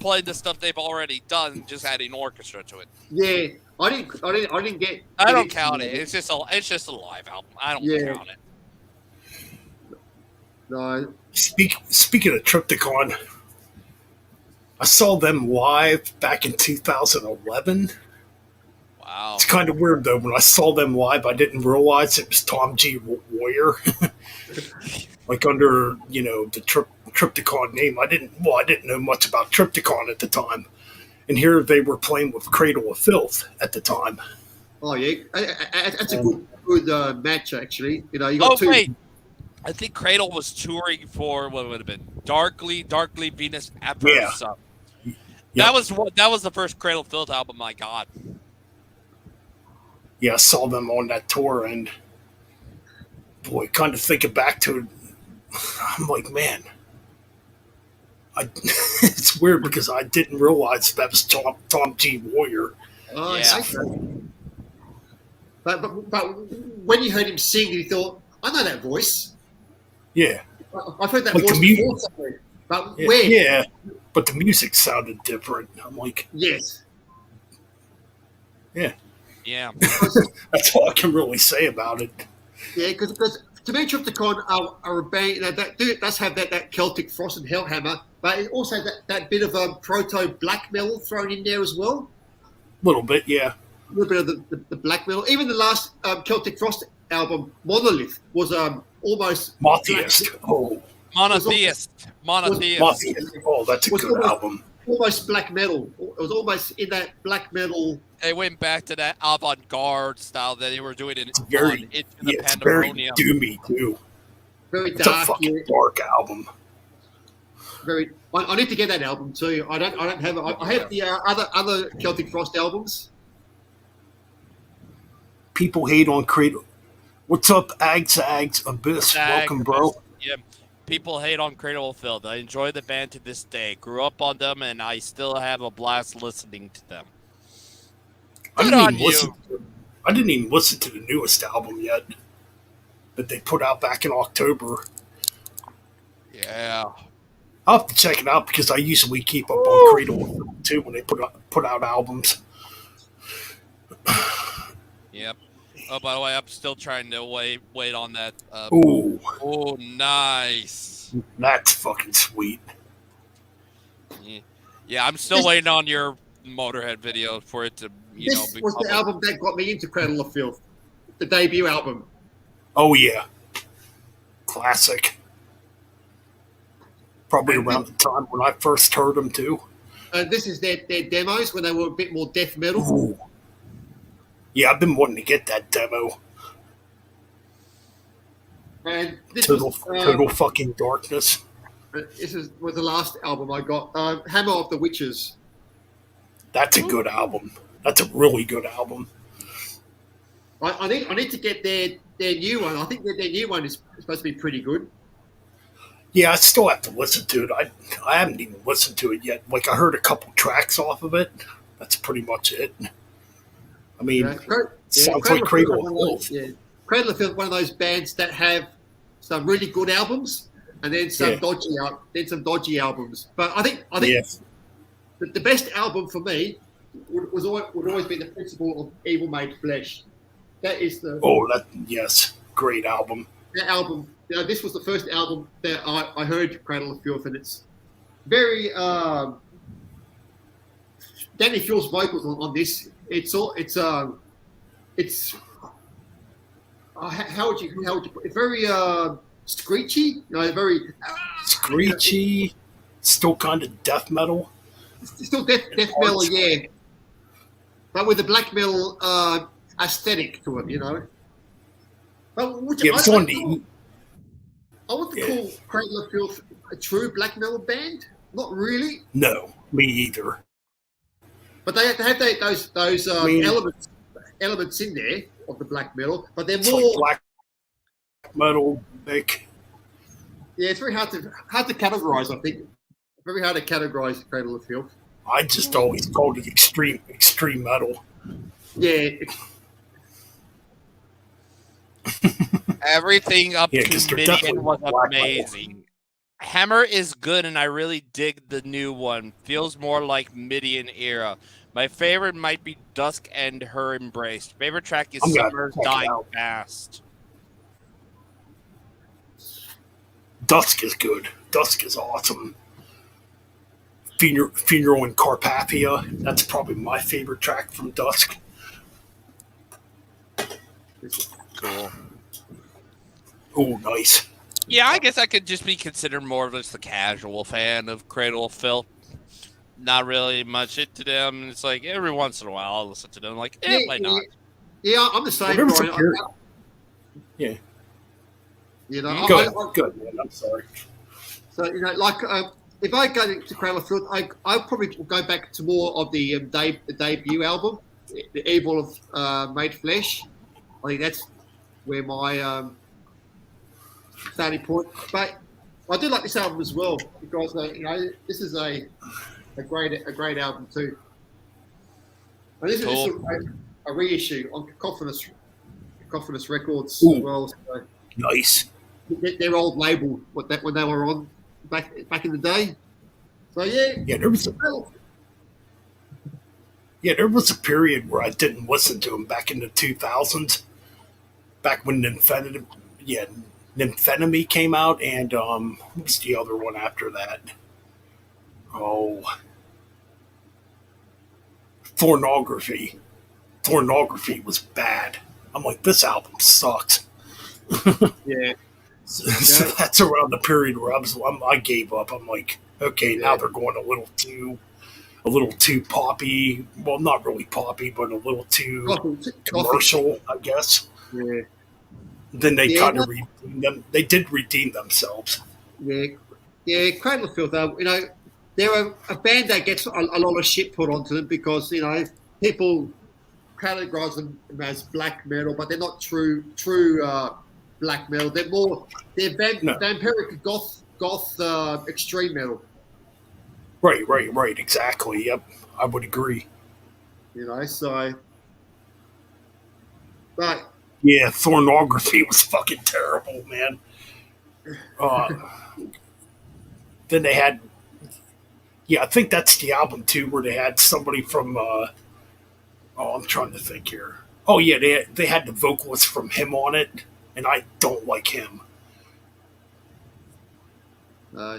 the stuff they've already done, just adding orchestra to it. Yeah, I didn't get. I don't count it. It's just a live album. I don't count it. No. Speaking of Triptychon, I saw them live back in 2011. Wow. It's kind of weird, though. When I saw them live, I didn't realize it was Tom G. Warrior. Like under, the Triptychon name. I didn't know much about Triptychon at the time. And here they were playing with Cradle of Filth at the time. Oh, yeah. That's a good match, actually. You got two. Wait. I think Cradle was touring for what would have been Darkly Venus Adverse. Yeah. That was the first Cradle of Filth album I got. Yeah, I saw them on that tour, and boy, kind of thinking back to it, I'm like, man, it's weird because I didn't realize that was Tom G. Warrior. Oh, yeah. But when you heard him sing, you thought, I know that voice. Yeah. I've heard that voice before somewhere. But where? Yeah, but the music sounded different. I'm like, yes. Yeah. Yeah. That's all I can really say about it. Yeah, because to me, Triptychon are a band that does have that Celtic Frost and Hellhammer, but it also that bit of proto black metal thrown in there as well. A little bit, yeah. A little bit of the black metal. Even the last Celtic Frost album, Monolith, was almost Monotheist. Monotheist. Oh, that's a good album. Almost black metal. It was almost in that black metal. They went back to that avant-garde style that they were doing It's very Pandemonium. Doomy too. Very It's dark. a fucking dark album. very. I need to get that album too. I don't have it. I have the other Celtic Frost albums. People hate on Cradle. What's up, Ags Abyss? Welcome, bro. Yeah. People hate on Cradle of Filth. I enjoy the band to this day. Grew up on them, and I still have a blast listening to them. I didn't even listen to the newest album yet that they put out back in October. Yeah. I'll have to check it out because I usually keep up on Cradle of Filth too when they put out albums. Yep. Oh, by the way, I'm still trying to wait on that. Ooh. Oh, nice. That's fucking sweet. Yeah, I'm still waiting on your Motorhead video for it to, This was the album that got me into Cradle of Filth, the debut album. Oh yeah, classic. Probably around the time when I first heard them too. This is their demos when they were a bit more death metal. Ooh. Yeah, I've been wanting to get that demo. And this Total fucking darkness. This was the last album I got. Hammer of the Witches. That's a good album. That's a really good album. I need to get their new one. I think their new one is supposed to be pretty good. Yeah, I still have to listen to it. I haven't even listened to it yet. Like, I heard a couple tracks off of it. That's pretty much it. I mean, sounds like Cradle of Filth. Yeah. Cradle of Filth, one of those bands that have some really good albums and then some dodgy albums. But I think the best album for me would always be The Principle of Evil Made Flesh. That is great album. That album. This was the first album that I heard Cradle of Filth, and it's very Danny Field's vocals on this. How would you put it? Very screechy, very screechy, still kind of death metal. Still death metal, yeah, but with a black metal aesthetic to it, But I want to call Cradle of Filth a true black metal band. Not really. No, me either. But they have those elements in there of the black metal, but they're more like black metal. Like, yeah, it's very hard to categorize. I think very hard to categorize Cradle of Filth. I just always called it extreme metal. Yeah. Everything up to Midian was amazing. Hammer is good, and I really dig the new one. Feels more like Midian era. My favorite might be Dusk and Her Embrace. Favorite track is Summer's Dying Fast. Dusk is good. Dusk is awesome. Funeral in Carpathia. That's probably my favorite track from Dusk. Cool. Oh, nice. Yeah, I guess I could just be considered more of just a casual fan of Cradle of Filth. Not really much into them. It's like every once in a while I'll listen to them. Like, why not? Yeah, I'm the same. Yeah. Good, man. I'm sorry. So if I go to Cradle of Filth, I probably will go back to more of the debut album, The Evil of Made Flesh. I think that's where my starting point. But I do like this album as well because this is a great album too. And this is a reissue on Cacophonous Records as well. So nice. Their old label, when they were on back in the day. So yeah, there was a period where I didn't listen to them back in the 2000s, back when Nymphenemy came out, and what was the other one after that? Pornography. Pornography was bad. I'm like, this album sucks. Yeah. So that's around the period where I gave up. I'm like, okay, now they're going a little too poppy. Well, not really poppy, but a little too commercial, I guess. Yeah. Then they kind of redeemed them. They did redeem themselves. Yeah. Yeah, Cradle of Filth. They're a band that gets a lot of shit put onto them because people categorize them as black metal, but they're not true black metal. They're vampiric goth extreme metal. Right. Exactly. Yep, I would agree. But yeah, Thornography was fucking terrible, man. Then they had, I think that's the album too, where they had somebody from. I'm trying to think here. Oh yeah, they had the vocalist from Him on it, and I don't like him. Yeah.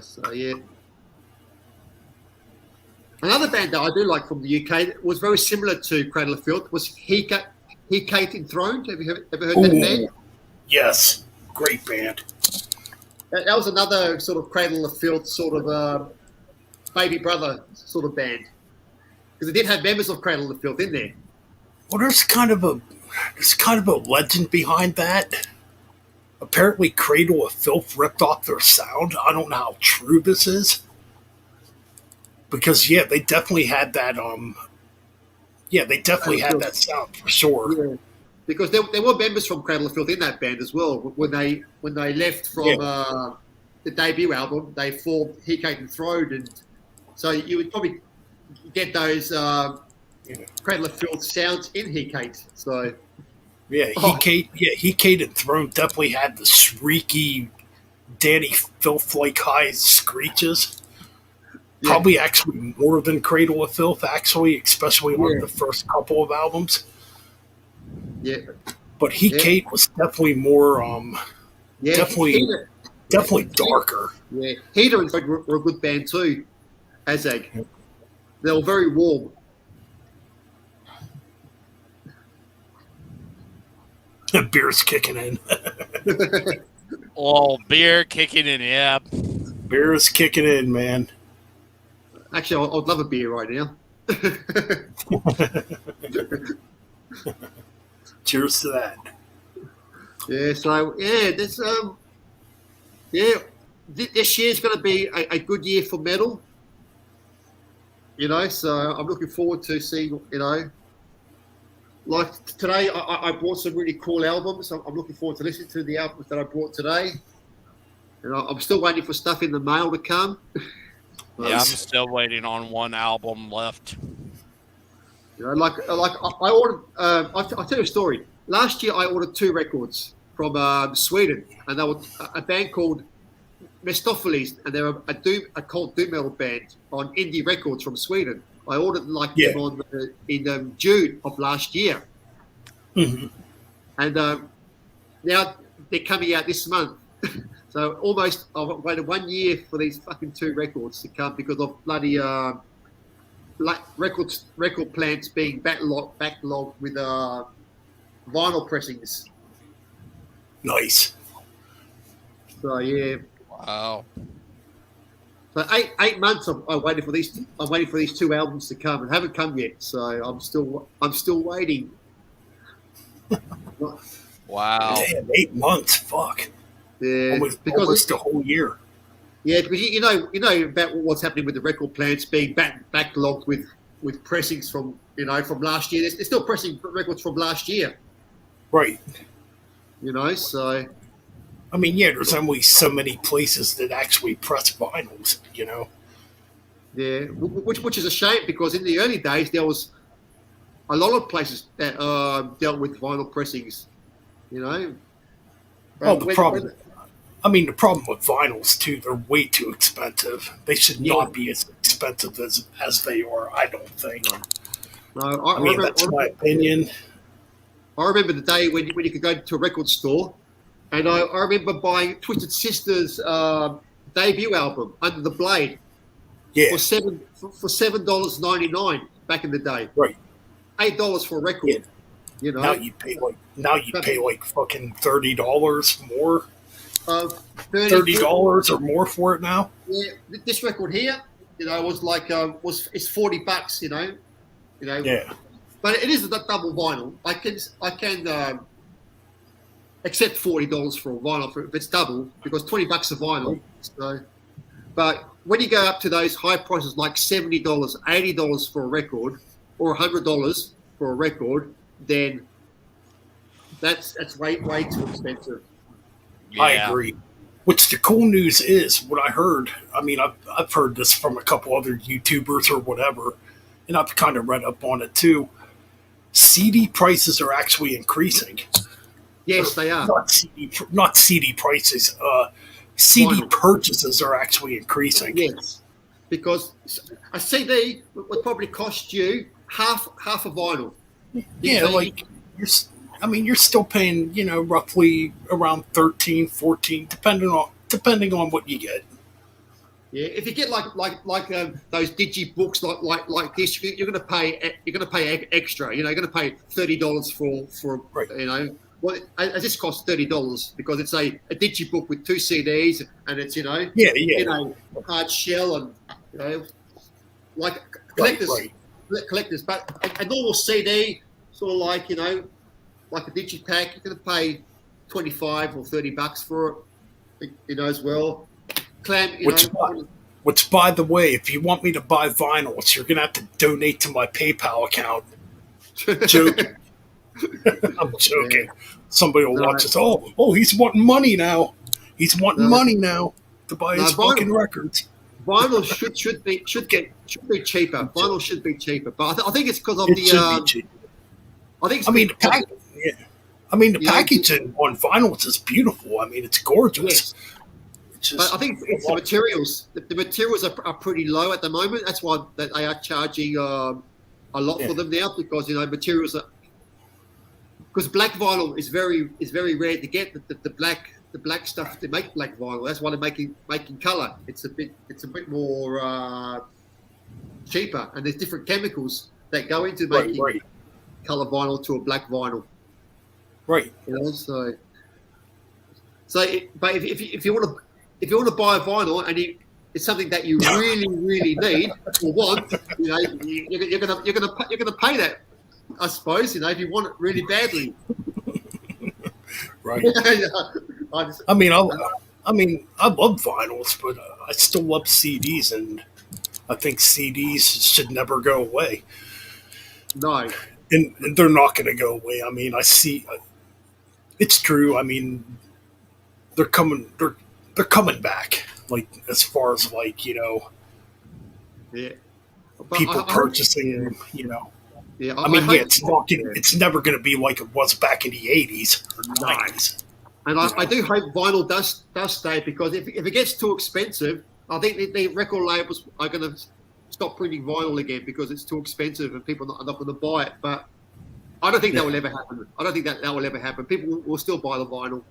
Another band that I do like from the UK that was very similar to Cradle of Filth was Hecate Enthroned. Have you ever heard that band? Yes, great band. That was another sort of Cradle of Filth sort of baby brother sort of band. Because they did have members of Cradle of Filth in there. Well, there's kind of a legend behind that. Apparently, Cradle of Filth ripped off their sound. I don't know how true this is. Because they definitely had that. They definitely had that sound for sure. Yeah. Because there were members from Cradle of Filth in that band as well. When they left from the debut album, they formed Hecate Enthroned, and so you would probably get those Cradle of Filth sounds in Hecate. So Hecate Enthroned definitely had the shrieky Danny Filth-like high screeches. Yeah. Probably actually more than Cradle of Filth, actually, especially on the first couple of albums. Yeah. But Hecate was definitely more, definitely darker. Yeah. Heater and Fred were a good band too, Azag. Yeah. They were very warm. The beer's kicking in. Beer kicking in, yeah. Beer is kicking in, man. Actually, I'd love a beer right now. Cheers to that. Yeah, so this this year's going to be a good year for metal. So I'm looking forward to seeing. Like today, I brought some really cool albums. I'm looking forward to listening to the albums that I brought today. And I'm still waiting for stuff in the mail to come. Yeah, I'm still waiting on one album left. I ordered. I'll tell you a story. Last year, I ordered 2 records from Sweden, and they were a band called Mistopheles, and they're a cold doom metal band on Indie Records from Sweden. I ordered them in June of last year, and now they're coming out this month. So almost I've waited 1 year for these fucking 2 records to come because of bloody record plants being backlogged with vinyl pressings. Nice. So yeah. Wow. So 8 months I waited for these. I'm waiting for these 2 albums to come and haven't come yet. So I'm still waiting. Wow. Damn, 8 months. Fuck. Yeah, almost a whole year. Yeah, because you know about what's happening with the record plants being backlogged with pressings from last year. They're still pressing records from last year. Right. So. I mean, there's only so many places that actually press vinyls. Yeah, which is a shame because in the early days there was a lot of places that dealt with vinyl pressings. The problem. The problem with vinyls too, they're way too expensive. They should not be as expensive as they are. I don't think. No, that's my opinion. I remember the day when you could go to a record store, and I remember buying Twisted Sister's debut album, Under the Blade, for $7.99 back in the day. Right. $8 for a record. Yeah. Now you pay like fucking $30 more. $30 or more for it now. Yeah, this record here, was like it's $40. Yeah. But it is a double vinyl. I can accept $40 for a vinyl if it's double because $20 a vinyl. So But when you go up to those high prices like $70, $80 for a record, or $100 for a record, then that's way too expensive. Yeah. I agree. Which the cool news is, what I heard, I mean, I've heard this from a couple other YouTubers or whatever, and I've kind of read up on it too. CD prices are actually increasing. Yes, they are. Not CD prices. CD Vinyl. purchases are actually increasing. Yes, because a CD would probably cost you half a vinyl. Yeah, like you're still paying, roughly around 13, 14, depending on what you get. Yeah, if you get like those digi books like this, you're going to pay extra. You're going to pay $30 for Right. Well, this costs $30 because it's a digi book with 2 CDs and it's hard shell and like collectors. Right. Collectors, but a normal CD, sort of like like a digipack, you're going to pay $25 or $30 for it, as well. Clam, Which, by the way, if you want me to buy vinyls, you're going to have to donate to my PayPal account. Joking. I'm joking. Yeah. Somebody will watch this. Oh, he's wanting money now. He's wanting money now to buy his fucking records. Vinyl should be cheaper. Vinyl should be cheaper, but I think it's because of the packaging on vinyls is beautiful. I mean, it's gorgeous. Yes. But I think it's the materials. The materials are pretty low at the moment. That's why they are charging a lot for them now because materials are. Because black vinyl is very rare to get. The black stuff to make black vinyl. That's why they're making color. It's a bit more cheaper, and there's different chemicals that go into making color vinyl to a black vinyl. Right. But if you want to buy a vinyl and it's something that you really need or want, you're gonna pay that. I suppose if you want it really badly. Right. I love vinyls, but I still love CDs, and I think CDs should never go away. No. And they're not going to go away. I mean, I see. It's true. I mean, they're coming back. Like as far as people purchasing them. Yeah, it's never going to be like it was back in the 80s or 90s. And I do hope vinyl does stay because if it gets too expensive, I think the record labels are going to stop printing vinyl again because it's too expensive and people are not going to buy it. But I don't think that will ever happen. I don't think that will ever happen. People will still buy the vinyl.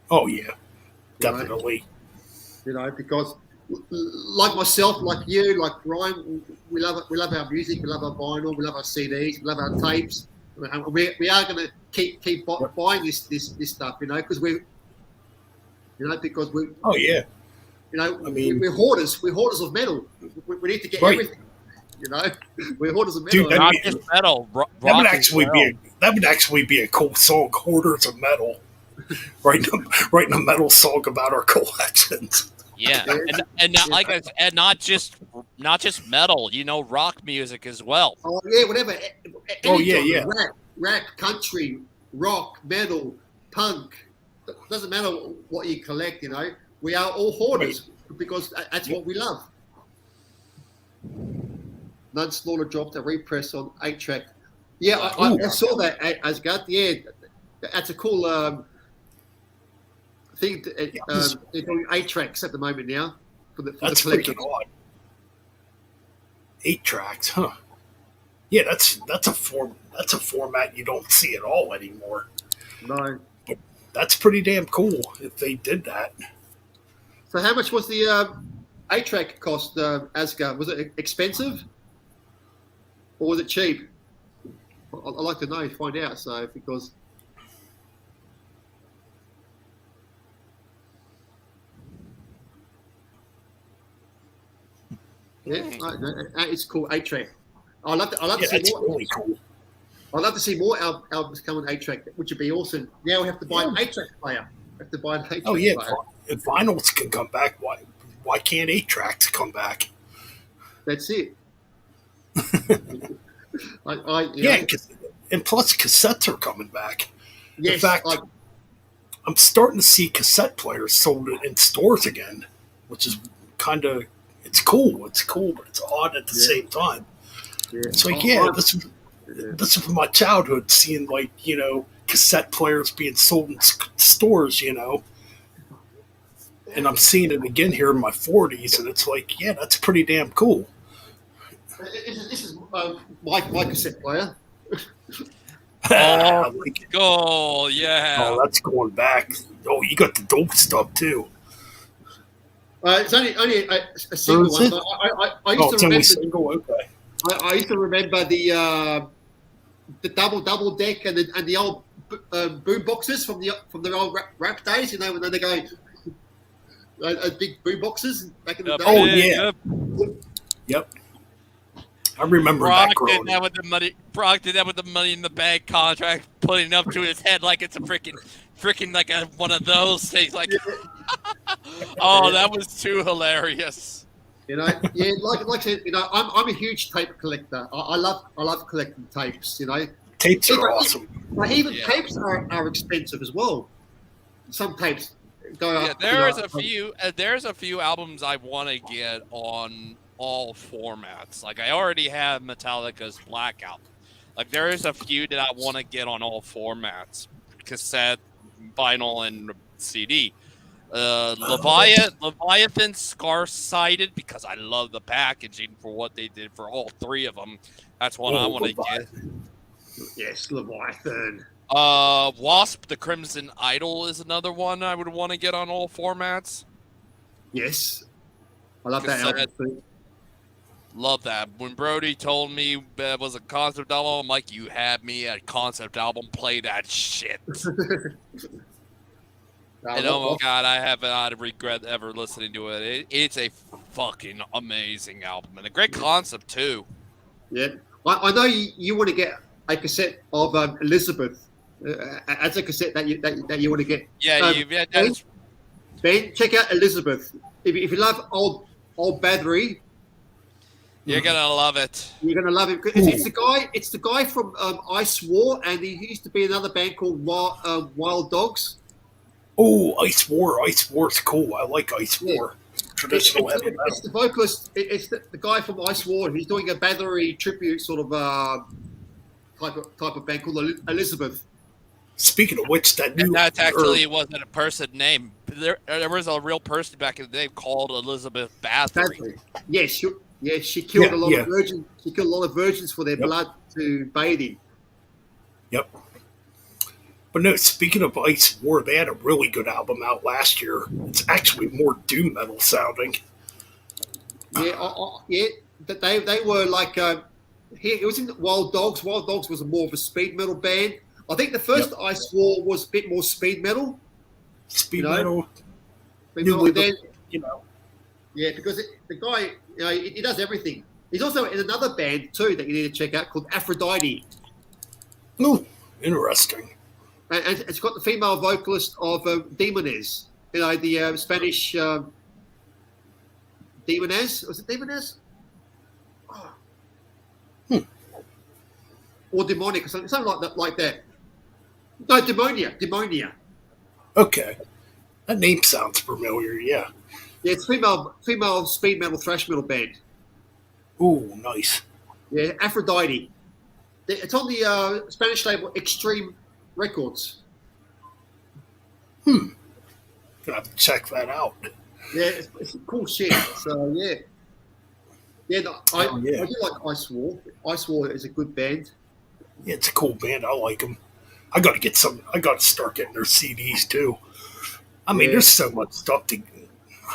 Oh, yeah. Definitely. Because like myself, like you, like Ryan, we love our music, we love our vinyl, we love our CDs, we love our tapes. And we are going to keep buying this stuff, because we're. Oh yeah. We're hoarders. We're hoarders of metal. We need to get everything. We're hoarders of metal. Dude, not just metal. That would actually be a cool song, "Hoarders of Metal." writing a metal song about our collections. Yeah, and not just metal. Rock music as well. Oh yeah, whatever. Yeah. Rap, country, rock, metal, punk. Doesn't matter what you collect. We are all hoarders because that's what we love. None Slaughter dropped a repress on 8-track. Yeah, I saw that, Asgard. Yeah, that's a cool thing. They're doing 8 tracks at the moment now for the collection. 8 tracks, huh? Yeah, that's a format you don't see at all anymore. No, but that's pretty damn cool if they did that. So, how much was the 8 track cost, Asgard? Was it expensive or was it cheap? I'd like to know, find out. So, because. Yeah, it's cool. 8 track. I'd love to see more. Really cool. I'd love to see more albums come on 8 track, which would be awesome. Now we have to buy an 8 track player. We have to buy an 8 track player. If vinyls can come back, why can't 8-tracks come back? That's it. And plus cassettes are coming back. Yes, in fact, I'm starting to see cassette players sold in stores again, which is kind of, it's cool, but it's odd at the same time. Yeah. It's like, this is from my childhood, seeing cassette players being sold in stores, and I'm seeing it again here in my 40s, and it's like, that's pretty damn cool. This is my cassette player. I like it. Oh, yeah. Oh, that's going back. Oh, you got the dope stuff too. It's only a single one. I used to remember. Single. Okay. I used to remember the double deck and the old boom boxes from the old rap days. When they go big boom boxes back in the day. Oh yeah. Yep. I remember that growing. Brock did that with the Money in the Bank contract, putting it up to his head like it's a freaking like one of those things. Like, oh, that was too hilarious. Like I said, I'm a huge tape collector. I love collecting tapes. Tapes are awesome. But even tapes are expensive as well. Some tapes go up. There's a few albums I want to get on all formats. Like, I already have Metallica's Black Album. Like, there is a few that I want to get on all formats: cassette, vinyl, and CD. Leviathan Scar-Sided, because I love the packaging for what they did for all three of them. That's one I want to get. Yes, Leviathan. Wasp, the Crimson Idol, is another one I would want to get on all formats. Yes, I love that album. Love that. When Brody told me it was a concept album, I'm like, you had me at concept album. Play that shit. And oh my god, I have not regret ever listening to it. It's a fucking amazing album and a great concept too. Yeah, I know you want to get a cassette of Elizabeth as a cassette that you want to get. Yeah, Ben, check out Elizabeth. If you love old Battery, you're gonna love it. You're gonna love it. It's the guy from Ice War, and he used to be another band called Wild Dogs. Oh, Ice War. Ice War's cool. I like Ice War. Traditional heavy metal. It's the vocalist. It's the guy from Ice War. He's doing a Battery tribute sort of type of band called Elizabeth. Speaking of which, that actually wasn't a person name. There was a real person back in the day called Elizabeth Bathory. Yes, she killed a lot of virgins. She killed a lot of virgins for their blood to bathe in. Yep. But no, speaking of Ice War, they had a really good album out last year. It's actually more doom metal sounding. Yeah, they were like it was in Wild Dogs. Wild Dogs was more of a speed metal band. I think the first Ice War was a bit more speed metal. Speed metal. Yeah, because the guy, he does everything. He's also in another band too that you need to check out called Aphrodite. Oh, interesting. And it's got the female vocalist of Demonez. The Spanish Demonez. Was it Demonez? Oh. Or Demonic, or something like that. No, Demonia. Okay. That name sounds familiar, yeah. Yeah, it's female speed metal, thrash metal band. Ooh, nice. Yeah, Aphrodite. It's on the Spanish label Extreme Records. Gonna have to check that out. Yeah, it's cool shit. So yeah. I do like Ice War. Ice War is a good band. Yeah, it's a cool band. I like them. I got to start getting their CDs too. I mean, there's so much stuff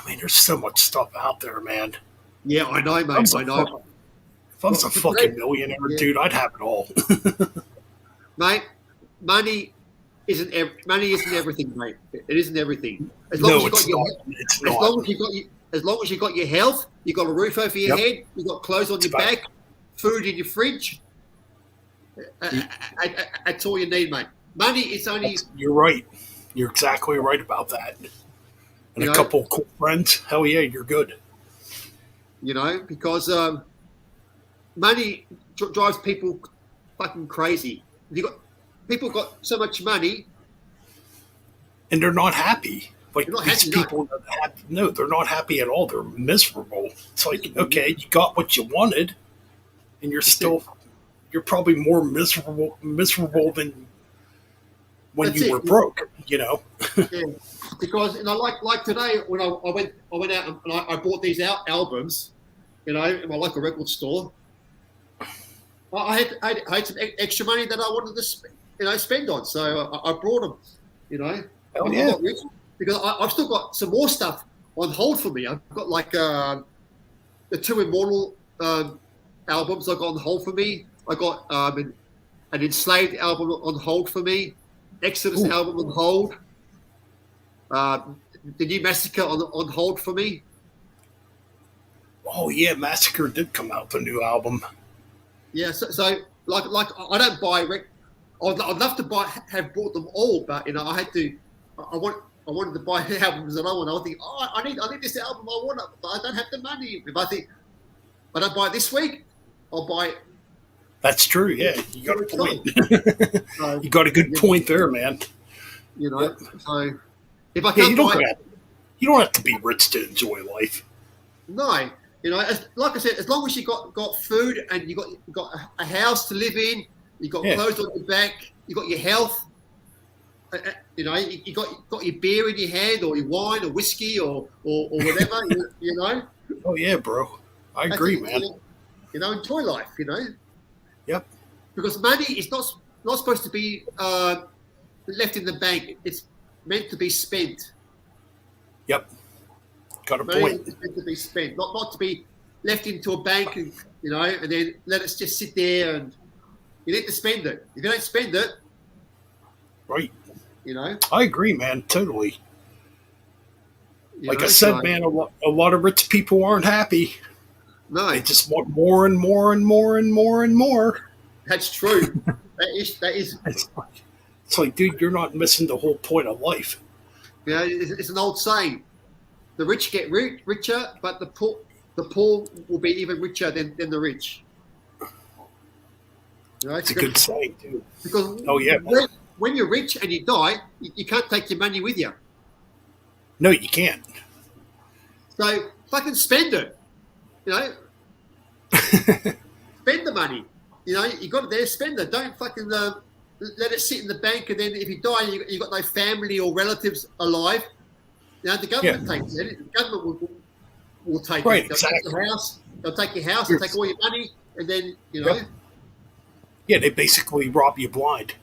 there's so much stuff out there, man. Yeah, I know, mate. I know. If I was a fucking millionaire, dude, I'd have it all. Mate, money isn't everything, mate. It isn't everything. As long as you got your health, you got a roof over your head, you got clothes on your back, food in your fridge. That's all you need, mate. Money is only. You're right. You're exactly right about that. and a couple of cool friends, hell yeah, you're good. Because money drives people fucking crazy. People got so much money, and they're not happy. Like not these happy, people, no, they're not happy at all. They're miserable. It's like, okay, you got what you wanted, and you're probably more miserable than when you were broke. Yeah, because like today when I went out and I bought these albums, in my local record store. I had some extra money that I wanted to spend on, so I brought them. Oh, yeah. Because I've still got some more stuff on hold for me. I've got like the two Immortal albums I got on hold for me. I got an Enslaved album on hold for me. Exodus album on hold. The new Massacre on hold for me. Oh yeah, Massacre did come out, the new album. Yeah, so like I don't buy. I'd love to have bought them all, but I had to. I wanted to buy the albums that I want. I would think, I need this album. I want it, but I don't have the money. If I think I don't buy it this week, I'll buy it. That's true. Yeah, you got a point. So, you got a good point there, man. So if I can't you don't have to be rich to enjoy life. No, like I said, as long as you got food and you got a house to live in, you got clothes on your back, you got your health. You got your beer in your hand, or your wine, or whiskey, or whatever. Oh yeah, bro. I agree, man. Enjoy life. Yep. Because money is not supposed to be left in the bank. It's meant to be spent. Yep. Got a money point. Is meant to be spent, not to be left into a bank, and then let it just sit there. And you need to spend it. If you don't spend it, right. I agree, man. Totally. Like I said, man, a lot of rich people aren't happy. No, they just want more and more and more and more and more. That's true. that is. It's like, dude, you're not missing the whole point of life. It's an old saying: the rich get richer, but the poor will be even richer than the rich. It's a good saying too. Because when you're rich and you die, you can't take your money with you. No, you can't. So fucking spend it. Spend the money. You got it there, spend it. Don't fucking let it sit in the bank, and then if you die, you got no family or relatives alive. The government takes it. The government will take it. They'll take your house. They'll take your house. They'll take all your money, and then Yeah, they basically rob you blind.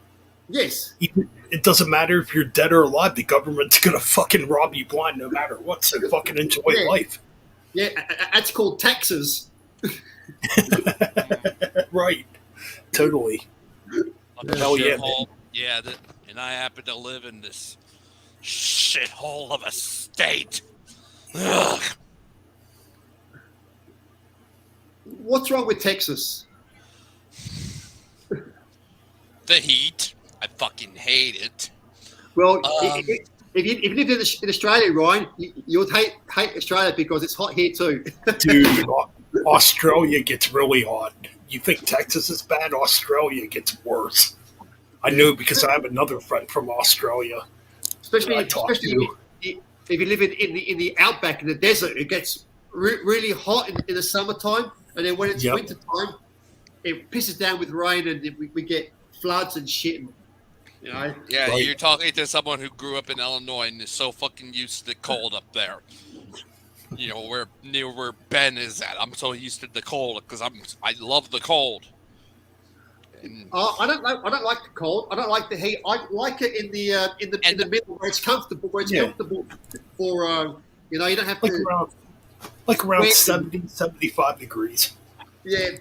Yes. It doesn't matter if you're dead or alive. The government's gonna fucking rob you blind no matter what. So fucking enjoy life. Yeah, that's called taxes. Right. Totally. Hell yeah. Yeah, and I happen to live in this shithole of a state. Ugh. What's wrong with Texas? The heat. I fucking hate it. Well, if you lived in Australia, Ryan, you would hate Australia because it's hot here too. Dude, Australia gets really hot. You think Texas is bad? Australia gets worse. I know because I have another friend from Australia. Especially if you live in the outback, in the desert, it gets really hot in the summertime, and then when it's winter time, it pisses down with rain, and we get floods and shit. Yeah, You're talking to someone who grew up in Illinois and is so fucking used to the cold up there. Where Ben is at. I'm so used to the cold because I love the cold. I don't like the cold. I don't like the heat. I like it in the middle where it's comfortable. Comfortable for you don't have to around 70, 75 degrees. Yeah.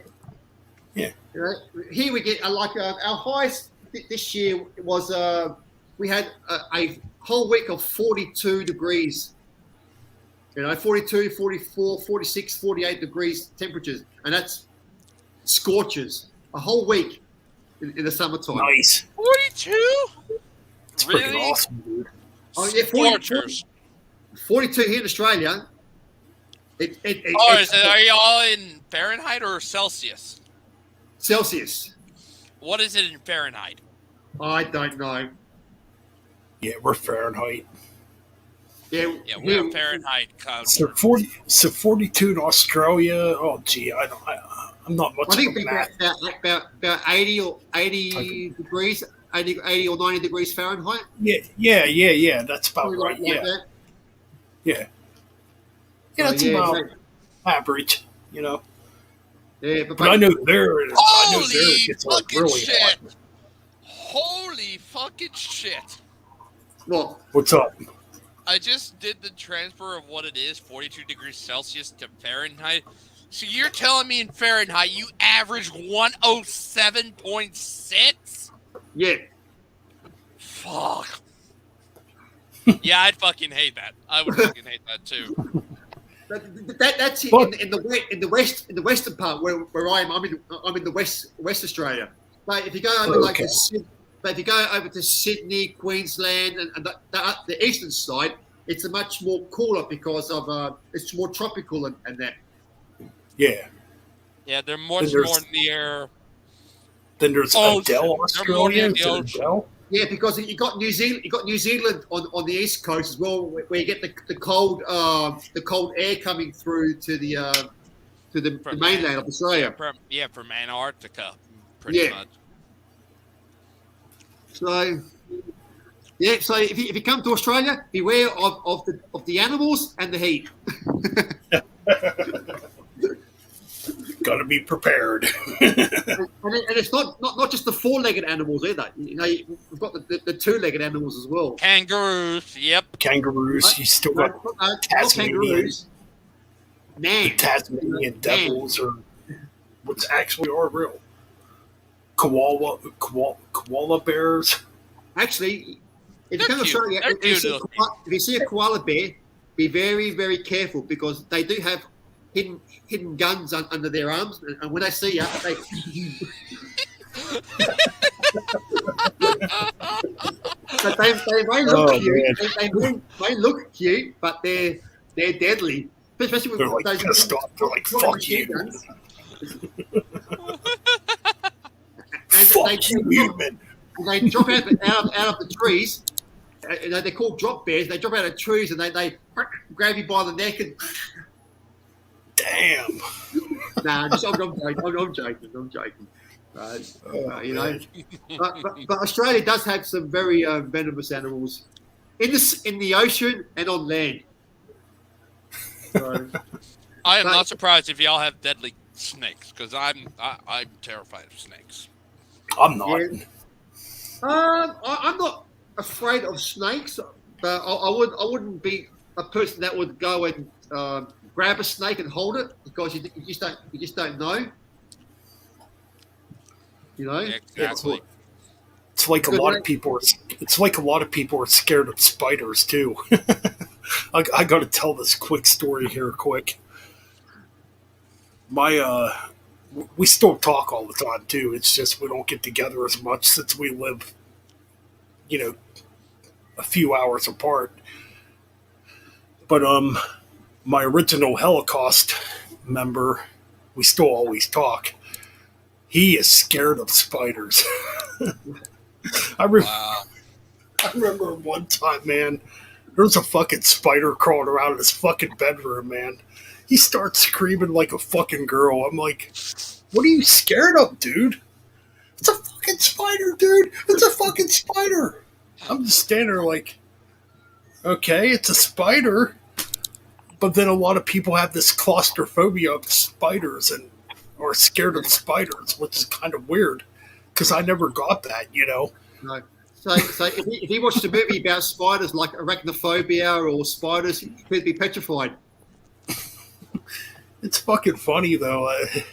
Yeah. Here we get our highest this year was we had a whole week of 42 degrees. 42, 44, 46, 48 degrees temperatures, and that's scorches a whole week in the summertime. Nice. 42? It's freaking awesome, dude. Oh yeah, 40, 42 here in Australia. Are you all in Fahrenheit or Celsius? Celsius. What is it in Fahrenheit? I don't know. Yeah, we're Fahrenheit. Yeah, we're Fahrenheit. So 42 in Australia. Oh, gee, I'm not much. I think of a math. about 80 degrees, 80 or 90 degrees Fahrenheit. Yeah. That's about right. Like Yeah, that's about average. Yeah, but I know there it gets like really shit. hot. Holy fucking shit! What's up? I just did the transfer of what it is, 42 degrees Celsius to Fahrenheit. So you're telling me in Fahrenheit you average 107.6? Yeah. Fuck. Yeah, I'd fucking hate that. I would fucking hate that too. That's in the western part where I am. I'm in the West Australia. But if you go over if you go over to Sydney, Queensland, and the eastern side, it's a much more cooler because of it's more tropical and that. Yeah. Yeah, they're much more near. Then there's Adele, Australia. Adele? Yeah, because you got New Zealand on the east coast as well, where you get the cold air coming through to the mainland of Australia. From Antarctica, pretty much. So, so if you come to Australia, beware of the animals and the heat. Got to be prepared. and it's not just the four-legged animals either. You know, we've got the two-legged animals as well. Kangaroos, yep. Kangaroos. You still got kangaroos. Man, the Tasmanian devils are what's actually are real. Koala bears. Actually, if you come to Australia, if you see a koala bear, be very, very careful because they do have hidden guns under their arms, and when they see you, they. But they may look cute. They may look cute, but they're deadly. Especially with they're like those pissed off. They're like, fuck you. Guns. Fuck you, human. They drop out of the trees. They're called drop bears. They drop out of trees and they grab you by the neck and. Damn. Nah, I'm joking. You know, but Australia does have some very venomous animals in the ocean and on land. So, I am not surprised if y'all have deadly snakes because I'm terrified of snakes. I'm not. Yeah. I'm not afraid of snakes, but I wouldn't be a person that would go and grab a snake and hold it because you just don't know. You know, yeah, exactly. It's like a lot of people are scared of spiders too. I got to tell this quick story here, quick. We still talk all the time too. It's just we don't get together as much since we live, a few hours apart. But my original Holocaust member, we still always talk. He is scared of spiders. I remember one time, man, there was a fucking spider crawling around in his fucking bedroom, man. He starts screaming like a fucking girl. I'm like, what are you scared of, dude? It's a fucking spider, dude. It's a fucking spider. I'm just standing there like, okay, it's a spider. But then a lot of people have this claustrophobia of spiders and are scared of spiders, which is kind of weird because I never got that, No. So if he watched a movie about spiders like arachnophobia or spiders, he'd be petrified. It's fucking funny though. I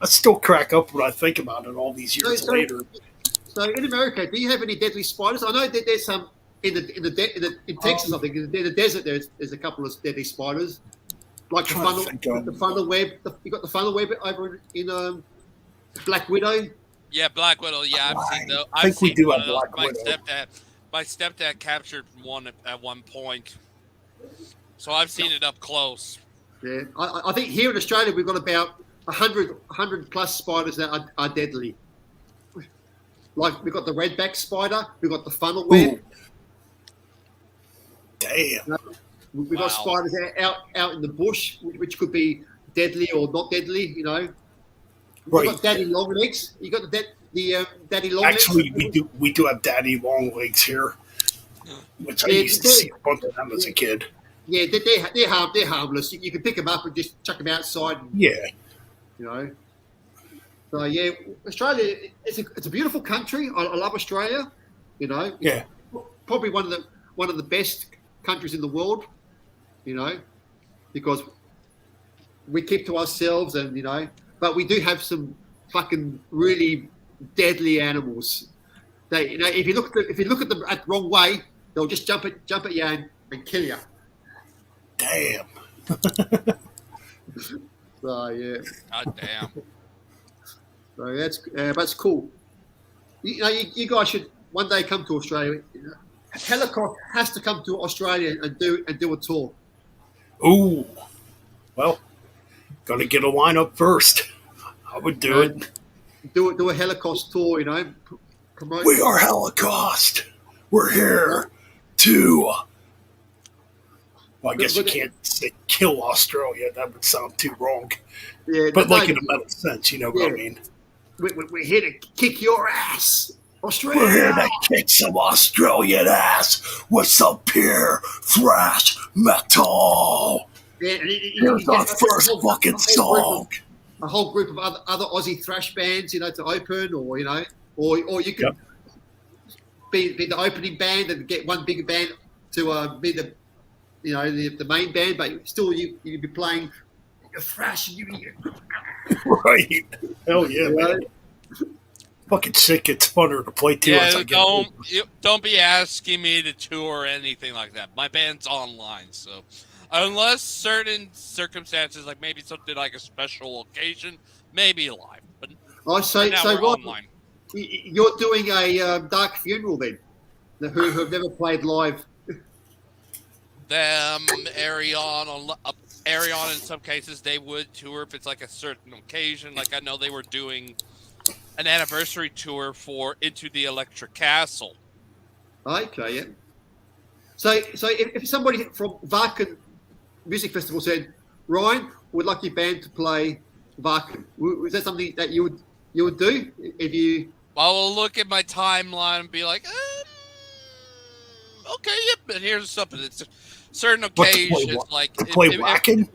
still crack up when I think about it all these years later. So in America, do you have any deadly spiders? I know that there's some in Texas. I think in the desert there's a couple of deadly spiders, like the funnel web. You got the funnel web over in Black Widow. Yeah, Black Widow. Yeah, I've seen those. I think we do have Black Widow. My stepdad captured one at one point. So I've seen it up close. Yeah, I think here in Australia we've got about 100 plus spiders that are deadly. Like we've got the redback spider, we've got the funnel web. Damn. We've got spiders out in the bush, which could be deadly or not deadly. You know, we've got daddy long legs. You got the daddy long legs. Actually, we do have daddy long legs here, which I used to see a bunch of them as a kid. Yeah, they're harmless. You can pick them up and just chuck them outside. Yeah. You know. So yeah, Australia, it's a beautiful country. I love Australia. You know. Yeah. Probably one of the best countries in the world. You know, because we keep to ourselves, and you know, but we do have some fucking really deadly animals. They, you know, if you look at them at the wrong way, they'll just jump at you and kill you. Damn. So yeah. God damn. So that's cool. You know, you guys should one day come to Australia. You know, Helicopter has to come to Australia and do a tour. Ooh. Well, gotta get a lineup first. I would do it. Do a Holocaust tour, you know. Promote. We are Holocaust. We're here to. Well, I guess you can't say kill Australia. That would sound too wrong. Yeah, but like in a metal sense, you know what I mean. We're here to kick your ass, Australia. We're here to kick some Australian ass with some pure thrash metal. Yeah, here's our first fucking song. A whole group of other Aussie thrash bands, you know, to open, or you know, or you could be the opening band and get one bigger band to be the, you know, the main band, but still you'd be playing your thrash. Right? Hell yeah, man. Fucking shit gets funner to play too. Yeah, don't be asking me to tour or anything like that. My band's online, so. Unless certain circumstances, like maybe something like a special occasion, maybe live. But so what? Online. You're doing a Dark Funeral then? Who have never played live? Them, Arion in some cases they would tour if it's like a certain occasion. Like I know they were doing an anniversary tour for Into the Electric Castle. Okay, yeah. So if somebody from Wacken Music Festival said, Ryan, we'd like your band to play Wacken, is that something that you would do if you? I will look at my timeline and be like, okay, yeah, but here's something. It's a certain occasions like play Wacken.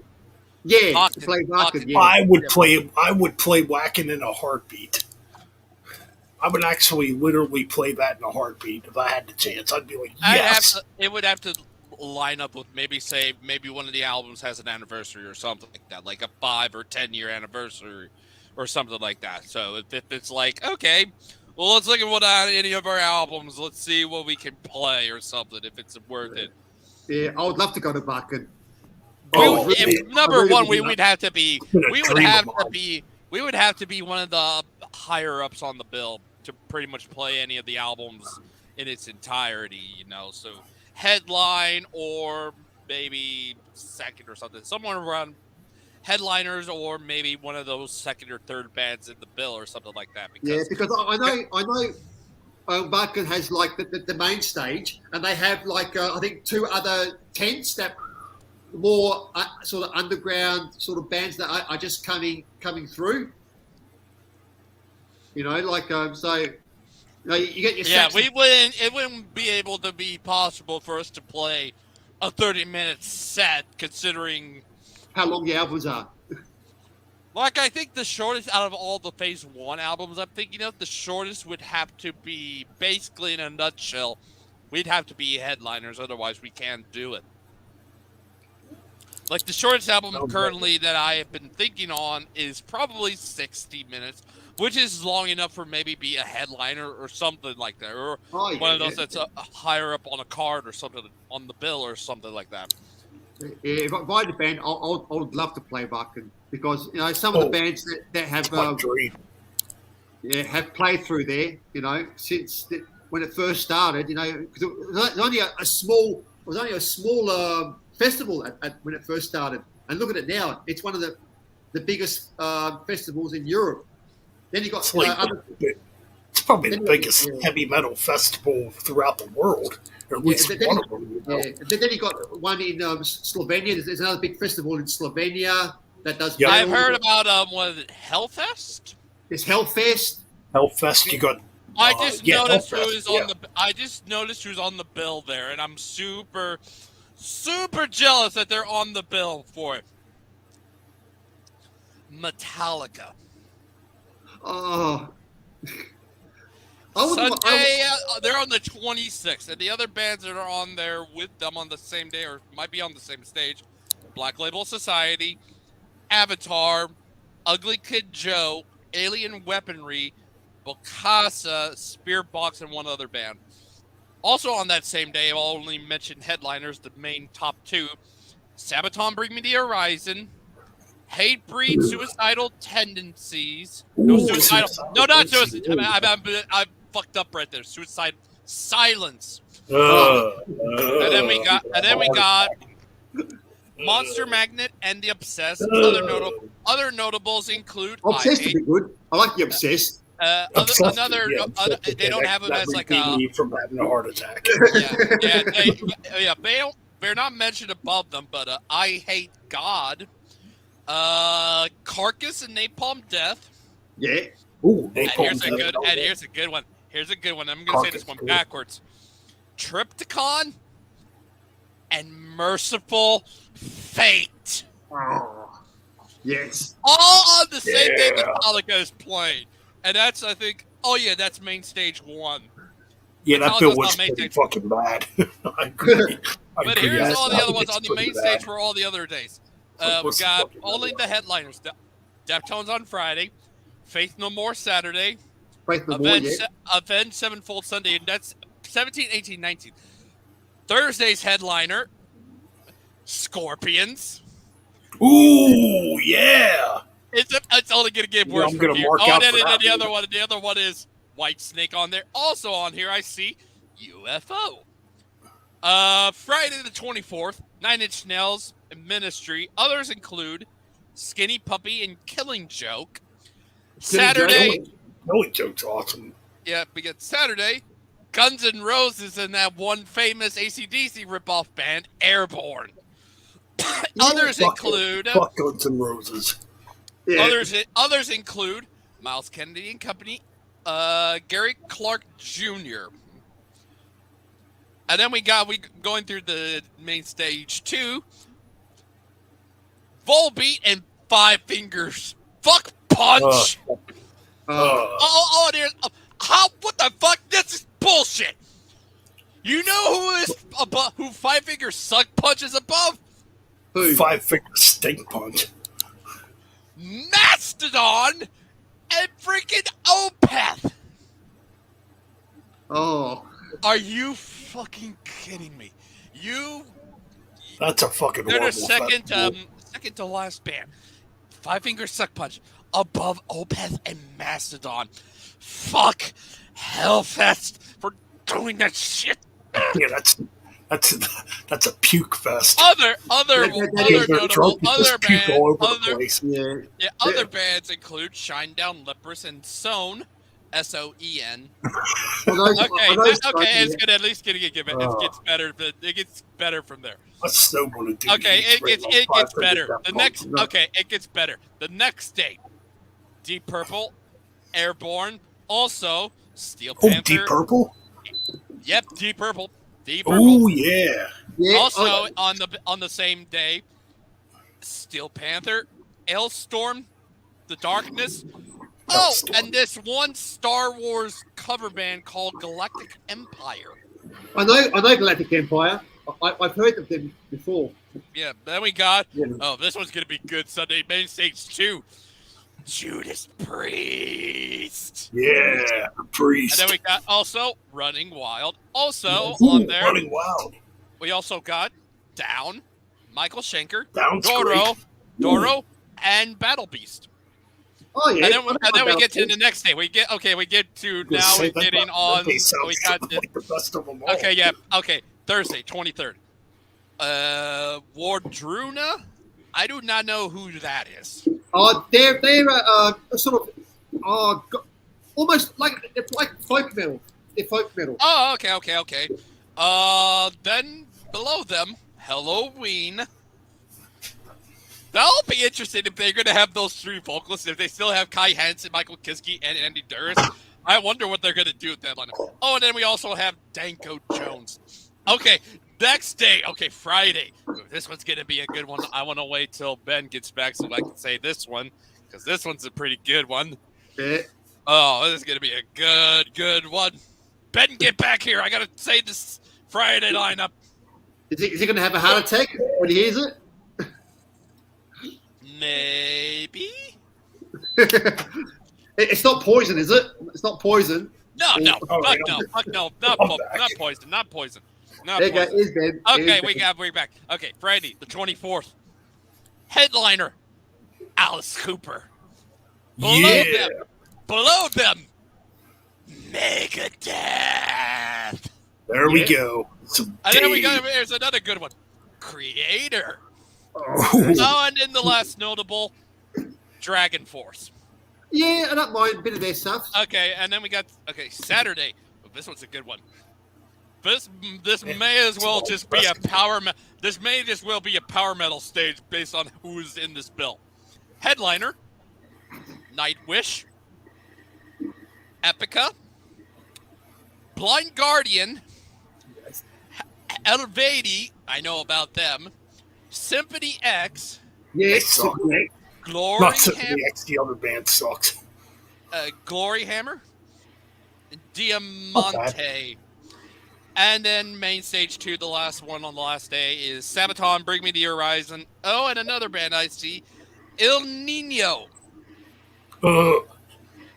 Yeah, play Wacken. Yeah. I would play Wacken in a heartbeat. I would actually literally play that in a heartbeat if I had the chance. I'd be like, yes. It would have to line up with maybe one of the albums has an anniversary or something like that, like a 5 or 10 year anniversary or something like that. So if it's like, okay, well, let's look at what on any of our albums, let's see what we can play or something, if it's worth it. Yeah, I would love to go to Wacken. Number one, we would have to be one of the higher ups on the bill to pretty much play any of the albums in its entirety, you know, so headline or maybe second or something, somewhere around headliners or maybe one of those second or third bands in the bill or something like that. Because I know Wacken has like the main stage, and they have like I think 2 other tents that more sort of underground sort of bands that are just coming through. You know, like so. You know, you get your it wouldn't be able to be possible for us to play a 30-minute set considering how long the albums are. Like, I think the shortest out of all the Phase 1 albums I'm thinking of, the shortest would have to be, basically in a nutshell, we'd have to be headliners, otherwise we can't do it. Like, the shortest album currently that I have been thinking on is probably 60 minutes, which is long enough for maybe be a headliner or something like that, or one of those that's higher up on a card or something on the bill or something like that. Yeah, if I had a band, I would love to play Wacken, because you know some of the bands that have have played through there, you know, since when it first started, you know, because it was only a small festival when it first started. And look at it now; it's one of the biggest festivals in Europe. Then you got it's probably the biggest heavy metal festival throughout the world. Or at least one of them. Then you got one in Slovenia. There's another big festival in Slovenia that does. Yeah, I've heard about what is it, Hellfest? It's Hellfest. Hellfest. You got. I just noticed I just noticed who's on the bill there, and I'm super jealous that they're on the bill for it. Metallica. Oh. Sunday, they're on the 26th, and the other bands that are on there with them on the same day, or might be on the same stage, Black Label Society, Avatar, Ugly Kid Joe, Alien Weaponry, Bokassa, Spearbox, and one other band. Also on that same day, I'll only mention headliners, the main top two, Sabaton Bring Me the Horizon, Hatebreed, Suicidal Tendencies. No, Suicidal. No, not Suicidal. I fucked up right there. Suicide Silence. And then we got Monster Magnet and The Obsessed. Other notables include Obsessed would be good. I like The Obsessed. They don't have them as like a from having a heart attack. They're not mentioned above them, but I Hate God. Carcass and Napalm Death. Yeah. Ooh, Here's a good one. I'm gonna say this one backwards. Triptychon and Merciful Fate. Oh, yes. All on the same day Metallica is playing, and that's that's main stage one. Yeah, that bill was pretty fucking bad. I agree. But here's all the other ones on the main stage for all the other days. We got only the headliners. Deftones on Friday, Faith No More Saturday, Avenged Sevenfold Sunday, and that's 17, 18, 19. Thursday's headliner, Scorpions. Ooh, yeah. It's only going to get worse from here. The other one is Whitesnake on there. Also on here, I see UFO. Friday the 24th, 9 Inch Nails and Ministry. Others include Skinny Puppy and Killing Joke. Saturday. Killing Joke's awesome. Yeah, we get Saturday, Guns N' Roses and that one famous AC/DC ripoff band, Airborne. Others include. Fuck Guns N' Roses. Yeah. Others include Miles Kennedy and Company, Gary Clark Jr. And then we going through the main stage too. Volbeat and Five Fingers. Fuck Punch. What the fuck? This is bullshit. You know who Five Fingers Suck Punch is above? Who? Five Fingers Stink Punch. Mastodon and freaking Opeth. Oh. Are you fucking kidding me? That's a fucking They're horrible second to last band. Five Finger Suck Punch above Opeth and Mastodon. Fuck Hellfest for doing that shit. Yeah, that's a puke fest. Other bands include Shinedown Leprous and Sown. SOEN. It's gonna at least get better. It gets better. It gets better from there. What's Snow gonna do? Okay, it gets better. It gets better. The next date, Deep Purple, Airborne, also Steel Panther. Deep Purple. Yep, Deep Purple. Oh yeah. Also on the same day, Steel Panther, Ailstorm, The Darkness. Oh, and this one Star Wars cover band called Galactic Empire. I know Galactic Empire. I've heard of them before. Yeah, then we got... Oh, this one's going to be good Sunday. Main stage 2. Judas Priest. Yeah, Priest. And then we got also Running Wild. Also on there... Running Wild. We also got Down, Michael Schenker, Down's Doro, and Battle Beast. Oh yeah. And then we get to the next day. We're getting on. We got like the best of them all. Okay, yeah. Okay, Thursday, 23rd. Wardruna? I do not know who that is. They're sort of almost like folk metal. They're folk metal. Oh, okay. Then below them, Halloween. That'll be interesting if they're going to have those three vocalists. If they still have Kai Hansen, Michael Kiske, and Andy Duras, I wonder what they're going to do with that lineup. Oh, and then we also have Danko Jones. Okay, next day. Okay, Friday. This one's going to be a good one. I want to wait till Ben gets back so I can say this one, because this one's a pretty good one. Yeah. Oh, this is going to be a good one. Ben, get back here. I got to say this Friday lineup. Is he going to have a heart attack when he hears it? Maybe. It's not poison, is it? It's not poison. No, not poison. There you go. Is Ben. Okay, we're back. Okay, Friday, the 24th. Headliner, Alice Cooper. Below them, Megadeth. There we go. And then there's another good one, Creator. Oh, And then the last notable, Dragon Force. Yeah, I don't mind a bit of their stuff. Okay, and then we got Saturday. Oh, this one's a good one. This may as well just be a This may just well be a power metal stage based on who's in this bill. Headliner, Nightwish, Epica, Blind Guardian, Elvedi, I know about them, Symphony X, Yeah, Glory not Symphony Hammer, X. The other band sucks. Glory Hammer, Diamante, and then main stage 2, the last one on the last day is Sabaton, Bring Me the Horizon. Oh, and another band I see, Il Nino. Oh,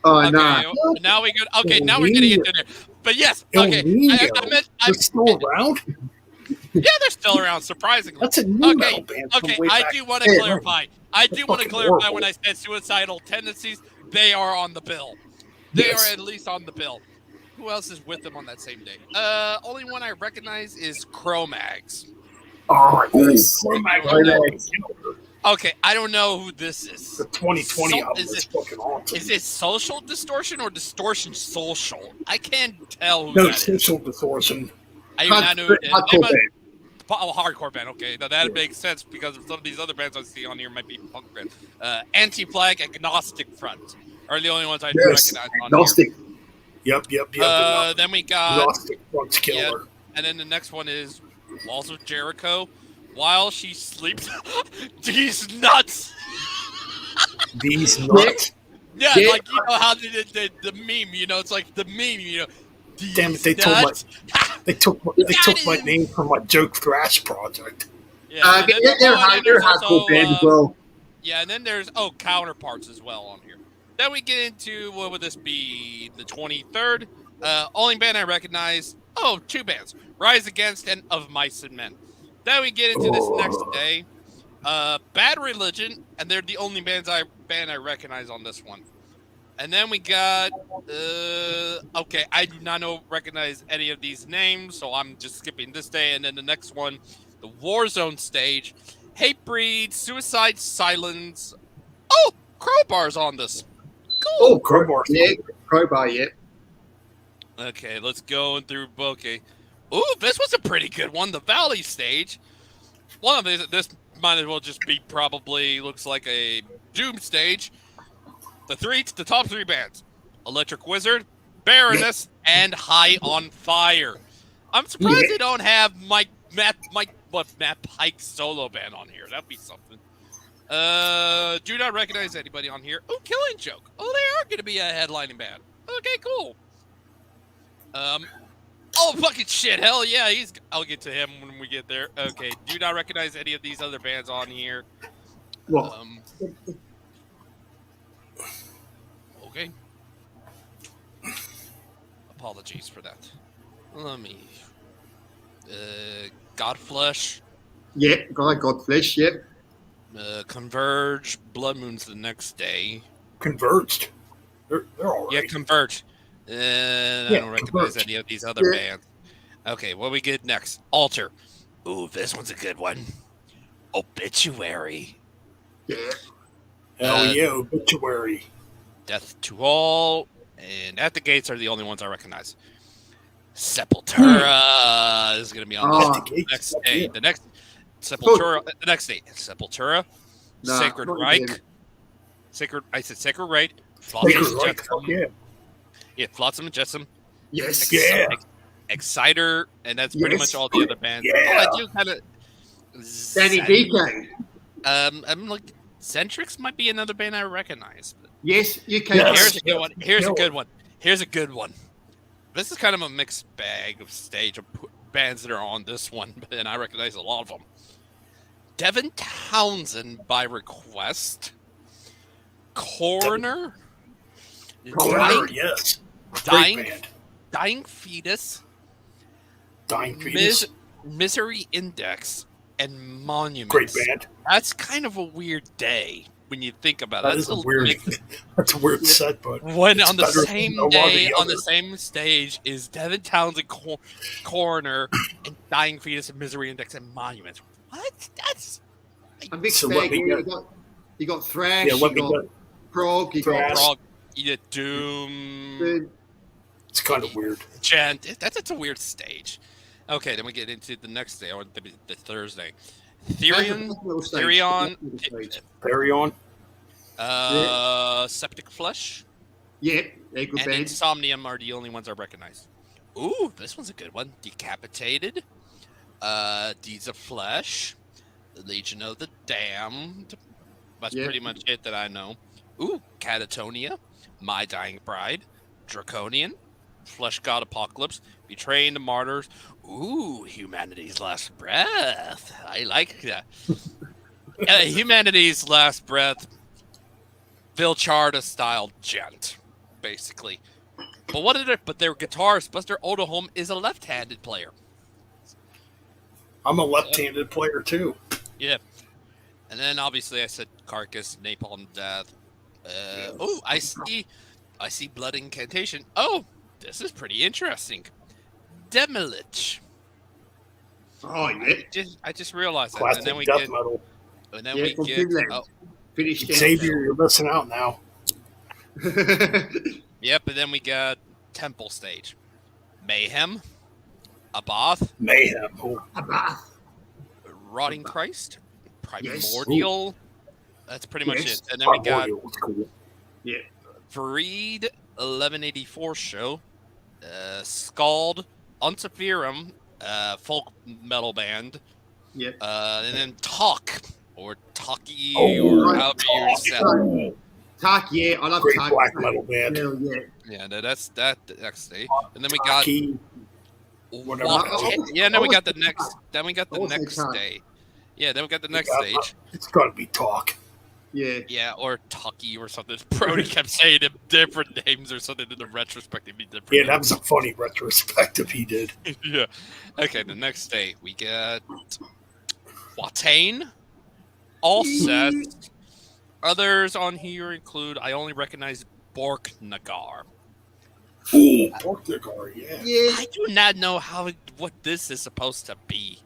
Okay, no. now we go. Okay, now we're getting into there. But yes, okay. They're still around? Yeah, they're still around, surprisingly. That's a new metal band. Okay, from way I back. do want to clarify. horrible. When I said suicidal tendencies, they are on the bill. They Yes. are at least on the bill. Who else is with them on that same day? Only one I recognize is Cro-Mags. Oh, Yes. Okay, I don't know who this is. The 2020 album is is it- fucking awesome. Is it Social Distortion or Distortion Social? I can't tell who No, that is. Social Distortion. I do not know who it is. Hardcore band. Hardcore band. Okay, now that makes sense because some of these other bands I see on here might be punk band. Anti-Flag, Agnostic Front are the only ones I Yes, recognize on Agnostic. Yep. Then we got, Agnostic Front's killer. and then the next one is Walls of Jericho. While she sleeps, these nuts. These nuts. Yeah, Yeah. like you know how the meme. You know, it's like the meme. You know, these Damn it, nuts. They took my name from my Joke Thrash project. Yeah, and then They're there's a also, hardcore band as well. Yeah, and then there's Counterparts as well on here. Then we get into what would this be? The 23rd. Only band I recognize. Oh, two bands: Rise Against and Of Mice and Men. Then we get into this next day. Bad Religion, and they're the only band I recognize on this one. And then we got okay, I do not recognize any of these names, so I'm just skipping this day. And then the next one, the Warzone stage, Hatebreed, Suicide Silence. Oh, Crowbar's on this. Cool. Oh, Crowbar. Yeah, Crowbar, yeah. Okay, let's go through. Okay. Ooh, this was a pretty good one. The Valley stage. One of these, this might as well just be probably looks like a Doom stage. The top three bands: Electric Wizard, Baroness, and High on Fire. I'm surprised they don't have Matt Pike's solo band on here. That'd be something. Do not recognize anybody on here. Oh, Killing Joke. Oh, they are going to be a headlining band. Okay, cool. Oh, fucking shit. Hell yeah. I'll get to him when we get there. Okay. Do not recognize any of these other bands on here. Well, Okay. Apologies for that. Let me. Godflesh. yeah, Godflesh, yeah. Converge. Blood Moon's the next day. Converged. They're all right. Yeah, Converge. I don't recognize Converge. any of these other bands. Okay, what we get next? Altar. Ooh, this one's a good one. Obituary. Yeah. Hell yeah, Obituary. Death to All, and At the Gates are the only ones I recognize. Sepultura is going to be on the next day. The next Sepultura, the next day. Sepultura, Sacred Reich. I said Sacred Reich. Sacred Reich, yeah, Flotsam and Jetsam. Yes. Exciter, and that's pretty much all the other bands. Yeah. Oh, I do kind of. Danny DK. I'm like, Centrix might be another band I recognize. But Yes, you can. Here's a good one. Here's a good one. This is kind of a mixed bag of stage of bands that are on this one, and I recognize a lot of them. Devin Townsend by request. Coroner. Yes. Dying Fetus. Dying Fetus. Misery Index and Monuments. Great band. That's kind of a weird day when you think about it. That's a weird. That's a weird set, but when on the same day on the same stage is Devin Townsend, Coroner, and Dying Fetus and Misery Index and Monuments. What? That's a mixed bag. You got thrash. Yeah, you got prog. You got prog. You got doom. It's kind of weird. Gent. That's a weird stage. Okay, then we get into the next day, or the Thursday. Therion. Septic Flesh. Yeah, good and band. Insomnium are the only ones I recognize. Ooh, this one's a good one. Decapitated. Deeds of Flesh. Legion of the Damned. That's pretty much it that I know. Ooh, Catatonia. My Dying Bride. Draconian. Flesh God Apocalypse. Betraying the Martyrs. Ooh, Humanity's Last Breath. I like that. Humanity's Last Breath. Phil Charda style gent, basically. But their guitarist, Buster Odoholm, is a left-handed player. I'm a left-handed player too. Yeah. And then obviously I said Carcass, Napalm Death. Oh, I see Blood Incantation. Oh, this is pretty interesting. Demilich. Oh, yeah. I just realized that. Classic and then we death get metal. And then we get Xavier, you're missing out now. Yep, and then we got Temple Stage. Mayhem. Abath. Mayhem. Abath. Rotting Christ. Primordial. Yes. That's pretty much it. And then we got cool. Fareed 1184 show. Scald. Unsaphirum. Folk metal band. Yeah. And then Talk. Or Talkie, or however you say it. Talk, yeah. I love Great Talk. black metal band. Yeah, that's that the next day. And then we got whatever. then we got the next. Then we got the next day. Yeah, then we got the next stage. It's got to be Talk. Yeah. Yeah, or Talkie or something. Brody kept saying different names or something in the retrospective. Different yeah, that was a funny retrospective he did. Yeah. Okay, the next day we got Watain. All set. Others on here include, I only recognize Bork Nagar. Ooh, Bork Nagar, yeah. I do not know what this is supposed to be.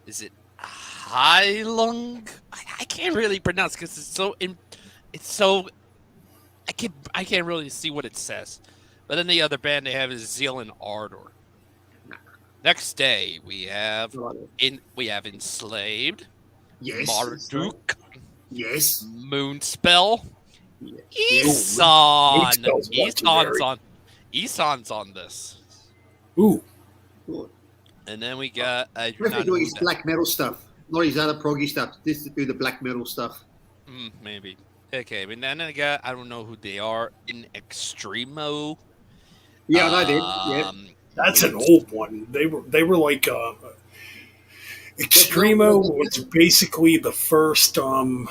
Is it Heilung? I can't really pronounce because it's so. I can't really see what it says. But then the other band they have is Zeal and Ardor. Next day we have Enslaved. Yes. Marduk. Yes. Moonspell. Yes. Eson's on this. Ooh. And then we got doing his black metal stuff, not his other proggy stuff. This is do the black metal stuff. Maybe. Okay, but then I got, I don't know who they are, in Extremo. Yeah, I did. Yeah. That's an old one. They were like Extremo was basically the first Rammstein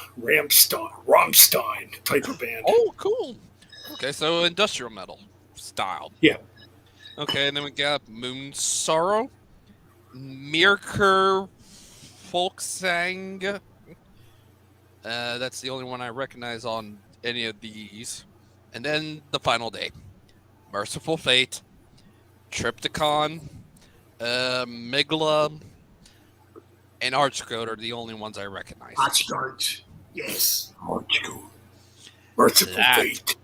type of band. Oh, cool. Okay, so industrial metal style. Yeah. Okay, and then we got Moon Sorrow, Mirker Folksang. That's the only one I recognize on any of these. And then the final day. Merciful Fate, Triptychon, Migla, and Archgoat are the only ones I recognize. Archgoat, yes. Archgoat. Merciful Fate.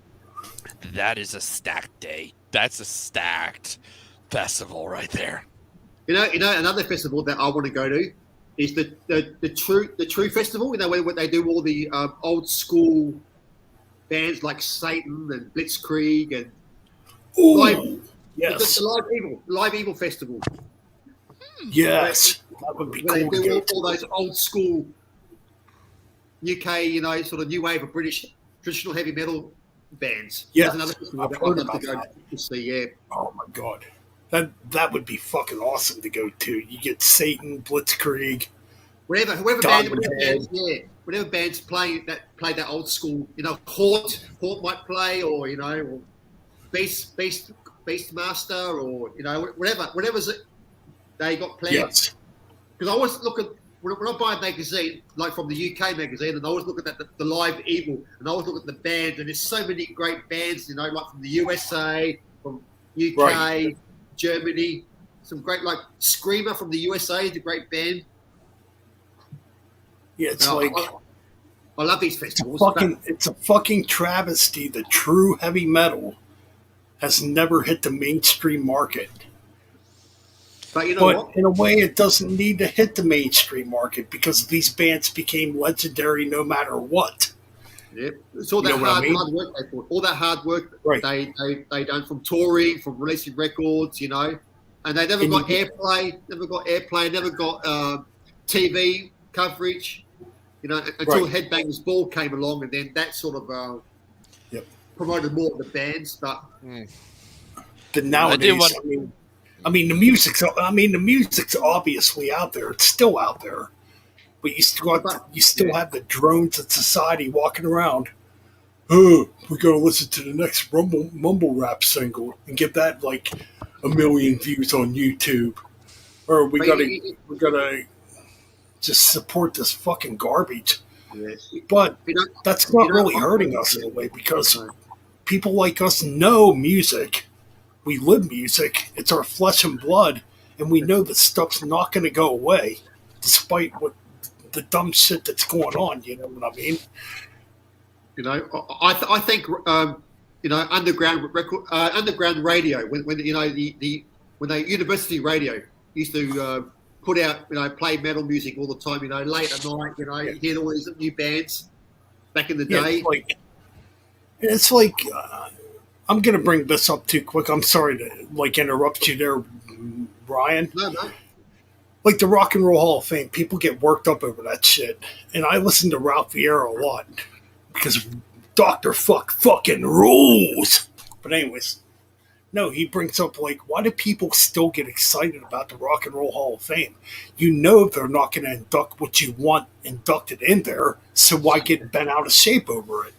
That is a stacked day. That's a stacked festival right there. You know, another festival that I want to go to is the True Festival. You know, where they do all the old school bands like Satan and Blitzkrieg and yes, the Live Evil Festival. Yes, that would be cool. They do all those old school UK, you know, sort of new wave of British traditional heavy metal bands. Yeah, There's another festival that I'd love to go to see. Yeah. Oh my god, that would be fucking awesome to go to. You get Satan, Blitzkrieg, whoever bands play that old school. You know, Hort might play, or you know, or Beastmaster, or you know, whatever's it they got planned. Yes. Because I always look at when I buy a magazine, like from the UK magazine, and I always look at the Live Evil, and I always look at the bands, and there's so many great bands, you know, like from the USA, from UK, Germany, some great, like Screamer from the USA is a great band. Yeah, it's I love these festivals. It's a fucking travesty that true heavy metal has never hit the mainstream market. But you know what? In a way, it doesn't need to hit the mainstream market because these bands became legendary no matter what. Yeah, it's all that hard work they put. All that hard work they done from touring, from releasing records, you know, and they never got airplay, never got TV coverage, you know, until Headbangers Ball came along, and then that sort of promoted more of the bands. But nowadays, I mean, the music's obviously out there. It's still out there, but you still have the drones of society walking around. Oh, we gotta listen to the next mumble rap single and get that like 1 million views on YouTube, or we gotta just support this fucking garbage. Yes. But that's not really hurting us in a way because people like us know music. We live music. It's our flesh and blood, and we know that stuff's not going to go away, despite what the dumb shit that's going on. You know what I mean? You know, I think you know, underground radio when you know when the university radio used to put out, you know, play metal music all the time. You know, late at night. You know, you hear all these new bands back in the day. It's like. I'm going to bring this up too quick. I'm sorry to like interrupt you there, Brian. No. Like the Rock and Roll Hall of Fame, people get worked up over that shit. And I listen to Ralph Vieira a lot because Dr. fucking rules. But anyways, no, he brings up like, why do people still get excited about the Rock and Roll Hall of Fame? You know they're not going to induct what you want inducted in there, so why get bent out of shape over it?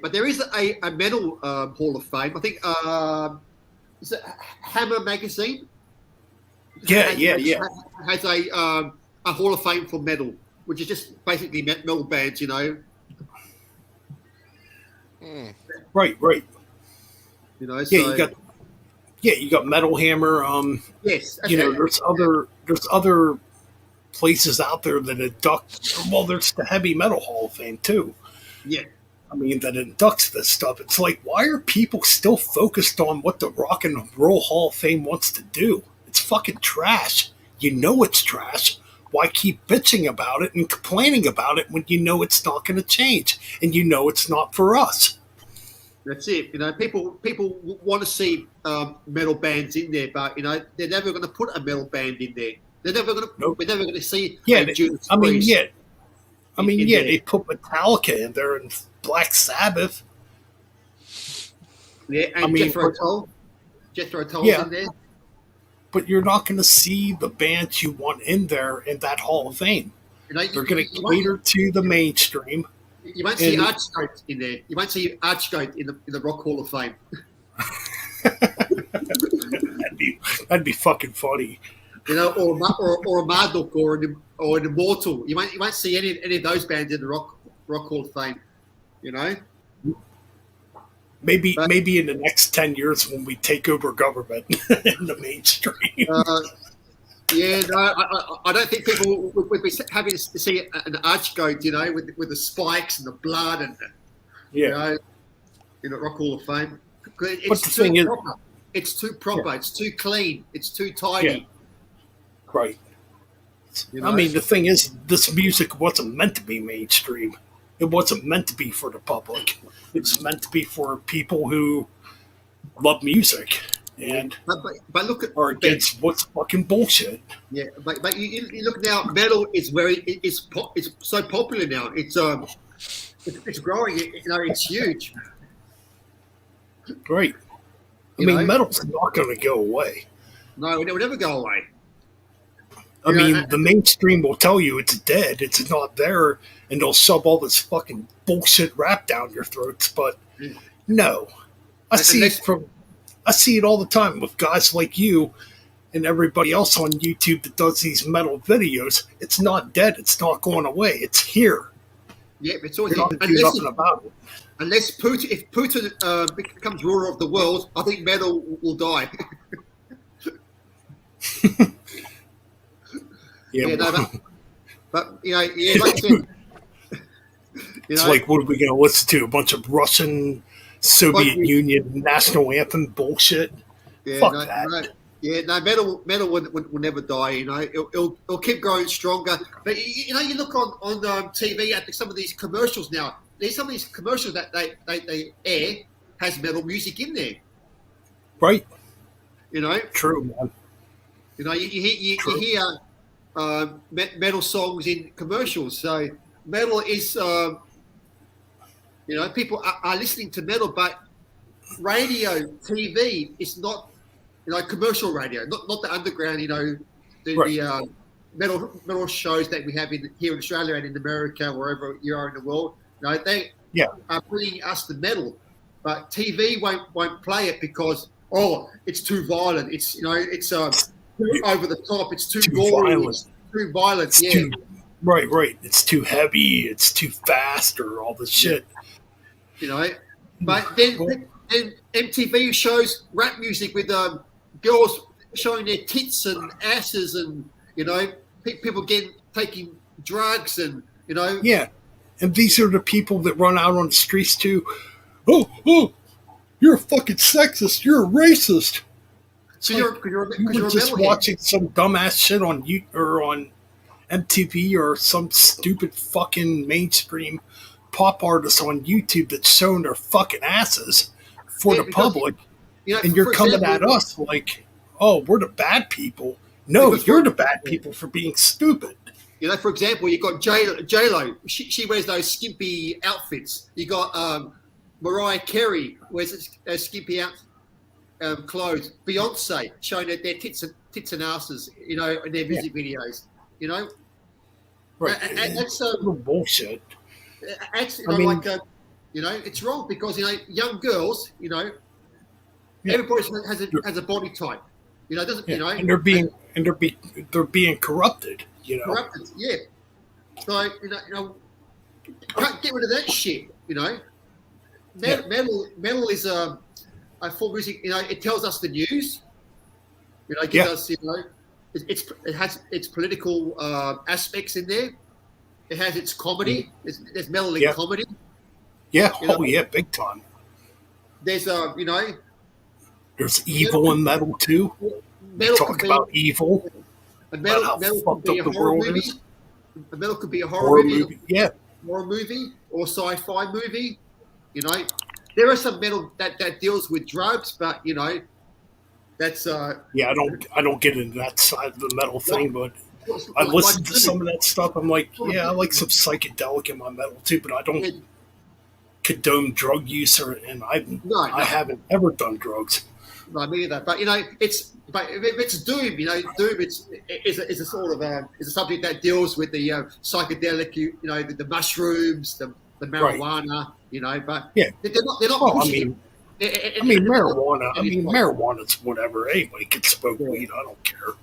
But there is a metal Hall of Fame. I think is it Hammer magazine? Has a Hall of Fame for metal, which is just basically metal bands, you know. Right. You know, you got Metal Hammer. Yes, you know, there's other places out there that induct. Well, there's the Heavy Metal Hall of Fame too. Yeah. I mean, that inducts this stuff. It's like, why are people still focused on what the Rock and Roll Hall of Fame wants to do? It's fucking trash. You know it's trash. Why keep bitching about it and complaining about it when you know it's not going to change and you know it's not for us? That's it. You know, people want to see metal bands in there, but you know they're never going to put a metal band in there. They're never going to. Nope. We're never going to see. They put Metallica in there and Black Sabbath. Yeah, and Jethro Tull's in there. But you're not going to see the bands you want in there in that Hall of Fame. You know, they're going to cater to the mainstream. You won't see Archgoat in there. You won't see Archgoat in the Rock Hall of Fame. that'd be fucking funny. You know, or a Marduk or an Immortal. You won't see any of those bands in the Rock Hall of Fame. You know. Maybe in the next 10 years when we take over government in the mainstream. Yeah, no, I don't think people would be happy to see an archgoat, with the spikes and the blood and Rock Hall of Fame. It's the thing is, it's too proper. It's too clean. It's too tidy. Yeah. Right. I mean, the thing is, this music wasn't meant to be mainstream. It wasn't meant to be for the public. It's meant to be for people who love music and but look at are against what's fucking bullshit. Yeah, but you look now. Metal is it's so popular now. It's growing. It's huge. Great. I mean, metal's not going to go away. No, it will never go away. I mean, the mainstream will tell you it's dead, it's not there, and they'll shove all this fucking bullshit rap down your throats. But no, I see it all the time with guys like you and everybody else on YouTube that does these metal videos. It's not dead. It's not going away. It's here. Yeah, it's always do nothing about it. Unless Putin, if Putin becomes ruler of the world, I think metal will die. But like I said, it's like, what are we going to listen to? A bunch of Russian Soviet Union national anthem bullshit? Fuck that. Metal will never die. It'll keep growing stronger. But you look on TV at some of these commercials now. There's some of these commercials that they air has metal music in there. Right. True, man. You hear metal songs in commercials. So metal is, people are listening to metal, but radio, TV is not, commercial radio, not the underground, the metal shows that we have here in Australia and in America, wherever you are in the world. They are bringing us the metal, but TV won't play it because it's too violent. It's it's too over the top. It's too gory. It's too violent. Right. It's too heavy. It's too fast, or all this shit. But then MTV shows rap music with girls showing their tits and asses, and people taking drugs, and And these are the people that run out on the streets too. Oh, you're a fucking sexist. You're a racist. So you're just watching some dumbass shit on YouTube or on MTV or some stupid fucking mainstream pop artist on YouTube that's showing their fucking asses for the public, and you're coming at us like, oh, we're the bad people. No, you're the bad people for being stupid. For example, you got J-Lo. She wears those skimpy outfits. You got Mariah Carey wears skimpy clothes. Beyonce showing their tits and asses, in their music videos. Right. And that's bullshit. It's wrong because young girls, everybody has a body type. and they're being corrupted. Corrupted, yeah. So can't get rid of that shit. Metal is a full music. It tells us the news. It gives us. It has its political aspects in there. It has its comedy. There's metal in comedy. Yeah. Big time. There's there's evil in metal too. Talk about evil. A metal could be a horror movie. A metal could be a horror movie. Horror movie or sci-fi movie. There are some metal that deals with drugs, but that's I don't get into that side of the metal thing, but I listen to some of that stuff. I'm like, I like some psychedelic in my metal too, but I don't condone drug use, and I haven't ever done drugs. No, me either. But but if it's doom, doom is a sort of is a subject that deals with the psychedelic, the mushrooms, the marijuana, But they're not. Pushing marijuana. Marijuana's whatever. Anybody can smoke weed. I don't care.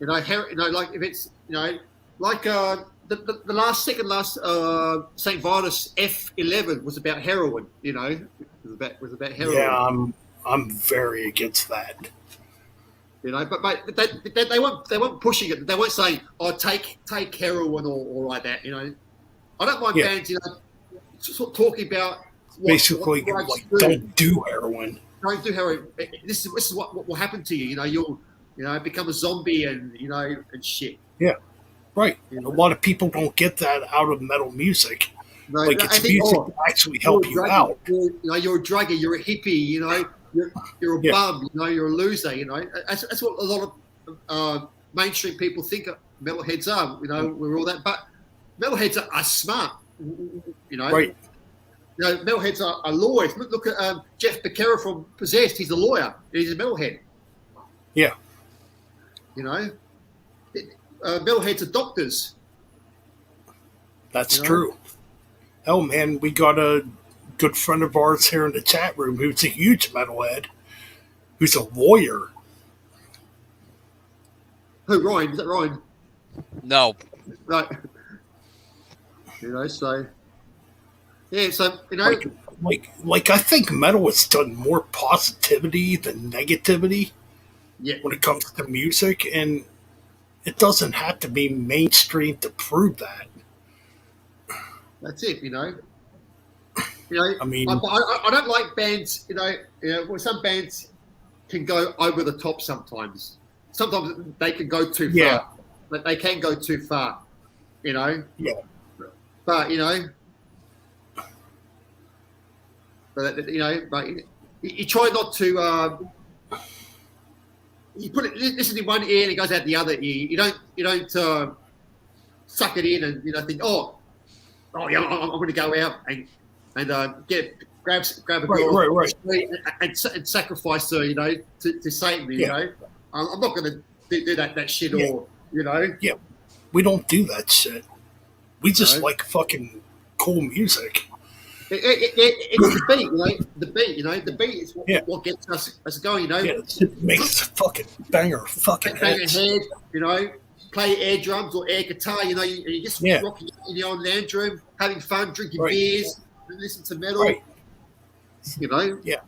Like if it's like the last St. Vitus F11 was about heroin. Was about heroin. Yeah, I'm very against that. You know, but they weren't pushing it. They weren't saying, "Oh, take heroin or like that." You know, I don't mind bands, you know, sort of talking about basically like don't do heroin. Don't do heroin. This is what will happen to you. You know, you'll become a zombie and and shit. Yeah, right. You know? A lot of people don't get that out of metal music. No, like it's music that actually help you out. You're a druggie. You're a hippie. You know, you're a bum. You know, you're a loser. You know, that's what a lot of mainstream people think metalheads are. You know, we're all that, but metalheads are smart. You know, right. You know, metalheads are lawyers. Look at Jeff Becerra from Possessed. He's a lawyer. He's a metalhead. Yeah. You know, metalheads are doctors. That's true. Hell, man, we got a good friend of ours here in the chat room who's a huge metalhead, who's a lawyer. Who, Ryan? Is that Ryan? No. Right. You know, so yeah, so you know, like I think metal has done more positivity than negativity. Yeah. When it comes to music, and it doesn't have to be mainstream to prove that. That's it, you know. You know, I mean, I don't like bands. You know, well, some bands can go over the top sometimes. Sometimes they can go too far. But they can go too far. You know. Yeah. But but you try not to. You put it. Listen in one ear and it goes out the other ear. You don't suck it in and think, oh yeah, I'm going to go out and grab a girl right. and sacrifice her, to Satan. You know, I'm not going to do that shit or Yeah, we don't do that shit. We just like fucking cool music. It's the beat, the beat, the beat is what gets us going, Yeah, it makes fucking banger fucking heads. Head, play air drums or air guitar, you just rocking in your own lounge room, having fun, drinking beers, listen to metal. Right. Yeah.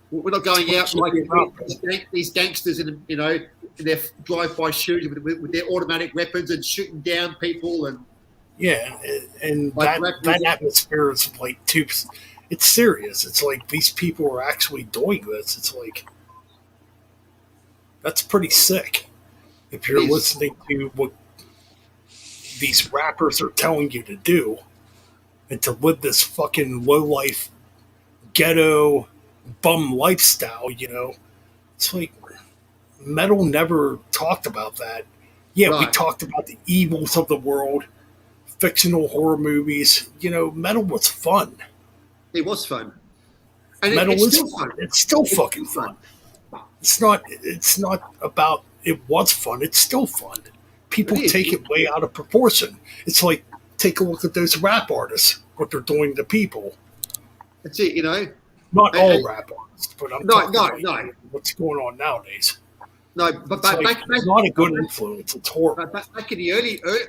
We're not going out like these gangsters in their drive-by shooting with their automatic weapons and shooting down people and. Yeah, and that atmosphere is like it's serious. It's like these people are actually doing this. It's like that's pretty sick. If you're listening to what these rappers are telling you to do and to live this fucking low life ghetto bum lifestyle, it's like metal never talked about that. Yeah, we talked about the evils of the world. Fictional horror movies, metal was fun. It was fun. And metal is fun. It's still fucking fun. It's not about it was fun. It's still fun. People take it way out of proportion. It's like, take a look at those rap artists, what they're doing to people. That's it, Not all rap artists, but I'm talking about what's going on nowadays. No, but back, it's not a good influence. It's horrible. Back in the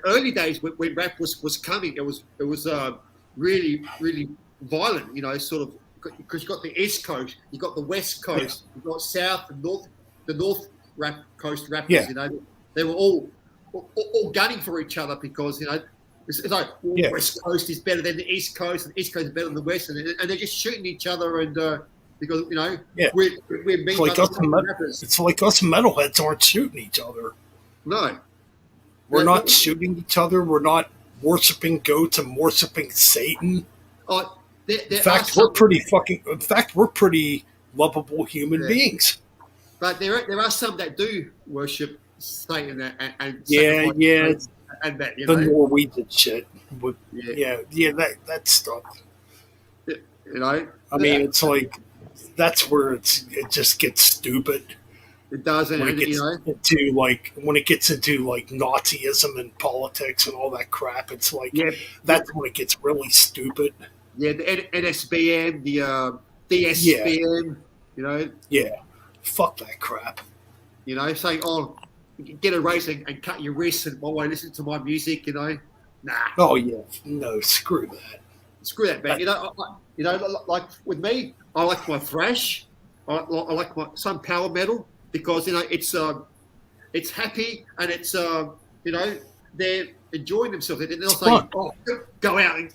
early days when rap was coming, it was really, really violent. Sort of because you got the East Coast, you got the West Coast, you got South and North. The North Coast rappers, they were all gunning for each other because it's like West Coast is better than the East Coast, and the East Coast is better than the West, and they're just shooting each other and. Because we're it's like us metalheads aren't shooting each other. No, we're not shooting each other. We're not worshiping goats and worshiping Satan. In fact, we're pretty lovable human beings. But there are some that do worship Satan and and that the Norwegian shit. That stuff. I mean, it's like. That's where it just gets stupid. It does, when it gets into Nazism and politics and all that crap. It's like that's when it gets really stupid. Yeah, the NSBM, the DSBM, Yeah, fuck that crap. Saying, "Oh, get a race and cut your wrists and while I listen to my music," Nah. Oh yeah, no, screw that. Screw that, man. Like with me, I like my thrash. I like some power metal because it's it's happy and it's they're enjoying themselves. They're not fun. saying, go out and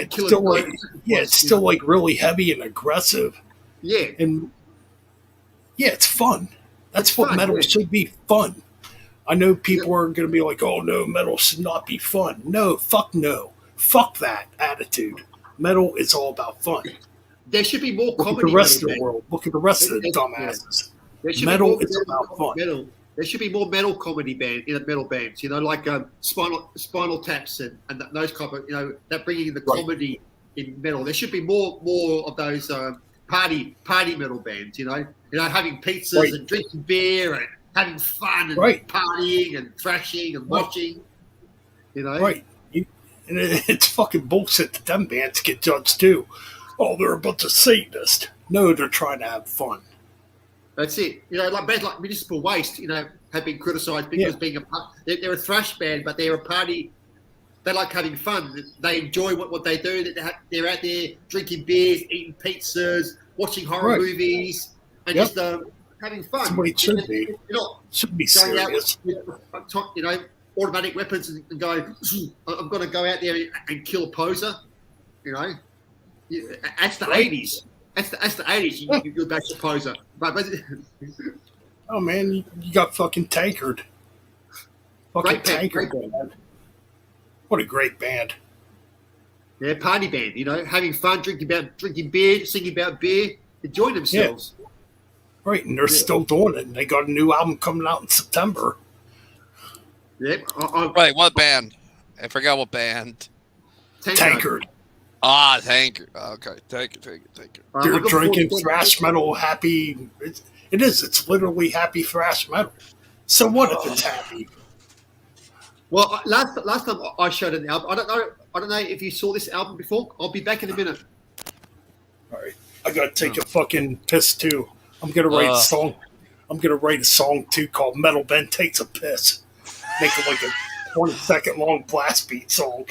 kill still a like, it's still like really heavy and aggressive. Yeah. And yeah, it's fun. That's It's what fun, metal yeah. should be, fun. I know people are going to be like, oh no, metal should not be fun. No. Fuck that attitude. Metal is all about fun. There should be more Look comedy. at the rest of metal the world. Look at the rest of the dumbasses. Metal is about fun. Metal. There should be more metal comedy metal bands, like Spinal Taps and those kind of, that bringing in the comedy in metal. There should be more of those party metal bands, having pizzas and drinking beer and having fun and partying and thrashing and watching, Right. And it's fucking bullshit that them bands get judged too. Oh, they're a bunch of Satanists. No, they're trying to have fun. That's it. Like bands like Municipal Waste, have been criticised because they're a thrash band, but they're a party. They like having fun. They enjoy what they do. They're out there drinking beers, eating pizzas, watching horror movies, and just having fun. That's what it should be. Shouldn't be going serious. out with automatic weapons and going, I'm going to go out there and kill a poser. That's the 80s. That's the 80s. You back to poser. But oh man, you got fucking Tankard. Fucking Tankard. What a great band. Yeah, party band. Having fun, drinking beer, singing about beer, enjoying themselves. Yeah. Right, and they're still doing it. And they got a new album coming out in September. Yep. Right, what band? I forgot what band. Tankard. Ah, Tankard. Okay, Tankard. They're drinking thrash metal happy. It is. It's literally happy thrash metal. So what if it's happy? Well, last time I showed an album, I don't know if you saw this album before. I'll be back in a minute. All right, I gotta take a fucking piss too. I'm gonna write a song. I'm gonna write a song too called "Metal Ben Takes a Piss." Make it like a 20-second long blast beat song.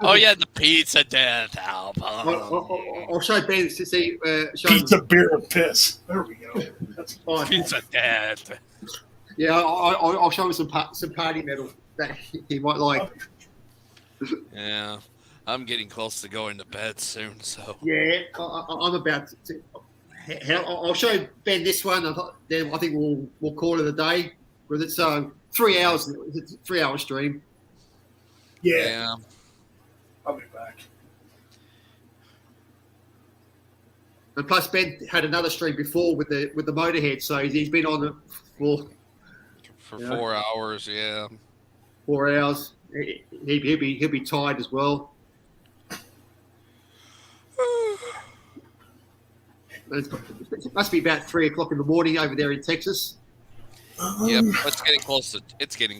Oh yeah, the Pizza Death album. I'll show Ben to see. Pizza, beer, and piss. There we go. That's fine. Pizza Death. Yeah, I'll show him some party metal that he might like. Yeah, I'm getting close to going to bed soon, so. Yeah, I'm about to. I'll show Ben this one. Then I think we'll call it a day because it's 3 hours. It's a 3-hour stream. Yeah. I'll be back. And plus, Ben had another stream before with the Motorhead, so he's been on it for 4 hours. Yeah. 4 hours. He'll be tired as well. It must be about 3 o'clock in the morning over there in Texas. Yep, it's getting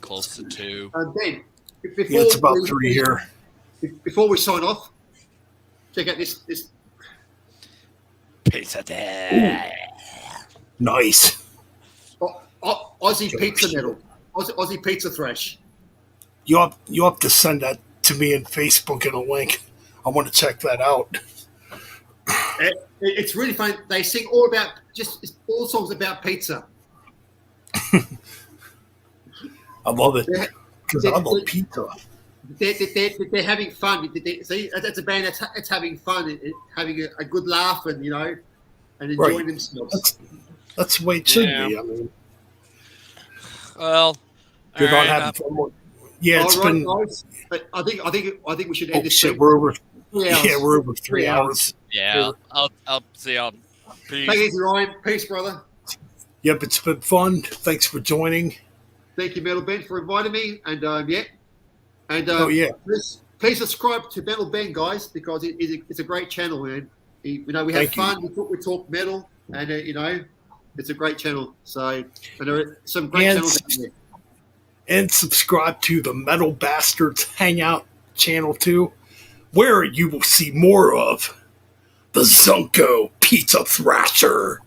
close to 2. Ben, it's about 3 here. Before we sign off, check out this Pizza Death. Nice. Aussie pizza metal. Aussie pizza thrash. You have to send that to me in Facebook in a link. I want to check that out. It's really fun. They sing all songs about pizza. I love it because I love pizza. They're having fun. See, that's a band that's having fun, having a good laugh, and and enjoying themselves. That's the way it should be. I mean, well, you're not having fun. Yeah, it's been. Guys, I think we should end this. Shit, we're over. Yeah, we're over 3 hours. Yeah, I'll see y'all. Peace. Take it easy, Ryan. Peace, brother. Yep, it's been fun. Thanks for joining. Thank you, Metal Ben, for inviting me. And please subscribe to Metal Ben, guys, because it's a great channel, man. We have fun. We talk metal, and it's a great channel. So there are some great channels out there. And subscribe to the Metal Bastards Hangout channel too, where you will see more of the Zunko Pizza Thrasher.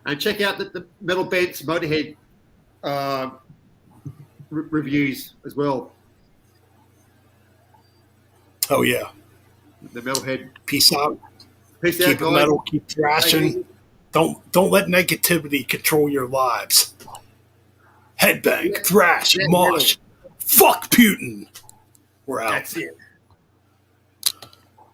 And check out the Metal Band's Motorhead reviews as well. Oh yeah. The Metalhead. Peace out. Peace keep out, it guys. metal, keep thrashing. Don't let negativity control your lives. Headbang, thrash, mosh. Fuck Putin. We're out. That's it.